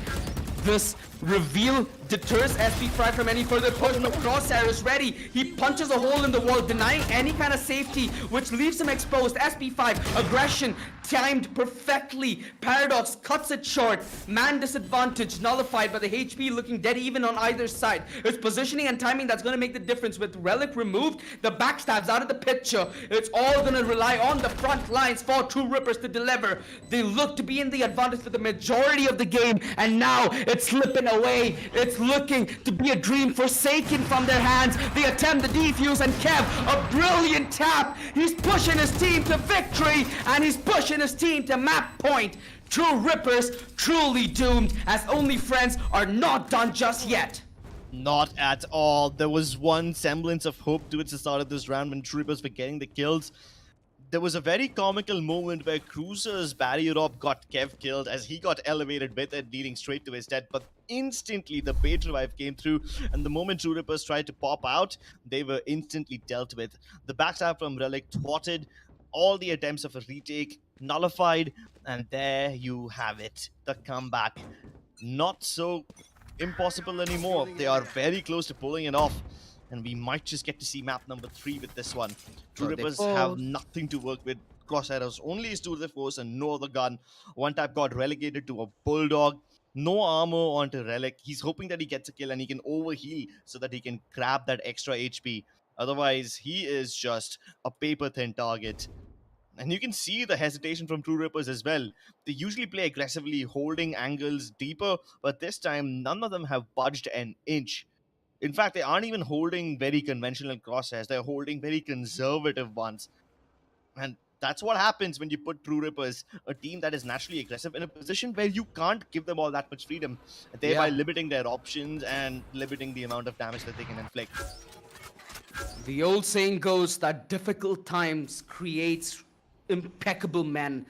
This reveal deters SP5 from any further push, but Crosshair is ready. He punches a hole in the wall, denying any kind of safety, which leaves him exposed. SP5, aggression, timed perfectly. Paradox cuts it short. Man disadvantage, nullified, but the HP looking dead even on either side. It's positioning and timing that's going to make the difference. With Relic removed, the backstabs out of the picture. It's all going to rely on the front lines for True Rippers to deliver. They look to be in the advantage for the majority of the game, and now it's slipping away. It's looking to be a dream forsaken from their hands. They attempt the defuse, and Kev, a brilliant tap. He's pushing his team to victory, and he's pushing his team to map point. True Rippers truly doomed, as only friends are not done just yet. Not at all. There was one semblance of hope towards the start of this round when True Rippers were getting the kills. There was a very comical moment where Cruiser's barrier op got Kev killed as he got elevated with it, leading straight to his death. But instantly the bait revive came through, and the moment True Rippers tried to pop out, they were instantly dealt with. The backstab from Relic thwarted all the attempts of a retake, nullified, and there you have it. The comeback. Not so impossible anymore. They are very close to pulling it off, and we might just get to see map number 3 with this one. True Rippers have nothing to work with. Crosshair's only is tour de force and no other gun. One tap got relegated to a Bulldog. No armor onto Relic. He's hoping that he gets a kill and he can overheal so that he can grab that extra HP. Otherwise, he is just a paper-thin target. And you can see the hesitation from True Rippers as well. They usually play aggressively, holding angles deeper, but this time, none of them have budged an inch. In fact, they aren't even holding very conventional crosshairs. They're holding very conservative ones. And that's what happens when you put True Rippers, a team that is naturally aggressive, in a position where you can't give them all that much freedom, thereby limiting their options and limiting the amount of damage that they can inflict. The old saying goes that difficult times creates impeccable men.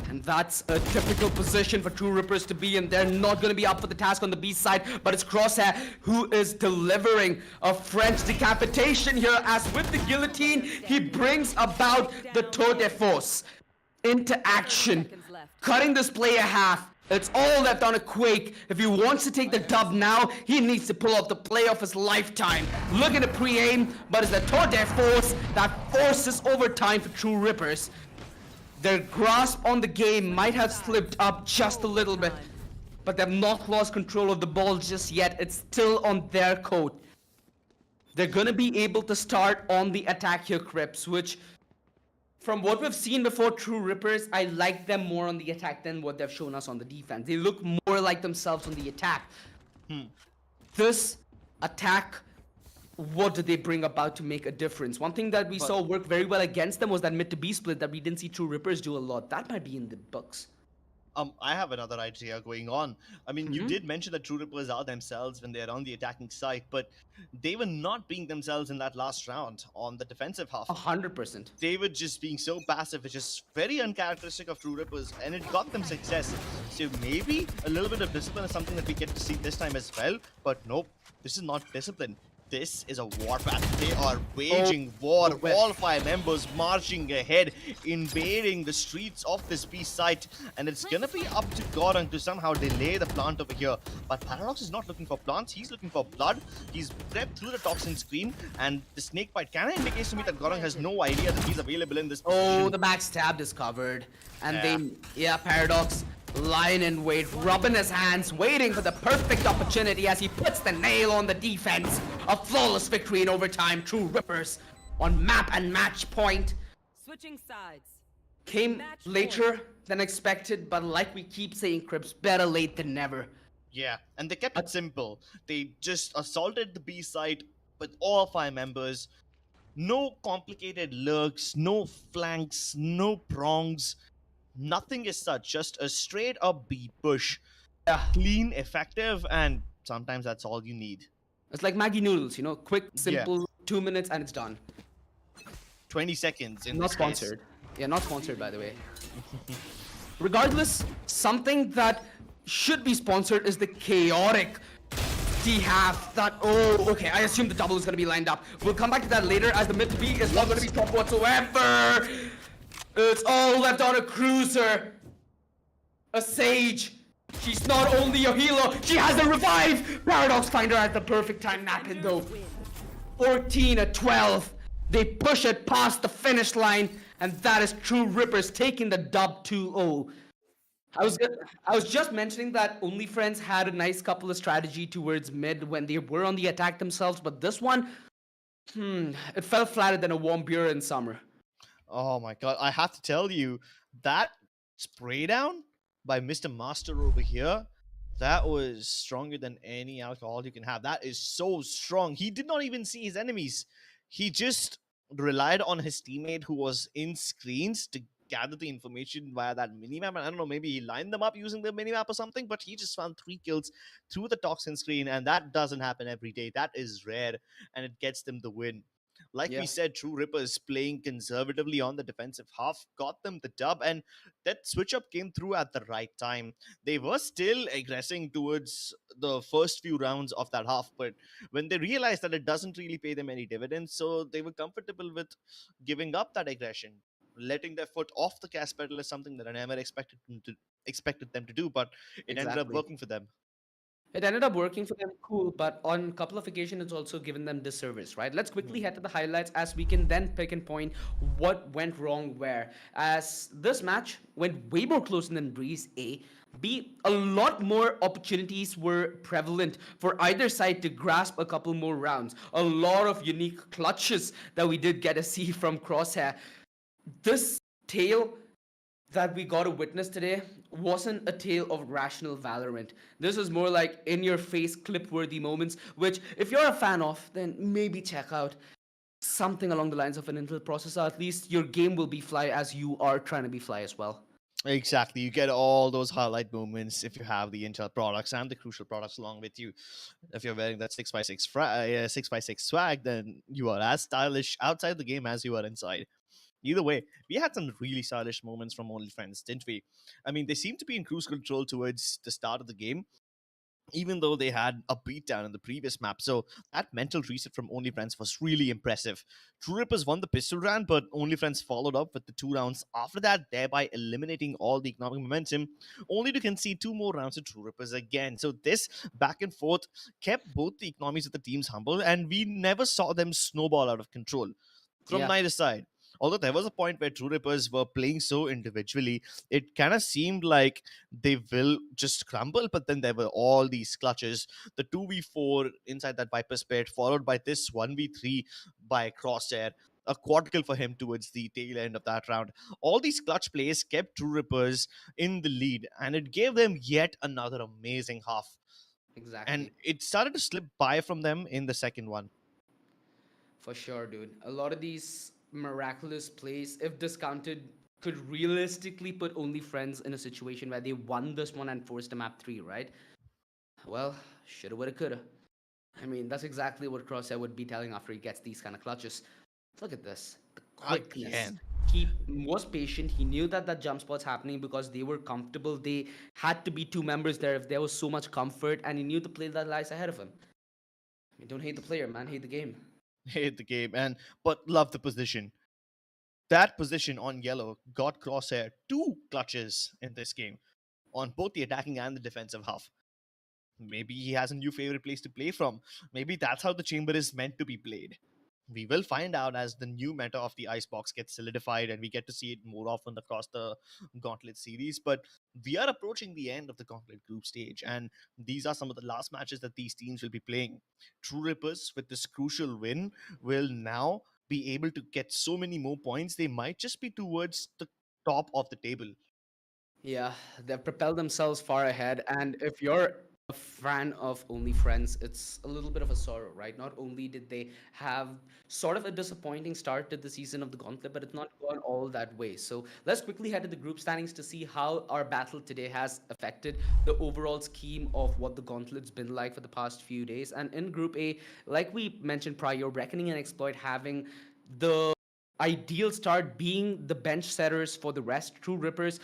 And that's a difficult position for True Rippers to be in. They're not going to be up for the task on the B side, but it's Crosshair who is delivering a French decapitation here, as with the guillotine, he brings about the tour de force into action, cutting this player half. It's all left on a Quake. If he wants to take the dub now, he needs to pull off the play of his lifetime. Looking to pre-aim, but it's the tour de force that forces overtime for True Rippers. Their grasp on the game might have slipped up just a little bit, but they've not lost control of the ball just yet. It's still on their court. They're gonna be able to start on the attack here, Crips, which From what we've seen before, True Rippers, I like them more on the attack than what they've shown us on the defense. They look more like themselves on the attack. This attack, what did they bring about to make a difference? One thing that we saw work very well against them was that mid to B split that we didn't see True Rippers do a lot. That might be in the books. I have another idea going on. I mean, you did mention that True Rippers are themselves when they're on the attacking side, but they were not being themselves in that last round on the defensive half. 100%. They were just being so passive, which is very uncharacteristic of True Rippers, and it got them success. So maybe a little bit of discipline is something that we get to see this time as well, but nope, this is not discipline. This is a warpath. They are waging war. All 5 members marching ahead, invading the streets of this B site, and it's gonna be up to Gorang to somehow delay the plant over here. But Paradox is not looking for plants, he's looking for blood. He's prepped through the toxin screen, and the snake bite kind of indicates to me that Gorang has no idea that he's available in this position. Oh, the backstab is covered. And Paradox lying in wait, rubbing his hands, waiting for the perfect opportunity as he puts the nail on the defense. A flawless victory in overtime. True Rippers on map and match point. Switching sides. Came Match later point. than expected, but like we keep saying, Crips, better late than never. Yeah, and they kept it simple. They just assaulted the B site with all 5 members. No complicated lurks, no flanks, no prongs. Nothing as such, just a straight up B push. Yeah. Clean, effective, and sometimes that's all you need. It's like Maggie noodles, you know, quick, simple, 2 minutes and it's done. 20 seconds in Not this case. sponsored. Yeah, not sponsored by the way. Regardless, something that should be sponsored is the chaotic D-half that, oh, okay, I assume the double is going to be lined up. We'll come back to that later as the mid B is not going to be top whatsoever. It's all left on a cruiser. A Sage. She's not only a healer, she has a revive! Paradox find her at the perfect time, napping though. 14-12. They push it past the finish line, and that is True Rippers taking the dub 2-0. I was just mentioning that Only Friends had a nice couple of strategy towards mid when they were on the attack themselves, but this one, it fell flatter than a warm beer in summer. Oh my god, I have to tell you, that spray down by Mr. Master over here, that was stronger than any alcohol you can have. That is so strong. He did not even see his enemies. He just relied on his teammate who was in screens to gather the information via that minimap. And I don't know, maybe he lined them up using the minimap or something, but he just found 3 kills through the toxin screen, and that doesn't happen every day. That is rare, and it gets them the win. Like we said, True Rippers playing conservatively on the defensive half got them the dub, and that switch up came through at the right time. They were still aggressing towards the first few rounds of that half, but when they realized that it doesn't really pay them any dividends, so they were comfortable with giving up that aggression. Letting their foot off the gas pedal is something that I never expected them to do, but it ended up working for them. It ended up working for them, cool, but on a couple of occasions, it's also given them disservice, right? Let's quickly head to the highlights as we can then pick and point what went wrong where. As this match went way more closer than Breeze, A. B, a lot more opportunities were prevalent for either side to grasp a couple more rounds. A lot of unique clutches that we did get to see from Crosshair. This tale that we got to witness today wasn't a tale of rational Valorant. This was more like in-your-face, clip-worthy moments, which, if you're a fan of, then maybe check out something along the lines of an Intel processor. At least your game will be fly as you are trying to be fly as well. Exactly. You get all those highlight moments if you have the Intel products and the Crucial products along with you. If you're wearing that 6x6 swag, then you are as stylish outside the game as you are inside. Either way, we had some really stylish moments from Only Friends, didn't we? I mean, they seemed to be in cruise control towards the start of the game, even though they had a beatdown in the previous map. So that mental reset from Only Friends was really impressive. True Rippers won the pistol round, but Only Friends followed up with the 2 rounds after that, thereby eliminating all the economic momentum, only to concede 2 more rounds to True Rippers again. So this back and forth kept both the economies of the teams humble, and we never saw them snowball out of control from neither side. Although there was a point where True Rippers were playing so individually, it kind of seemed like they will just crumble, but then there were all these clutches. The 2v4 inside that Viper's pit, followed by this 1v3 by Crosshair. a quad kill for him towards the tail end of that round. All these clutch plays kept True Rippers in the lead, and it gave them yet another amazing half. And Exactly. it started to slip by from them in the second one. For sure, dude. A lot of these miraculous plays, if discounted, could realistically put only friends in a situation where they won this one and forced a map 3, right? Well, shoulda, woulda, coulda. I mean, that's exactly what Crosshair would be telling after he gets these kind of clutches. Look at this. The quickness. Again. He was patient. He knew that that jump spot's happening because they were comfortable. They had to be two members there if there was so much comfort, and he knew the play that lies ahead of him. I mean, don't hate the player, man. Hate the game. Hate the game, and but love the position. That position on yellow got Crosshair 2 clutches in this game on both the attacking and the defensive half. Maybe he has a new favorite place to play from. Maybe that's how the chamber is meant to be played. We will find out as the new meta of the icebox gets solidified and we get to see it more often across the Gauntlet series. But we are approaching the end of the Gauntlet group stage, and these are some of the last matches that these teams will be playing. True Rippers, with this crucial win, will now be able to get so many more points. They might just be towards the top of the table. Yeah, they've propelled themselves far ahead. And if you're a fan of Only Friends, it's a little bit of a sorrow, right? Not only did they have sort of a disappointing start to the season of the Gauntlet, but it's not gone all that way. So let's quickly head to the group standings to see how our battle today has affected the overall scheme of what the Gauntlet's been like for the past few days. And in Group A, like we mentioned prior, Reckoning and Exploit having the ideal start being the bench setters for the rest. True Rippers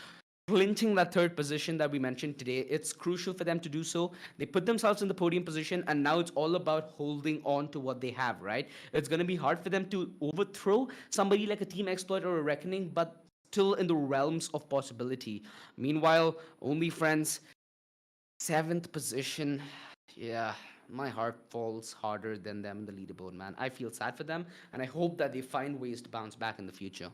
clinching that third position that we mentioned today. It's crucial for them to do so. They put themselves in the podium position, and now it's all about holding on to what they have, right? It's going to be hard for them to overthrow somebody like a Team Exploit or a Reckoning, but still in the realms of possibility. Meanwhile, Only Friends, 7th position. Yeah, my heart falls harder than them in the leaderboard, man. I feel sad for them, and I hope that they find ways to bounce back in the future.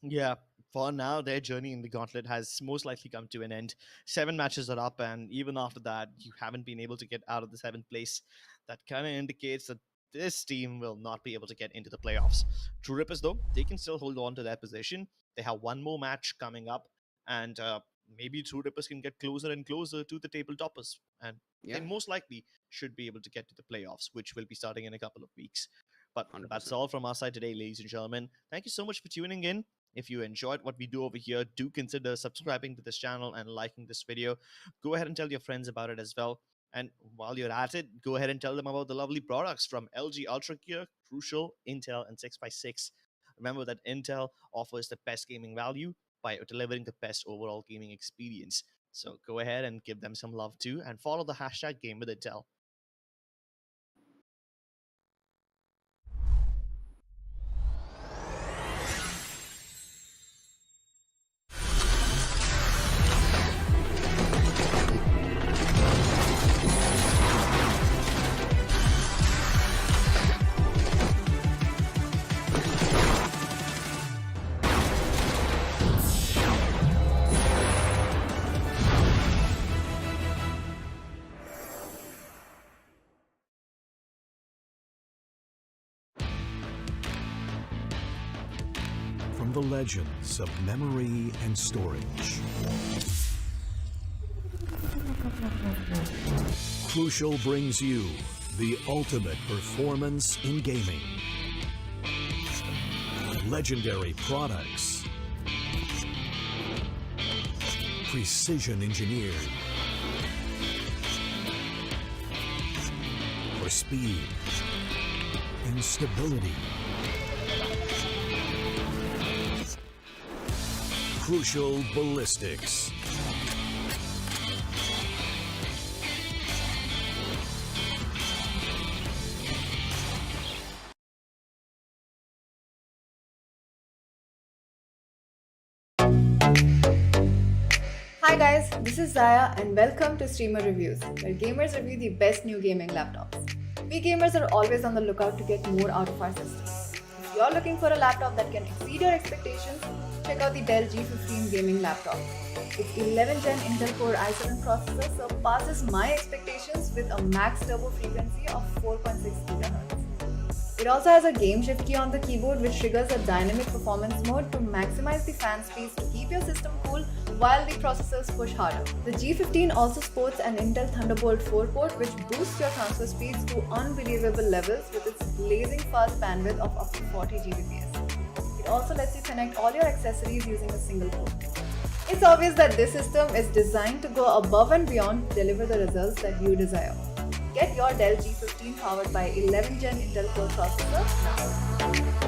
Yeah, for now, their journey in the Gauntlet has most likely come to an end. 7 matches are up, and even after that, you haven't been able to get out of the 7th place. That kind of indicates that this team will not be able to get into the playoffs. True Rippers, though, they can still hold on to their position. They have one more match coming up, and maybe True Rippers can get closer and closer to the table toppers. And they Yeah, most likely should be able to get to the playoffs, which will be starting in a couple of weeks. But that's 100%. all from our side today, ladies and gentlemen. Thank you so much for tuning in. If you enjoyed what we do over here, do consider subscribing to this channel and liking this video. Go ahead and tell your friends about it as well. And while you're at it, go ahead and tell them about the lovely products from LG Ultragear, Crucial, Intel, and 6x6. Remember that Intel offers the best gaming value by delivering the best overall gaming experience. So go ahead and give them some love too, and follow the hashtag GameWithIntel. From the legends of memory and storage, Crucial brings you the ultimate performance in gaming. Legendary products, precision engineered for speed and stability. Crucial Ballistics. Hi guys, this is Zaya and welcome to Streamer Reviews, where gamers review the best new gaming laptops. We gamers are always on the lookout to get more out of our systems. If you're looking for a laptop that can exceed your expectations, check out the Dell G15 gaming laptop. Its 11th gen Intel Core i7 processor surpasses my expectations with a max turbo frequency of 4.6 GHz. It It also has a game shift key on the keyboard which triggers a dynamic performance mode to maximize the fan speeds to keep your system cool while the processors push harder. The G15 also sports an Intel Thunderbolt 4 port which boosts your transfer speeds to unbelievable levels with its blazing fast bandwidth of up to 40 Gbps. It also lets you connect all your accessories using a single port. It's obvious that this system is designed to go above and beyond to deliver the results that you desire. Get your Dell G15 powered by 11th Gen Intel Core processor now.